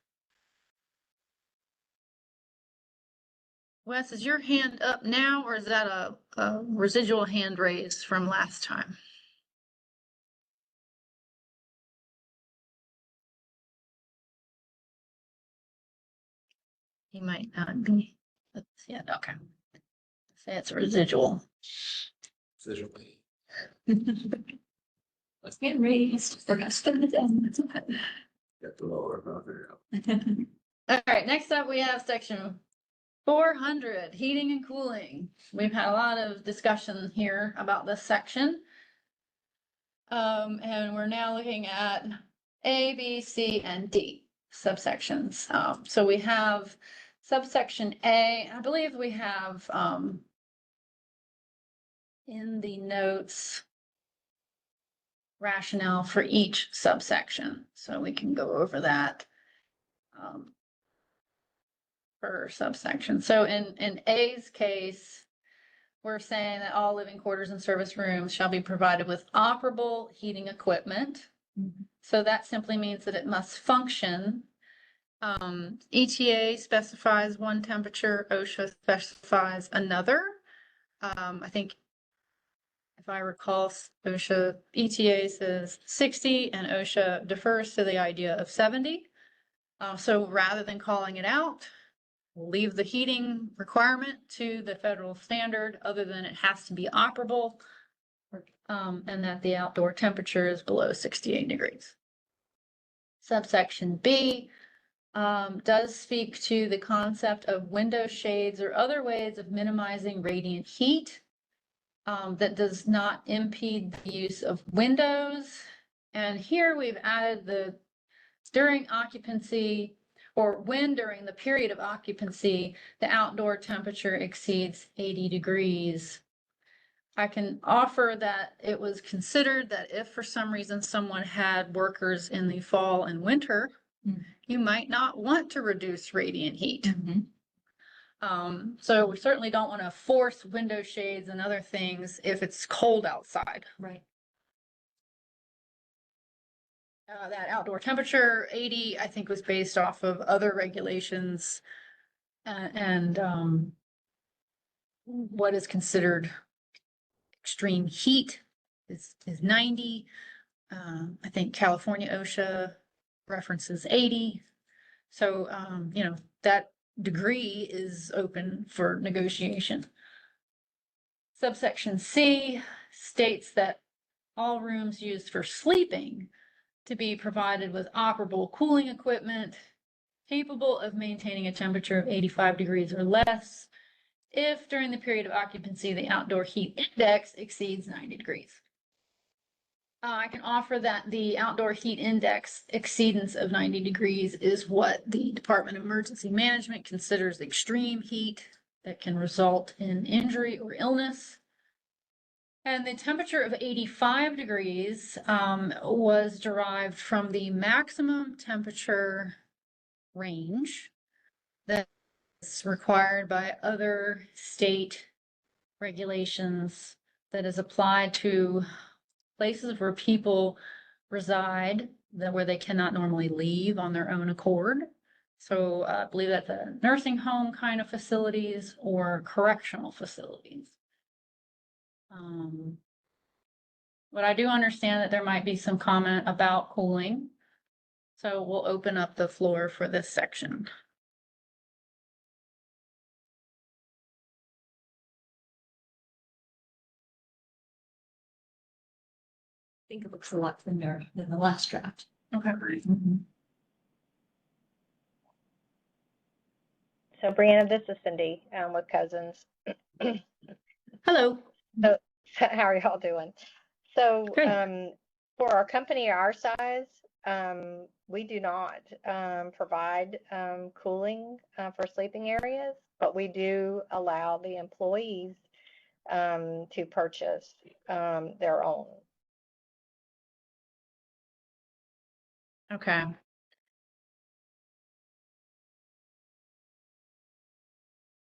Wes, is your hand up now, or is that a residual hand raise from last time? He might not be. Yeah, okay. Say it's a residual. Decision. Let's get raised. We're gonna spend the day. Get the lower boundary. All right, next up, we have section 400, heating and cooling. We've had a lot of discussion here about this section. And we're now looking at A, B, C, and D subsections. So we have subsection A, I believe we have, in the notes, rationale for each subsection. So we can go over that. Per subsection. So in A's case, we're saying that all living quarters and service rooms shall be provided with operable heating equipment. So that simply means that it must function. ETA specifies one temperature, OSHA specifies another. I think if I recall, OSHA ETA says 60 and OSHA defers to the idea of 70. So rather than calling it out, leave the heating requirement to the federal standard, other than it has to be operable, and that the outdoor temperature is below 68 degrees. Subsection B does speak to the concept of window shades or other ways of minimizing radiant heat that does not impede the use of windows. And here we've added the during occupancy, or when during the period of occupancy, the outdoor temperature exceeds 80 degrees. I can offer that it was considered that if for some reason someone had workers in the fall and winter, you might not want to reduce radiant heat. So we certainly don't want to force window shades and other things if it's cold outside. Right. That outdoor temperature 80, I think, was based off of other regulations and what is considered extreme heat is 90. I think California OSHA references 80. So, that degree is open for negotiation. Subsection C states that all rooms used for sleeping to be provided with operable cooling equipment capable of maintaining a temperature of 85 degrees or less if during the period of occupancy the outdoor heat index exceeds 90 degrees. I can offer that the outdoor heat index exceedance of 90 degrees is what the Department of Emergency Management considers extreme heat that can result in injury or illness. And the temperature of 85 degrees was derived from the maximum temperature range that's required by other state regulations that is applied to places where people reside, where they cannot normally leave on their own accord. So I believe that's a nursing home kind of facilities or correctional facilities. But I do understand that there might be some comment about cooling. So we'll open up the floor for this section. I think it looks a lot thinner than the last draft. Okay. So Brianna, this is Cindy with Cousins. Hello. So how are y'all doing? So for our company our size, we do not provide cooling for sleeping areas, but we do allow the employees to purchase their own. Okay.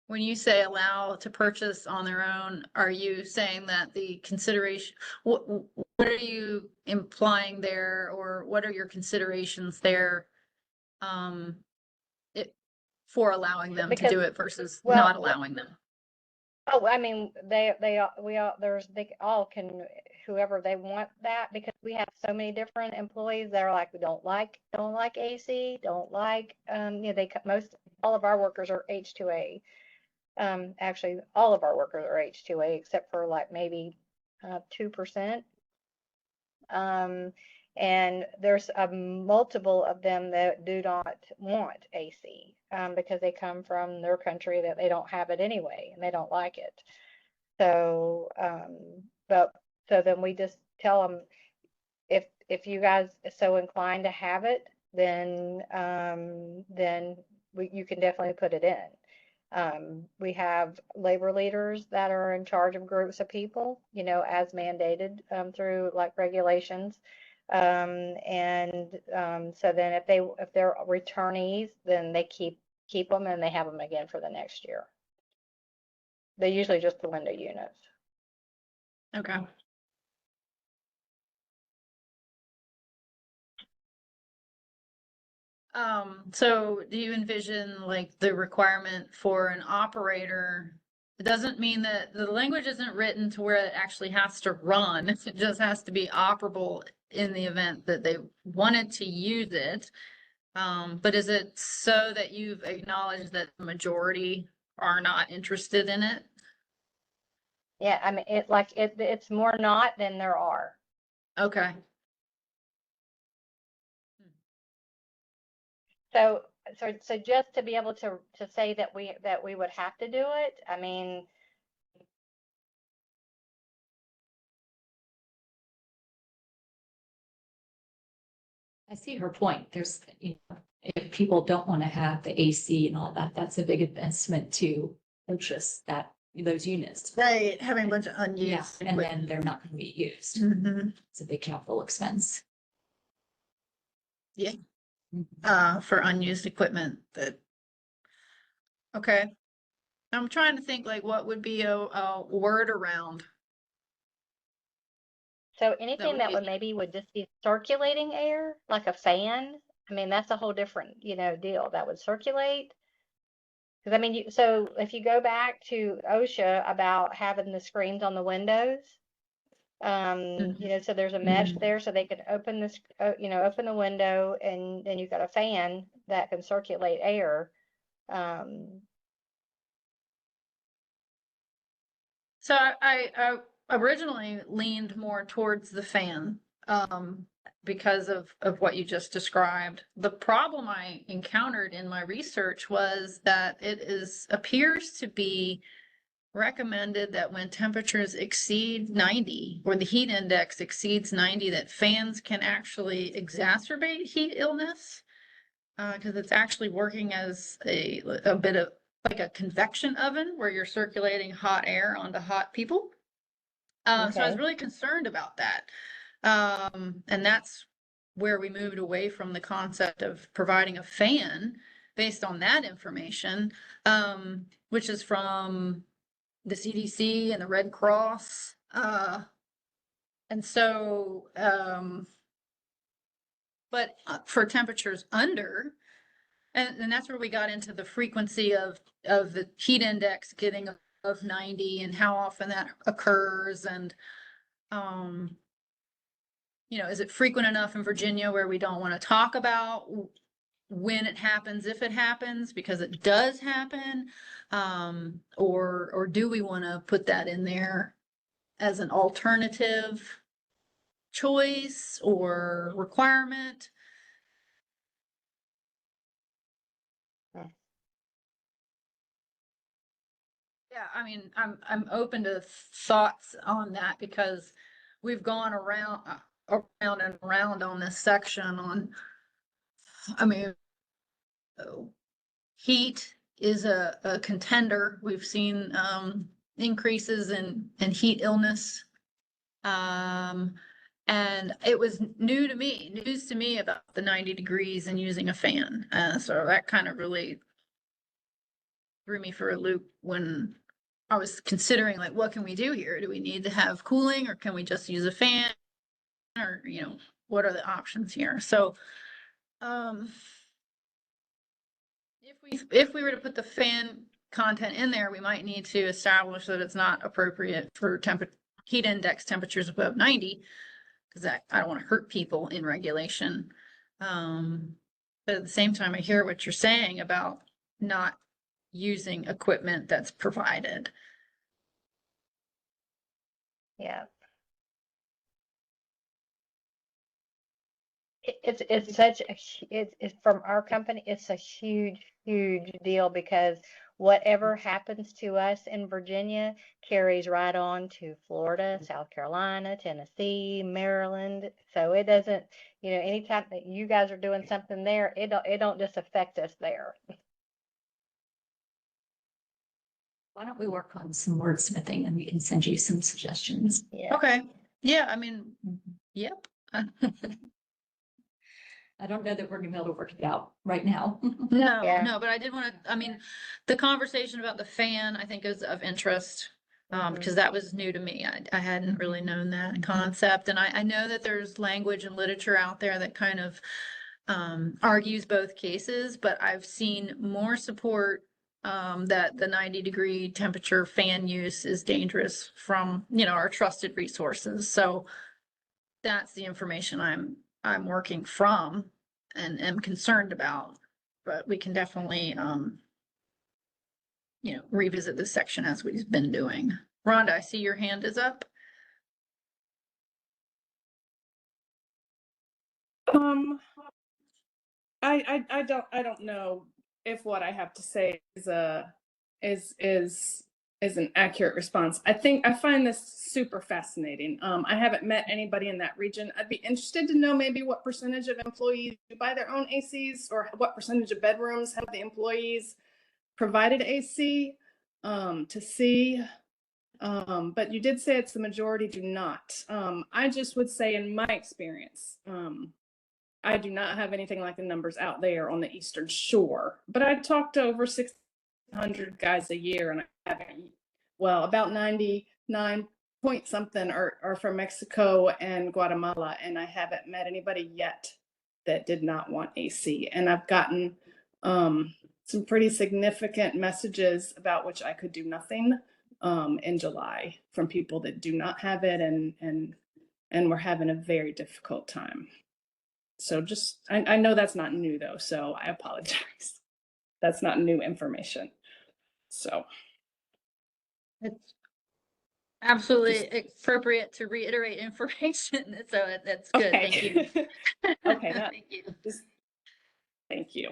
When you say allow to purchase on their own, are you saying that the consideration, what are you implying there, or what are your considerations there for allowing them to do it versus not allowing them? Oh, I mean, they all can, whoever they want that, because we have so many different employees that are like, we don't like AC, don't like, all of our workers are H2A. Actually, all of our workers are H2A except for like maybe 2%. And there's multiple of them that do not want AC because they come from their country that they don't have it anyway and they don't like it. So, so then we just tell them if you guys are so inclined to have it, then you can definitely put it in. We have labor leaders that are in charge of groups of people, you know, as mandated through like regulations. So then if they're returnees, then they keep them and they have them again for the next year. They're usually just the window units. Okay. So do you envision like the requirement for an operator? It doesn't mean that the language isn't written to where it actually has to run. It just has to be operable in the event that they wanted to use it. But is it so that you've acknowledged that the majority are not interested in it? Yeah, I mean, it's more not than there are. Okay. So just to be able to say that we would have to do it, I mean, I see her point. There's, you know, if people don't want to have the AC and all that, that's a big investment to purchase those units. Right, having a bunch of unused. Yeah, and then they're not going to be used. Mhm. It's a big capital expense. Yeah. For unused equipment that. Okay. I'm trying to think like what would be a word around. so anything that be- would maybe would just be circulating air, like a fan. I mean, that's a whole different, you know, deal that would circulate. Because I mean, so if you go back to OSHA about having the screens on the windows, you know, so there's a mesh there, so they could open this, you know, open the window, and then you've got a fan that can circulate air. So I originally leaned more towards the fan, because of what you just described. The problem I encountered in my research was that appears to be recommended that when temperatures exceed 90 or the heat index exceeds 90, that fans can actually exacerbate heat illness, because it's actually working as a bit of like a convection oven where you're circulating hot air onto hot people. So I was Okay. really concerned about that. And that's where we moved away from the concept of providing a fan based on that information, which is from the CDC and the Red Cross. And so, but for temperatures under, and that's where we got into the frequency of the heat index getting above 90 and how often that occurs. And, you know, is it frequent enough in Virginia where we don't want to talk about when it happens, if it happens, because it does happen? Or do we want to put that in there as an alternative choice or requirement? Yeah, I mean, I'm open to thoughts on that because we've gone around and around on this section on, I mean, heat is a contender. We've seen increases in heat illness. And it was news to me about the 90 degrees and using a fan. So that kind of really threw me for a loop when I was considering like, what can we do here? Do we need to have cooling or can we just use a fan? Or, you know, what are the options here? So, if we were to put the fan content in there, we might need to establish that it's not appropriate for heat index temperatures above 90, because I don't want to hurt people in regulation. But at the same time, I hear what you're saying about not using equipment that's provided. Yeah. It's such a it's from our company. It's a huge deal because whatever happens to us in Virginia carries right on to Florida, South Carolina, Tennessee, Maryland. So it doesn't, anytime that you guys are doing something there, it don't just affect us there. Why don't we work on some wordsmithing and we can send you some suggestions? Yeah. Okay. Yeah, I mean, yep. I don't know that we're gonna be able to work it out right now. No, Yeah. no, but I did want to, I mean, the conversation about the fan, I think is of interest. Because that was new to me. I hadn't really known that concept. And I know that there's language and literature out there that kind of argues both cases, but I've seen more support that the 90-degree temperature fan use is dangerous from, our trusted resources. So that's the information I'm working from and am concerned about. But we can definitely revisit this section as we've been doing. Rhonda, I see your hand is up. I don't know if what I have to say is an accurate response. I find this super fascinating. I haven't met anybody in that region. I'd be interested to know maybe what percentage of employees buy their own ACs, or what percentage of bedrooms have the employees provided AC, to see. But you did say it's the majority do not. I just would say in my experience, I do not have anything like the numbers out there on the Eastern Shore, but I talk to over 600 guys a year, and I have, about 99 point something are from Mexico and Guatemala, and I haven't met anybody yet that did not want AC. And I've gotten some pretty significant messages about which I could do nothing in July from people that do not have it, and we're having a very difficult time. So I know that's not new though, so I apologize. That's not new information. So It's absolutely appropriate to reiterate information. So that's good. okay. Thank you. Okay, Thank you. Thank you.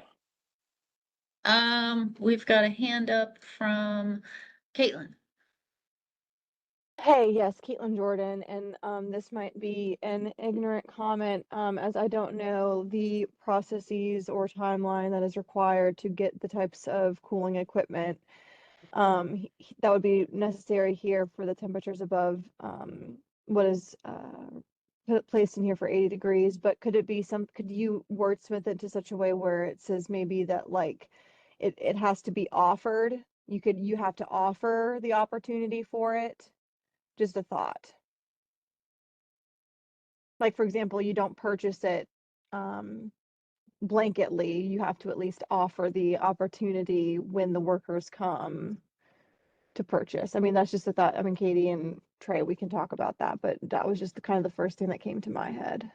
We've got a hand up from Caitlin. Hey, yes, Caitlin Jordan, and this might be an ignorant comment, as I don't know the processes or timeline that is required to get the types of cooling equipment that would be necessary here for the temperatures above what is placed in here for 80 degrees. But could you wordsmith it to such a way where it says maybe that like it has to be offered? You have to offer the opportunity for it. Just a thought. Like, for example, you don't purchase it blanketly. You have to at least offer the opportunity when the workers come to purchase. I mean, that's just a thought. I mean, Katie and Trey, we can talk about that, but that was just the kind of the first thing that came to my head.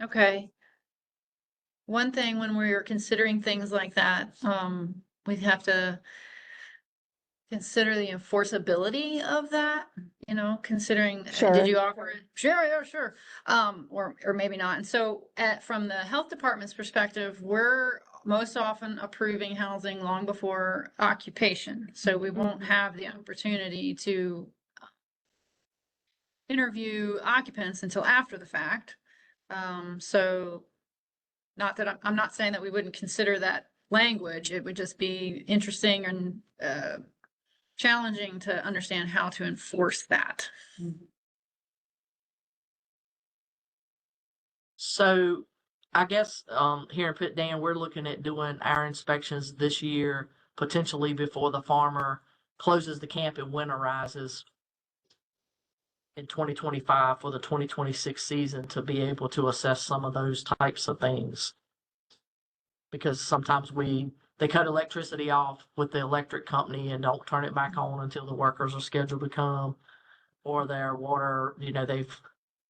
Okay. One thing when we're considering things like that, we have to consider the enforceability of that, considering, did you offer it? Sure, yeah, sure. Or maybe not. And so from the health department's perspective, we're most often approving housing long before occupation. So we won't have the opportunity to interview occupants until after the fact. So not that I'm not saying that we wouldn't consider that language. It would just be interesting and challenging to understand how to enforce that. So I guess here in Pitt Dan, we're looking at doing our inspections this year, potentially before the farmer closes the camp and winterizes in 2025 for the 2026 season, to be able to assess some of those types of things. Because sometimes they cut electricity off with the electric company and don't turn it back on until the workers are scheduled to come, or their water, they've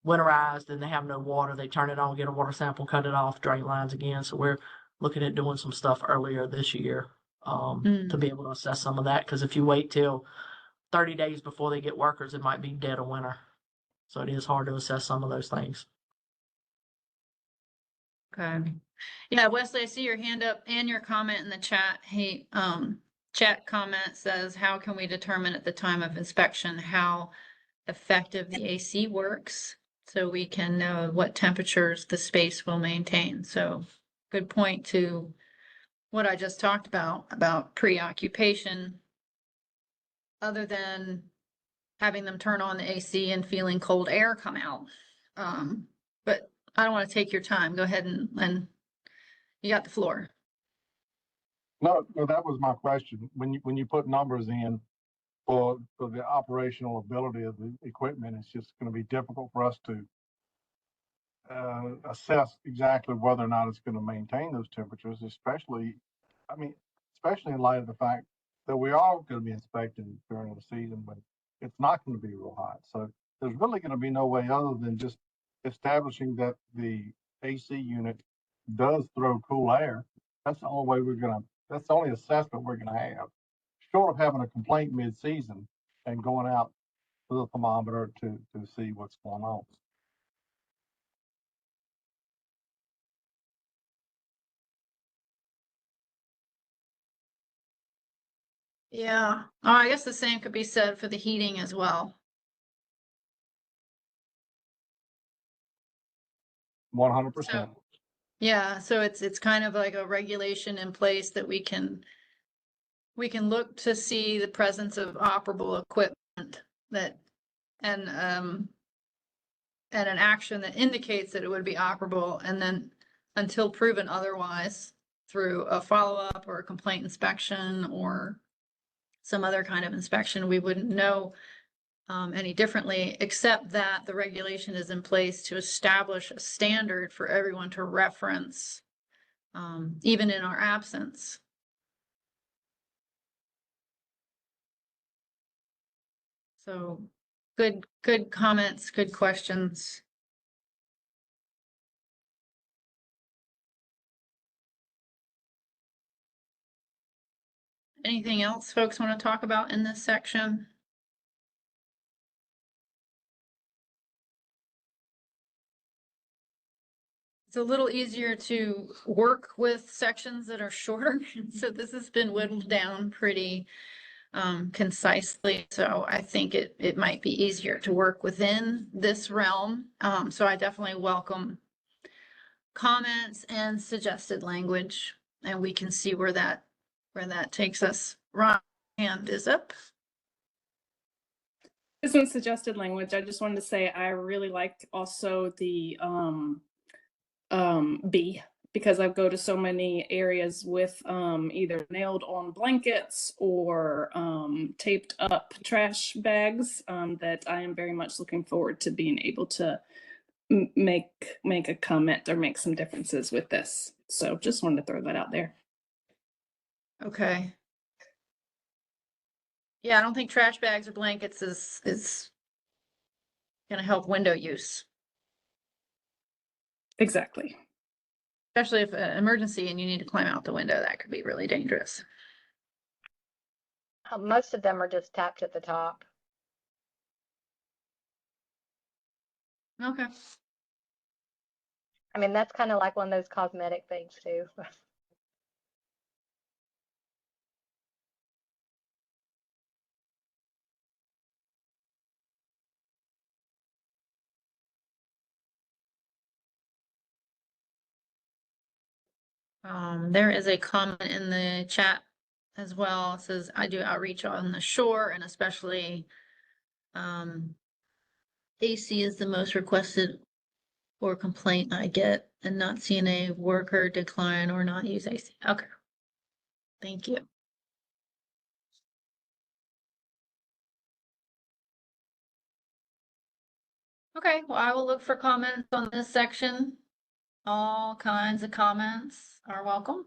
winterized and they have no water. They turn it on, get a water sample, cut it off, drain lines again. So we're looking at doing some stuff earlier this year to be able to assess some of that. Because if you wait till 30 days before they get workers, it might be dead of winter. So it is hard to assess some of those things. Okay. Yeah, Wesley, I see your hand up and your comment in the chat. Hey, chat comment says, how can we determine at the time of inspection how effective the AC works? So we can know what temperatures the space will maintain. So good point to what I just talked about preoccupation, other than having them turn on the AC and feeling cold air come out. But I don't want to take your time. Go ahead and you got the floor. No, that was my question. When you put numbers in for the operational ability of the equipment, it's just going to be difficult for us to assess exactly whether or not it's going to maintain those temperatures, especially in light of the fact that we are going to be inspecting during the season when it's not going to be real hot. So there's really going to be no way other than just establishing that the AC unit does throw cool air. That's the only way that's the only assessment we're going to have. Short of having a complaint mid-season and going out to the thermometer to see what's going on. Yeah. Oh, I guess the same could be said for the heating as well. 100%. Yeah, so it's kind of like a regulation in place that we can look to see the presence of operable equipment that and an action that indicates that it would be operable, and then until proven otherwise through a follow-up or a complaint inspection or some other kind of inspection, we wouldn't know any differently, except that the regulation is in place to establish a standard for everyone to reference, even in our absence. So good comments, good questions. Anything else folks want to talk about in this section? It's a little easier to work with sections that are shorter. So this has been whittled down pretty concisely. So I think it might be easier to work within this realm. So I definitely welcome comments and suggested language, and we can see where that takes us. Ron, hand is up. This one suggested language. I just wanted to say I really liked also the B, because I go to so many areas with either nailed on blankets or taped up trash bags that I am very much looking forward to being able to make a comment or make some differences with this. So just wanted to throw that out there. Okay. Yeah, I don't think trash bags or blankets is going to help window use. Exactly. Especially if an emergency and you need to climb out the window, that could be really dangerous. Most of them are just tapped at the top. Okay. I mean, that's kind of like one of those cosmetic things too. There is a comment in the chat as well. It says, I do outreach on the shore, and especially AC is the most requested or complaint I get, and not seeing a worker decline or not use AC. Okay. Thank you. Okay, well, I will look for comments on this section. All kinds of comments are welcome. Of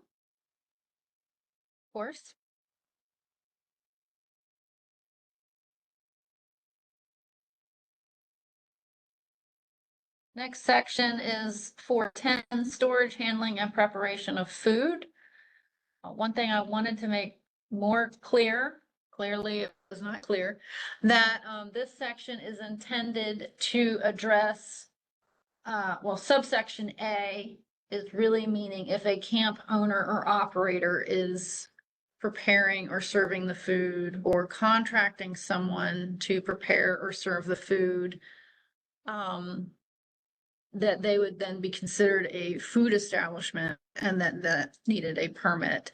course. Next section is 410, storage, handling, and preparation of food. One thing I wanted to make more clearly was not clear, that this section is intended to address, well, subsection A is really meaning if a camp owner or operator is preparing or serving the food or contracting someone to prepare or serve the food, that they would then be considered a food establishment and that needed a permit.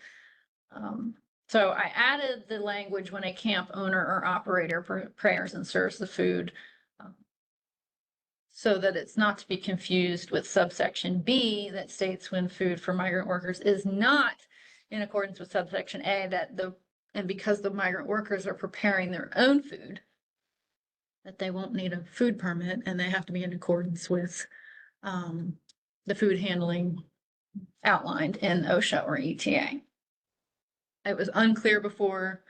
So I added the language when a camp owner or operator prepares and serves the food, so that it's not to be confused with subsection B that states when food for migrant workers is not in accordance with subsection A, and because the migrant workers are preparing their own food, that they won't need a food permit and they have to be in accordance with the food handling outlined in OSHA or ETA. It was unclear before.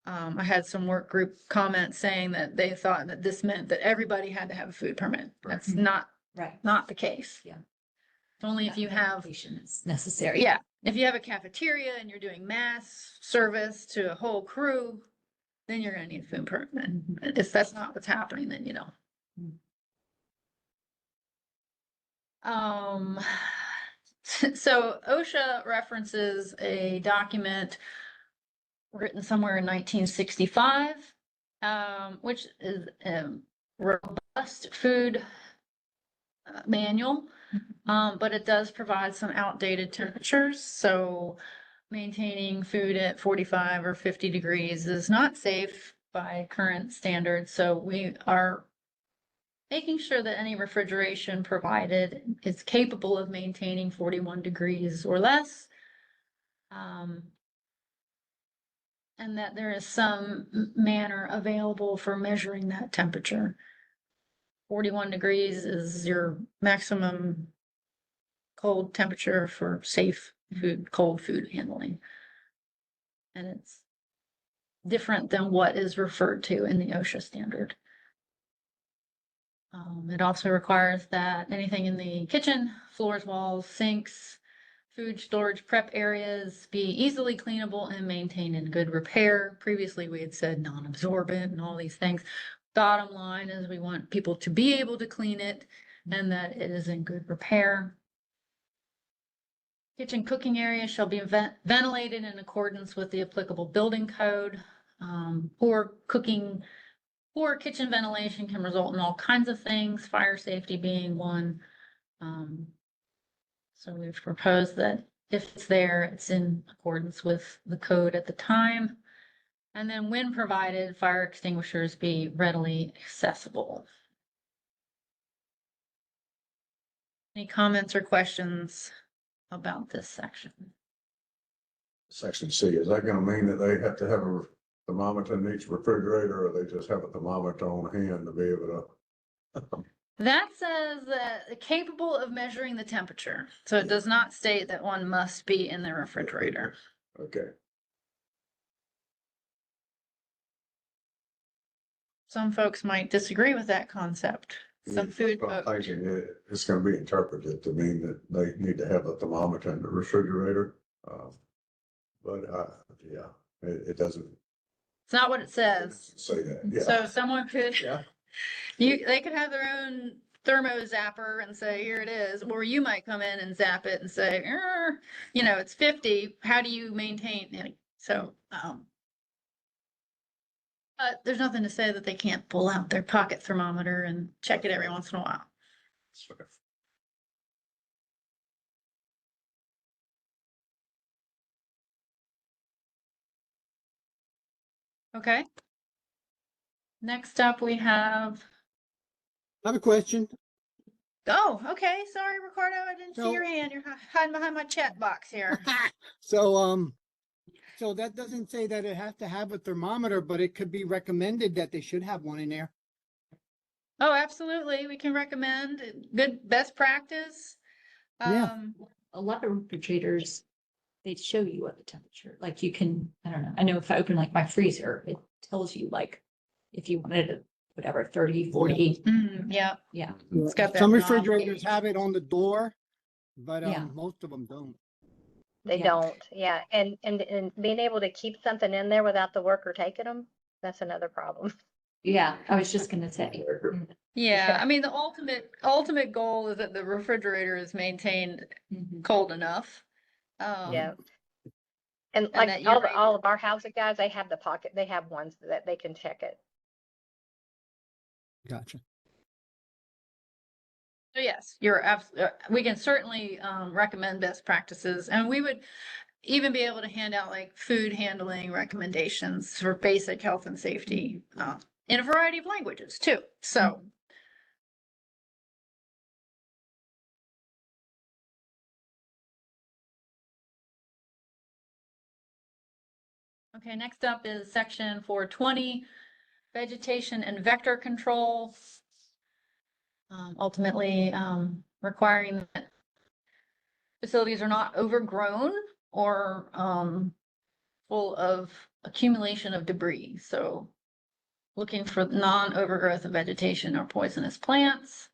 I had some work group comments saying that they thought that this meant that everybody had to have a food permit. That's not the case. Yeah. Only if you have, Is necessary. yeah, if you have a cafeteria and you're doing mass service to a whole crew, then you're gonna need a food permit. If that's not what's happening, then you don't. So OSHA references a document written somewhere in 1965, which is a robust food manual, but it does provide some outdated temperatures. So maintaining food at 45 or 50 degrees is not safe by current standards. So we are making sure that any refrigeration provided is capable of maintaining 41 degrees or less. And that there is some manner available for measuring that temperature. 41 degrees is your maximum cold temperature for safe food, cold food handling. And it's different than what is referred to in the OSHA standard. It also requires that anything in the kitchen, floors, walls, sinks, food storage prep areas be easily cleanable and maintained in good repair. Previously, we had said non-absorbent and all these things. Bottom line is we want people to be able to clean it and that it is in good repair. Kitchen cooking area shall be ventilated in accordance with the applicable building code. Poor kitchen ventilation can result in all kinds of things, fire safety being one. So we've proposed that if it's there, it's in accordance with the code at the time. And then when provided, fire extinguishers be readily accessible. Any comments or questions about this section? Section C, is that gonna mean that they have to have a thermometer in each refrigerator, or they just have a thermometer on hand to be able to? That says that capable of measuring the temperature. So it does not state that one must be in the refrigerator. Okay. Some folks might disagree with that concept. Some food I'm folks. thinking it's gonna be interpreted to mean that they need to have a thermometer in the refrigerator. Yeah, it doesn't It's not what it says. say that, yeah. So someone could, Yeah. they could have their own thermo zapper and say, here it is. Or you might come in and zap it and say, it's 50. How do you maintain it? So, but there's nothing to say that they can't pull out their pocket thermometer and check it every once in a while. Okay. Next up, we have. I have a question. Oh, okay. Sorry, Ricardo. I didn't see your hand. You're hiding behind my chat box here. So that doesn't say that it has to have a thermometer, but it could be recommended that they should have one in there. Oh, absolutely. We can recommend good best practice. Yeah. A lot of refrigerators, they show you what the temperature, like you can, I don't know. I know if I open like my freezer, it tells you like if you wanted it, whatever, 30, 40. Yeah. Yeah. It's got that Some knob. refrigerators have it on the door, but Yeah. most of them don't. They don't, yeah. And being able to keep something in there without the worker taking them That's another problem. Yeah, I was just gonna say. Yeah, I mean, the ultimate goal is that the refrigerator is maintained cold enough. Yeah. Um, And and that like you're all of our housing guys, they have the pocket, they have ones that they can check it. Gotcha. So yes, we can certainly recommend best practices, and we would even be able to hand out like food handling recommendations for basic health and safety in a variety of languages too. So. Okay, next up is section 420, vegetation and vector control. Ultimately, requiring that facilities are not overgrown or full of accumulation of debris. So looking for non-overgrowth of vegetation or poisonous plants.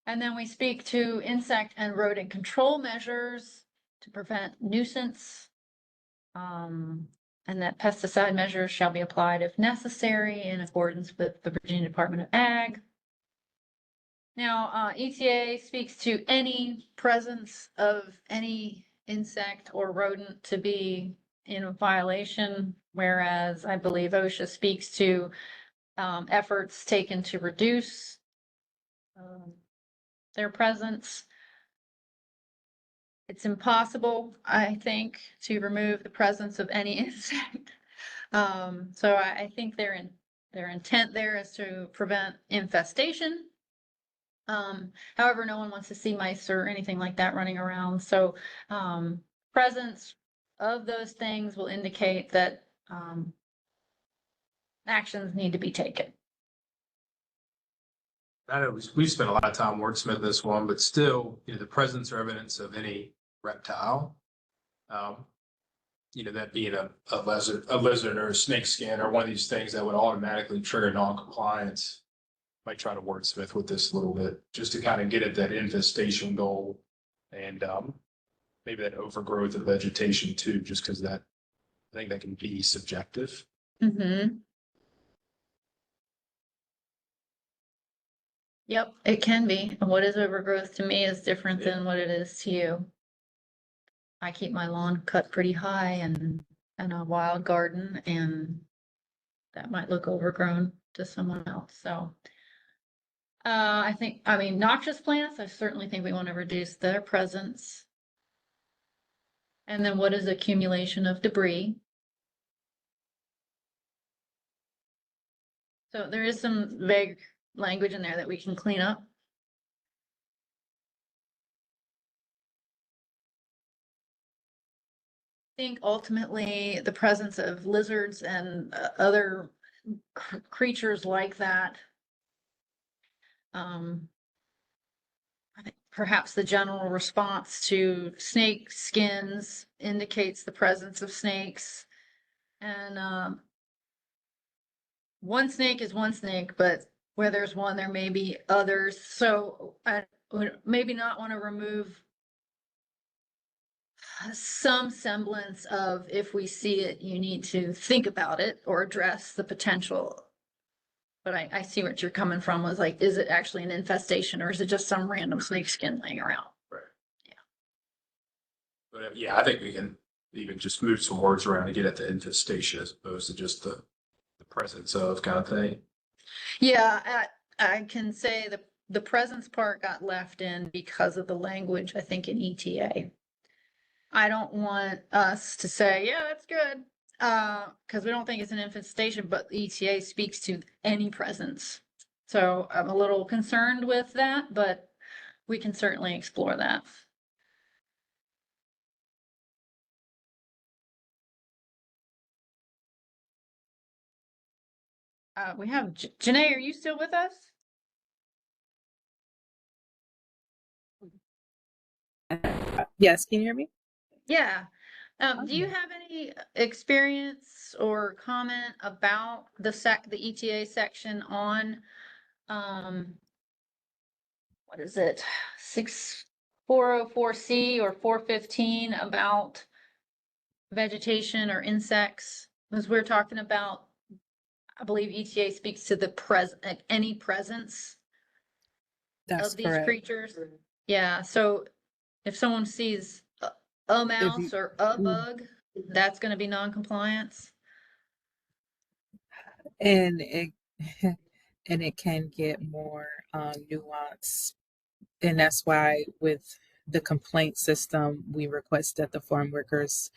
And then we speak to insect and rodent control measures to prevent nuisance. And that pesticide measures shall be applied if necessary in accordance with the Virginia Department of Ag. Now, ETA speaks to any presence of any insect or rodent to be in violation, whereas I believe OSHA speaks to efforts taken to reduce their presence. It's impossible, I think, to remove the presence of any insect. So I think their intent there is to prevent infestation. However, no one wants to see mice or anything like that running around. So presence of those things will indicate that actions need to be taken. I know we've spent a lot of time wordsmithing this one, but still, the presence or evidence of any reptile, that being a lizard or a snake skin or one of these things that would automatically trigger non-compliance. Might try to wordsmith with this a little bit, just to kind of get at that infestation goal and maybe that overgrowth of vegetation too, just because I think that can be subjective. Mm-hmm. Yep, it can be. And what is overgrowth to me is different than what it is to you. I keep my lawn cut pretty high and a wild garden, and that might look overgrown to someone else. So I mean, noxious plants, I certainly think we want to reduce their presence. And then what is accumulation of debris? So there is some vague language in there that we can clean up. I think ultimately the presence of lizards and other creatures like that. I think perhaps the general response to snake skins indicates the presence of snakes. And one snake is one snake, but where there's one, there may be others. So I would maybe not want to remove some semblance of, if we see it, you need to think about it or address the potential. But I see what you're coming from, was like, is it actually an infestation or is it just some random snake skin laying around? Right. Yeah. But yeah, I think we can even just move some words around to get at the infestation as opposed to just the presence of kind of thing. Yeah, I can say the presence part got left in because of the language, I think, in ETA. I don't want us to say, yeah, that's good, because we don't think it's an infestation, but ETA speaks to any presence. So I'm a little concerned with that, but we can certainly explore that. We have Janae, are you still with us? Yes, can you hear me? Yeah. Do you have any experience or comment about the ETA section on, what is it, 6404C or 415 about vegetation or insects? Because we're talking about I believe ETA speaks to the any presence That's of these correct. creatures. Yeah, so if someone sees a If you, mouse or a bug, that's going to be non-compliance. and it and it can get more nuanced, and that's why with the complaint system, we request that the farm workers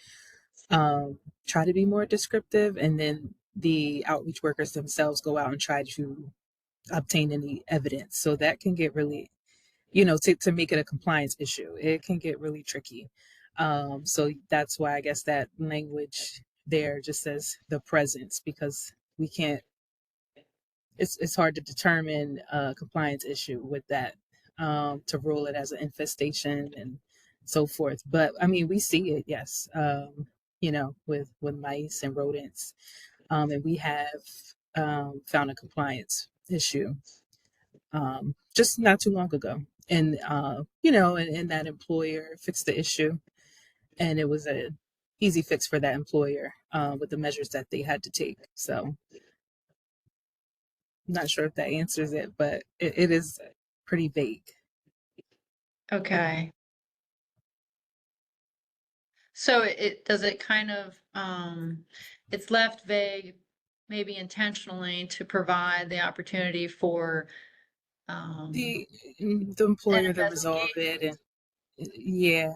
try to be more descriptive, and then the outreach workers themselves go out and try to obtain any evidence. So that can get really, to make it a compliance issue, it can get really tricky. So that's why I guess that language there just says the presence, because we can't, it's hard to determine a compliance issue with that, to rule it as an infestation and so forth. But I mean, we see it, yes, with mice and rodents, and we have found a compliance issue just not too long ago, and and that employer fixed the issue, and it was a easy fix for that employer with the measures that they had to take. So not sure if that answers it, but it is pretty vague. Okay. So it does it kind of it's left vague, maybe intentionally, to provide the opportunity for The an the employer to resolve investigation. it, and yeah,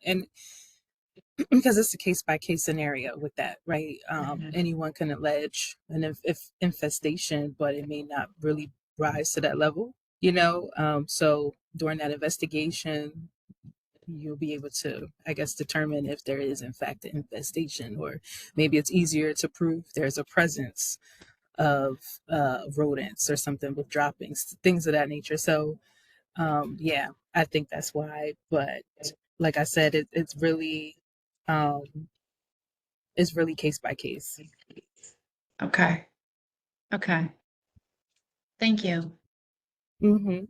and because it's a case by case scenario with that, right? Anyone can allege an if infestation, but it may not really rise to that level, So during that investigation, you'll be able to, I guess, determine if there is in fact an infestation, or maybe it's easier to prove there's a presence of rodents or something with droppings, things of that nature. So yeah, I think that's why. But like I said, um, it's really case by case. Okay. Okay. Thank you. Mm-hmm.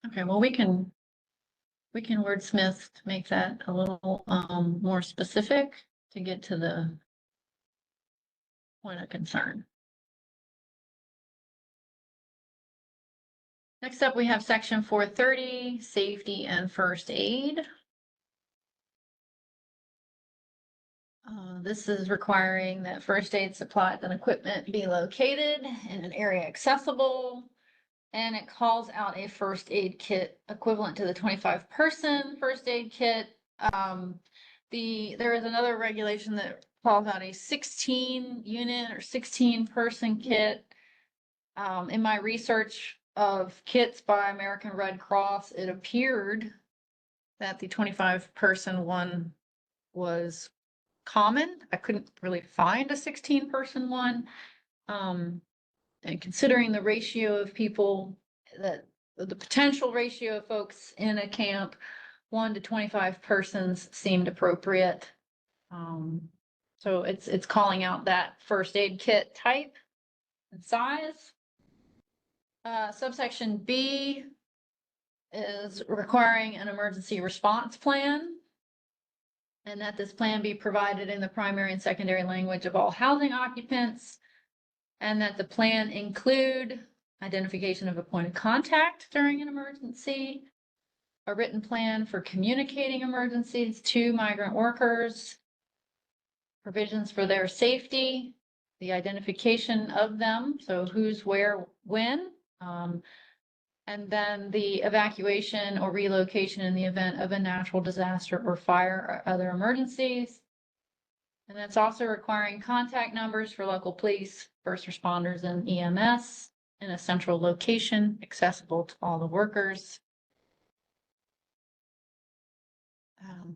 Okay, well, we can wordsmith to make that a little more specific to get to the point of concern. Next up, we have section 430, safety and first aid. This is requiring that first aid supplies and equipment be located in an area accessible. And it calls out a first aid kit equivalent to the 25-person first aid kit. There is another regulation that calls out a 16 unit or 16-person kit. In my research of kits by American Red Cross, it appeared that the 25-person one was common. I couldn't really find a 16-person one. And considering the ratio of people, that the potential ratio of folks in a camp, 1 to 25 persons seemed appropriate. So it's calling out that first aid kit type and size. Subsection B is requiring an emergency response plan, and that this plan be provided in the primary and secondary language of all housing occupants, and that the plan include identification of a point of contact during an emergency, a written plan for communicating emergencies to migrant workers, provisions for their safety, the identification of them, so who's, where, when, and then the evacuation or relocation in the event of a natural disaster or fire or other emergencies. And that's also requiring contact numbers for local police, first responders, and EMS in a central location accessible to all the workers.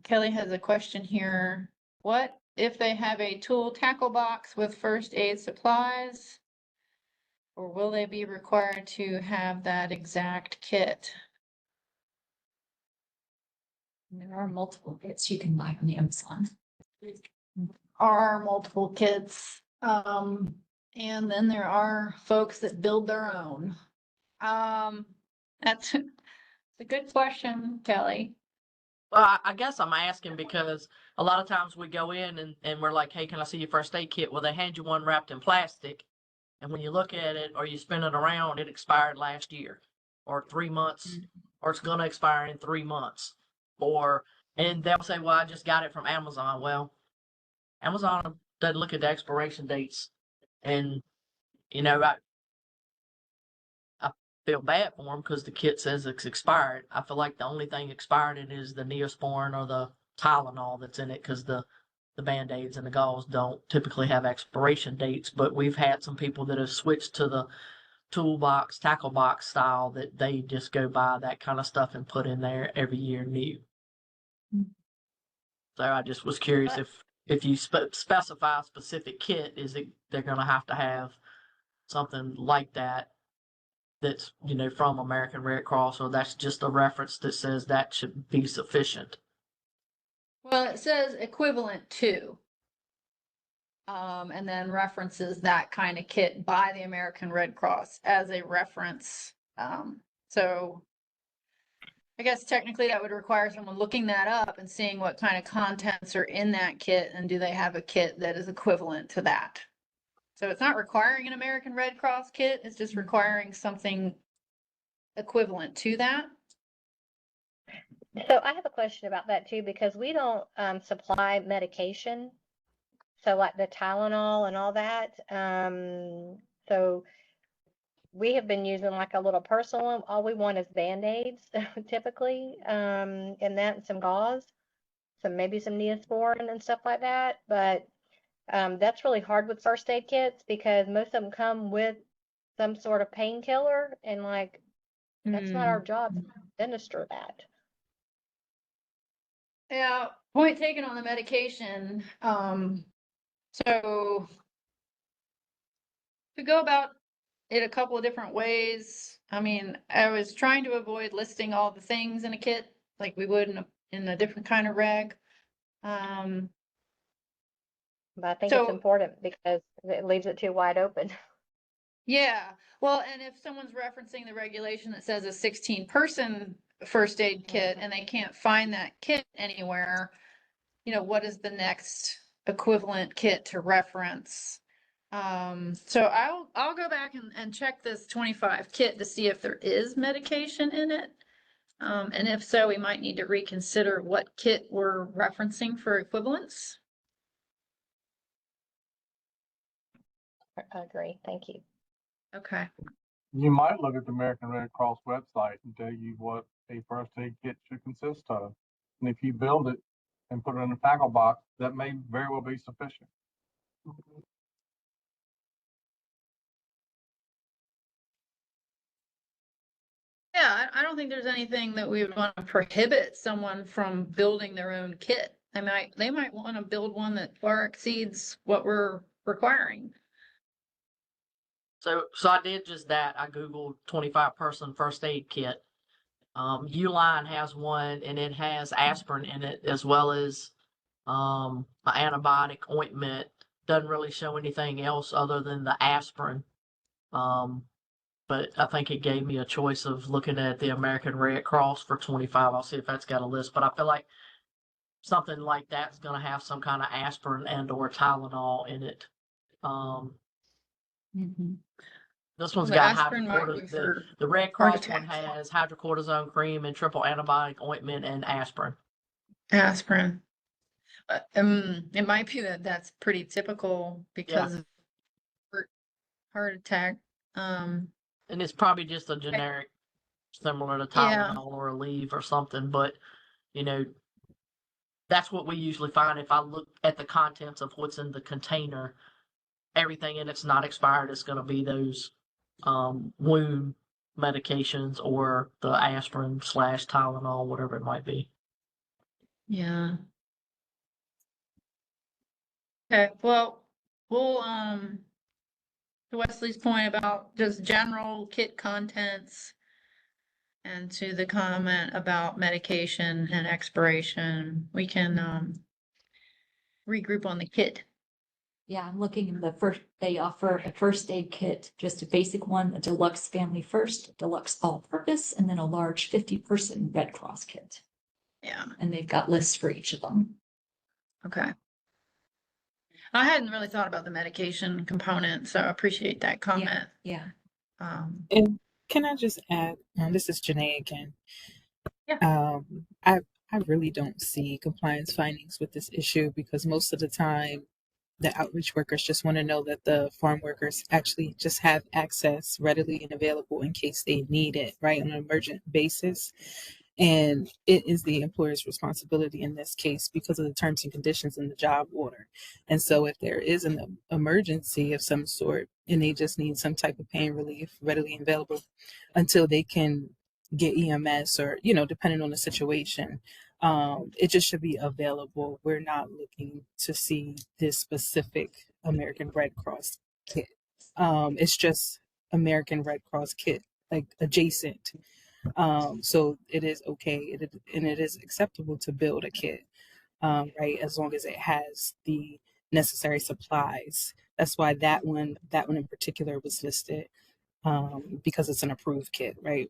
Kelly has a question here. What if they have a tool tackle box with first aid supplies? Or will they be required to have that exact kit? There are multiple kits you can buy on Amazon. Are multiple kits. And then there are folks that build their own. That's a good question, Kelly. Well, I guess I'm asking because a lot of times we go in and we're like, hey, can I see your first aid kit? Well, they hand you one wrapped in plastic. And when you look at it or you spin it around, it expired last year or 3 months, or it's going to expire in 3 months. And they'll say, well, I just got it from Amazon. Well, Amazon doesn't look at the expiration dates. And, I feel bad for them because the kit says it's expired. I feel like the only thing expired in it is the Neosporin or the Tylenol that's in it because the Band-Aids and the gauze don't typically have expiration dates. But we've had some people that have switched to the toolbox, tackle box style that they just go buy that kind of stuff and put in there every year new. So I just was curious if you specify a specific kit, they're going to have something like that that's from American Red Cross, or that's just a reference that says that should be sufficient. Well, it says equivalent to, and then references that kind of kit by the American Red Cross as a reference. So I guess technically that would require someone looking that up and seeing what kind of contents are in that kit, and do they have a kit that is equivalent to that. So it's not requiring an American Red Cross kit, it's just requiring something equivalent to that. So I have a question about that too, because we don't supply medication. So like the Tylenol and all that. So we have been using like a little personal one. All we want is Band-Aids typically, and that and some gauze, maybe some Neosporin and stuff like that. But that's really hard with first aid kits because most of them come with some sort of painkiller, and like that's not our job to administer that. Yeah, point taken on the medication. So to go about it a couple of different ways. I mean, I was trying to avoid listing all the things in a kit like we would in a different kind of reg. But I think it's important because it leaves it too wide open. Yeah, well, and if someone's referencing the regulation that says a 16-person first aid kit and they can't find that kit anywhere, what is the next equivalent kit to reference? So I'll go back and check this 25 kit to see if there is medication in it. And if so, we might need to reconsider what kit we're referencing for equivalence. I agree. Thank you. Okay. You might look at the American Red Cross website and tell you what a first aid kit should consist of. And if you build it and put it in a tackle box, that may very well be sufficient. Yeah, I don't think there's anything that we would want to prohibit someone from building their own kit. They might want to build one that far exceeds what we're requiring. So I did just that. I Googled 25-person first aid kit. Uline has one, and it has aspirin in it as well as an antibiotic ointment. Doesn't really show anything else other than the aspirin. But I think it gave me a choice of looking at the American Red Cross for 25. I'll see if that's got a list, but I feel like something like that's going to have some kind of aspirin and or Tylenol in it. This one's got the Red Cross one has hydrocortisone cream and triple antibiotic ointment and aspirin. Aspirin. It might be that's pretty typical because of heart attack. And it's probably just a generic, similar to Tylenol or Aleve or something, but that's what we usually find. If I look at the contents of what's in the container, everything in it's not expired. It's going to be those wound medications or the aspirin / Tylenol, whatever it might be. Yeah. Okay, well, we'll to Wesley's point about just general kit contents and to the comment about medication and expiration, we can regroup on the kit. Yeah, I'm looking in the first, they offer a first aid kit, just a basic one, a deluxe family first, deluxe all-purpose, and then a large 50-person Red Cross kit. Yeah, And they've got lists for each of them. okay. I hadn't really thought about the medication component, so I appreciate that comment. Yeah. And can I just add, this is Janae again. Yeah. I really don't see compliance findings with this issue because most of the time the outreach workers just want to know that the farm workers actually just have access readily and available in case they need it, right, on an emergent basis. And it is the employer's responsibility in this case because of the terms and conditions in the job order. And so if there is an emergency of some sort and they just need some type of pain relief readily available until they can get EMS or, depending on the situation, it just should be available. We're not looking to see this specific American Red Cross kit. It's just American Red Cross kit, like adjacent. So it is okay, and it is acceptable to build a kit, right, as long as it has the necessary supplies. That's why that one in particular was listed, because it's an approved kit, right?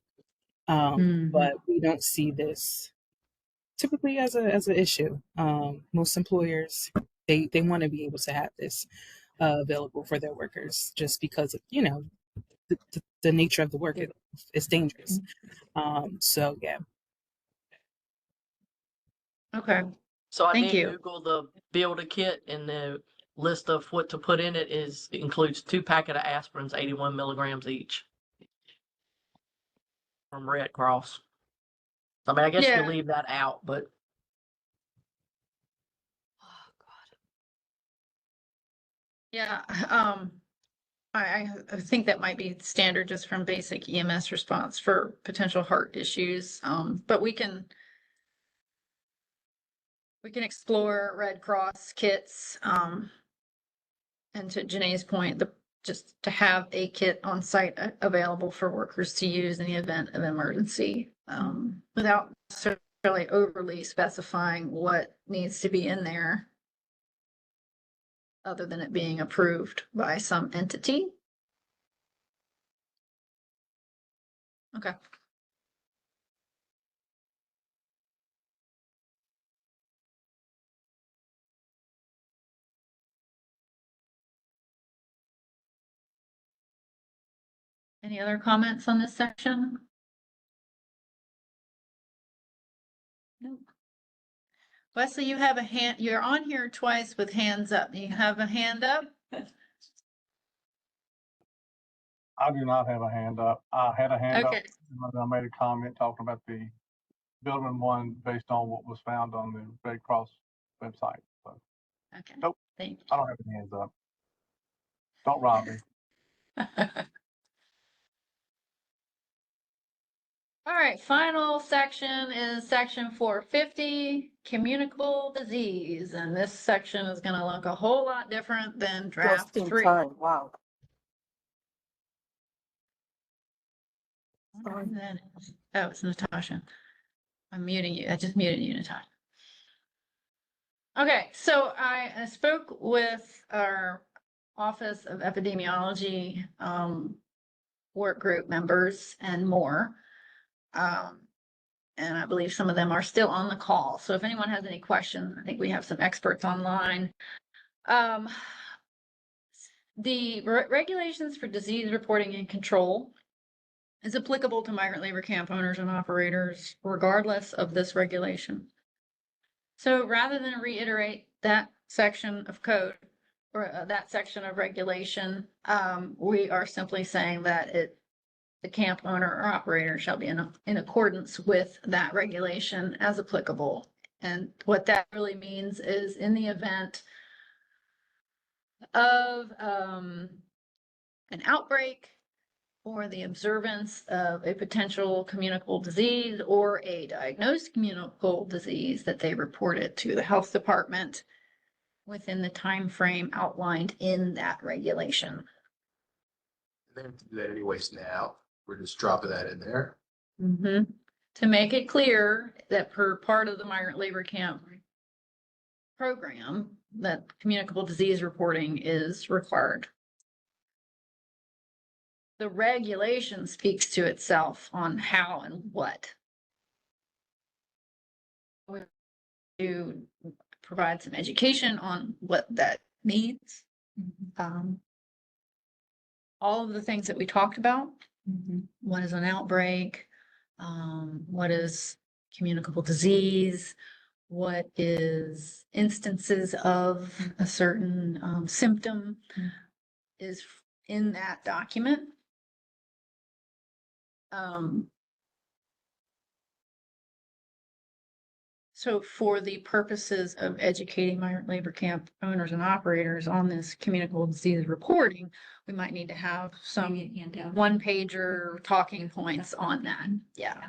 But we don't see this typically as an issue. Most employers they want to be able to have this available for their workers, just because of, the nature of the work is dangerous. So yeah. Okay. So I Thank did you. Google the build a kit, and the list of what to put in it includes 2 packets of aspirins, 81 milligrams each, from Red Cross. I mean, I guess you Yeah. could leave that out, but Yeah, I think that might be standard just from basic EMS response for potential heart issues. But we can explore Red Cross kits. And to Janae's point, just to have a kit on site available for workers to use in the event of emergency, without necessarily overly specifying what needs to be in there, other than it being approved by some entity. Okay. Any other comments on this section? Nope. Wesley, you have a hand, you're on here twice with hands up. You have a hand up? I do not have a hand up. I had a hand up. Okay. I made a comment talking about the building one based on what was found on the Red Cross website. So, Okay. nope, Thank I don't have any hands up. Don't rob me. you. All right, final section is section 450, communicable disease. And this section is going to look a whole lot different than draft 3. Wow. Oh, it's Natasha. I'm muting you. I just muted you, Natasha. Okay, so I spoke with our Office of Epidemiology work group members and more. And I believe some of them are still on the call. So if anyone has any questions, I think we have some experts online. The regulations for disease reporting and control is applicable to migrant labor camp owners and operators, regardless of this regulation. So rather than reiterate that section of code or that section of regulation, we are simply saying that the camp owner or operator shall be in accordance with that regulation as applicable. And what that really means is in the event of an outbreak or the observance of a potential communicable disease or a diagnosed communicable disease, that they report it to the health department within the time frame outlined in that regulation. They have to do that anyways now. We're just dropping that in there. To make it clear that per part of the migrant labor camp program that communicable disease reporting is required. The regulation speaks to itself on how and what. To provide some education on what that means. All of the things that we talked about. What is an outbreak? What is communicable disease? What is instances of a certain symptom is in that document. So for the purposes of educating migrant labor camp owners and operators on this communicable disease reporting, we might need to have some one pager talking points on that. Yeah.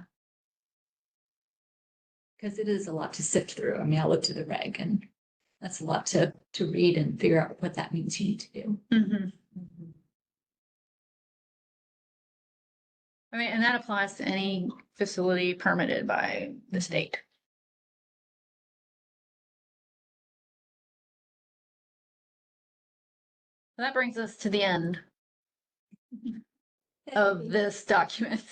Because it is a lot to sift through. I mean, I looked at the reg and that's a lot to read and figure out what that means you need to do. I mean, and that applies to any facility permitted by the state. That brings us to the end of this document.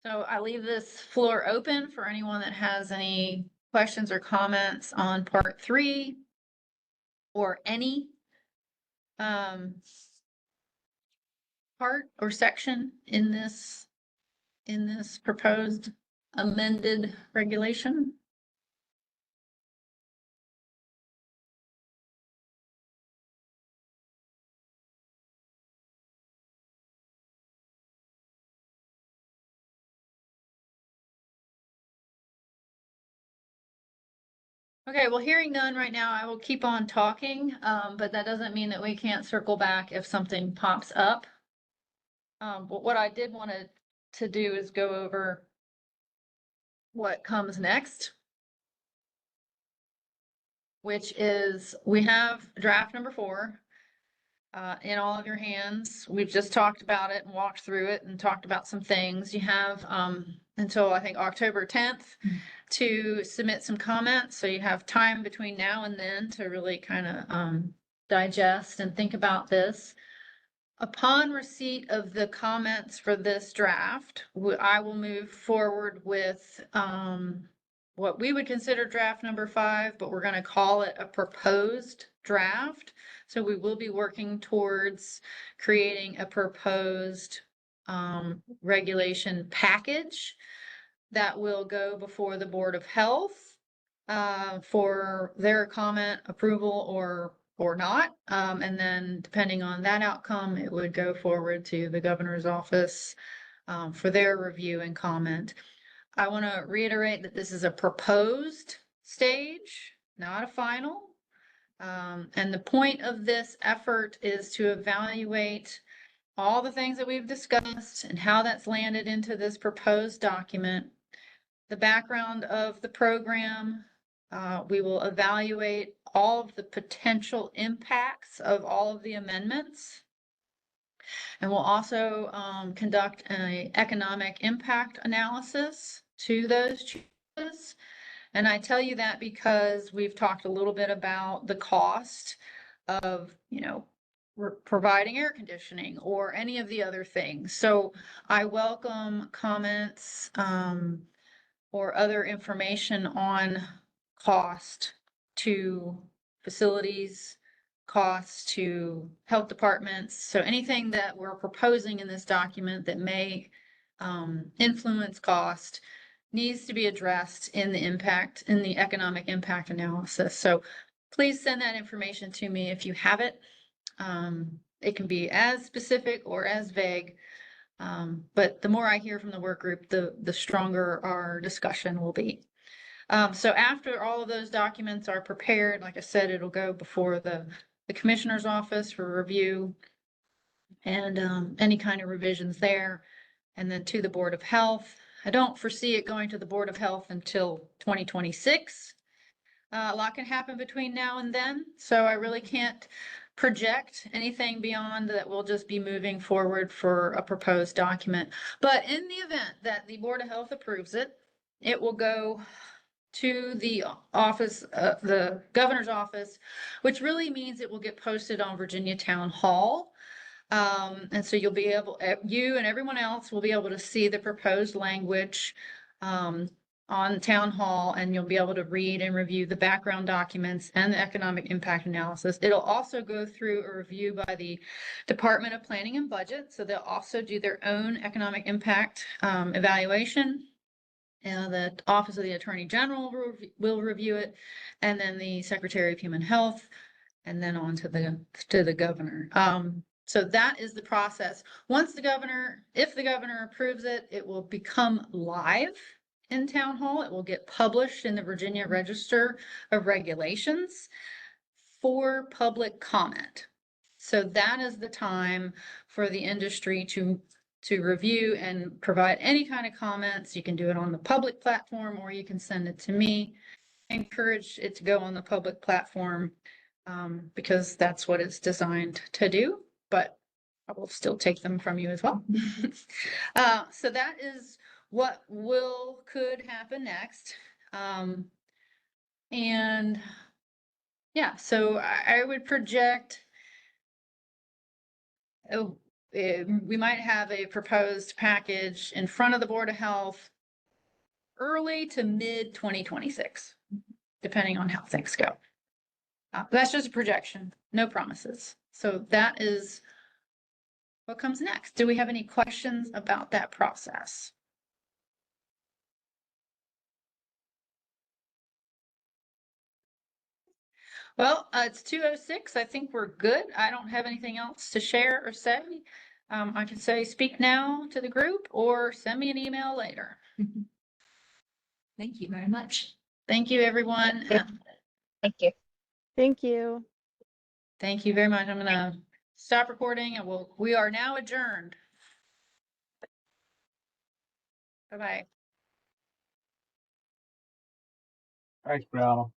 So I leave this floor open for anyone that has any questions or comments on part 3 or any part or section in this proposed amended regulation. Okay, well, hearing none right now, I will keep on talking, but that doesn't mean that we can't circle back if something pops up. But what I did want to do is go over what comes next, which is we have draft number 4 in all of your hands. We've just talked about it and walked through it and talked about some things. You have until I think October 10th to submit some comments. So you have time between now and then to really kind of digest and think about this. Upon receipt of the comments for this draft, I will move forward with what we would consider draft number 5, but we're going to call it a proposed draft. So we will be working towards creating a proposed regulation package that will go before the Board of Health for their comment, approval, or not. And then depending on that outcome, it would go forward to the governor's office for their review and comment. I want to reiterate that this is a proposed stage, not a final. And the point of this effort is to evaluate all the things that we've discussed and how that's landed into this proposed document, the background of the program. We will evaluate all of the potential impacts of all of the amendments. And we'll also conduct an economic impact analysis to those changes. And I tell you that because we've talked a little bit about the cost of, providing air conditioning or any of the other things. So I welcome comments or other information on cost to facilities, cost to health departments. So anything that we're proposing in this document that may influence cost needs to be addressed in the economic impact analysis. So please send that information to me if you have it. It can be as specific or as vague. But the more I hear from the work group, the stronger our discussion will be. So after all of those documents are prepared, like I said, it'll go before the commissioner's office for review and any kind of revisions there, and then to the Board of Health. I don't foresee it going to the Board of Health until 2026. A lot can happen between now and then, so I really can't project anything beyond that. We'll just be moving forward for a proposed document. But in the event that the Board of Health approves it, it will go to the office, the governor's office, which really means it will get posted on Virginia Town Hall. And so you'll be able, you and everyone else will be able to see the proposed language on Town Hall, and you'll be able to read and review the background documents and the economic impact analysis. It'll also go through a review by the Department of Planning and Budget. So they'll also do their own economic impact evaluation. And the Office of the Attorney General will review it, and then the Secretary of Human Health, and then on to the governor. So that is the process. Once the governor, if the governor approves it, it will become live in Town Hall. It will get published in the Virginia Register of Regulations for public comment. So that is the time for the industry to review and provide any kind of comments. You can do it on the public platform, or you can send it to me. I encourage it to go on the public platform because that's what it's designed to do, but I will still take them from you as well. So that is what could happen next. And yeah, so I would project, we might have a proposed package in front of the Board of Health early to mid 2026, depending on how things go. That's just a projection, no promises. So that is what comes next. Do we have any questions about that process? Well, it's 2:06. I think we're good. I don't have anything else to share or say. I can say speak now to the group or send me an email later. Thank you very much. Thank you, everyone. Thank you. Thank you. Thank you very much. I'm gonna stop recording and we are now adjourned. Bye-bye. Thanks, Brianna.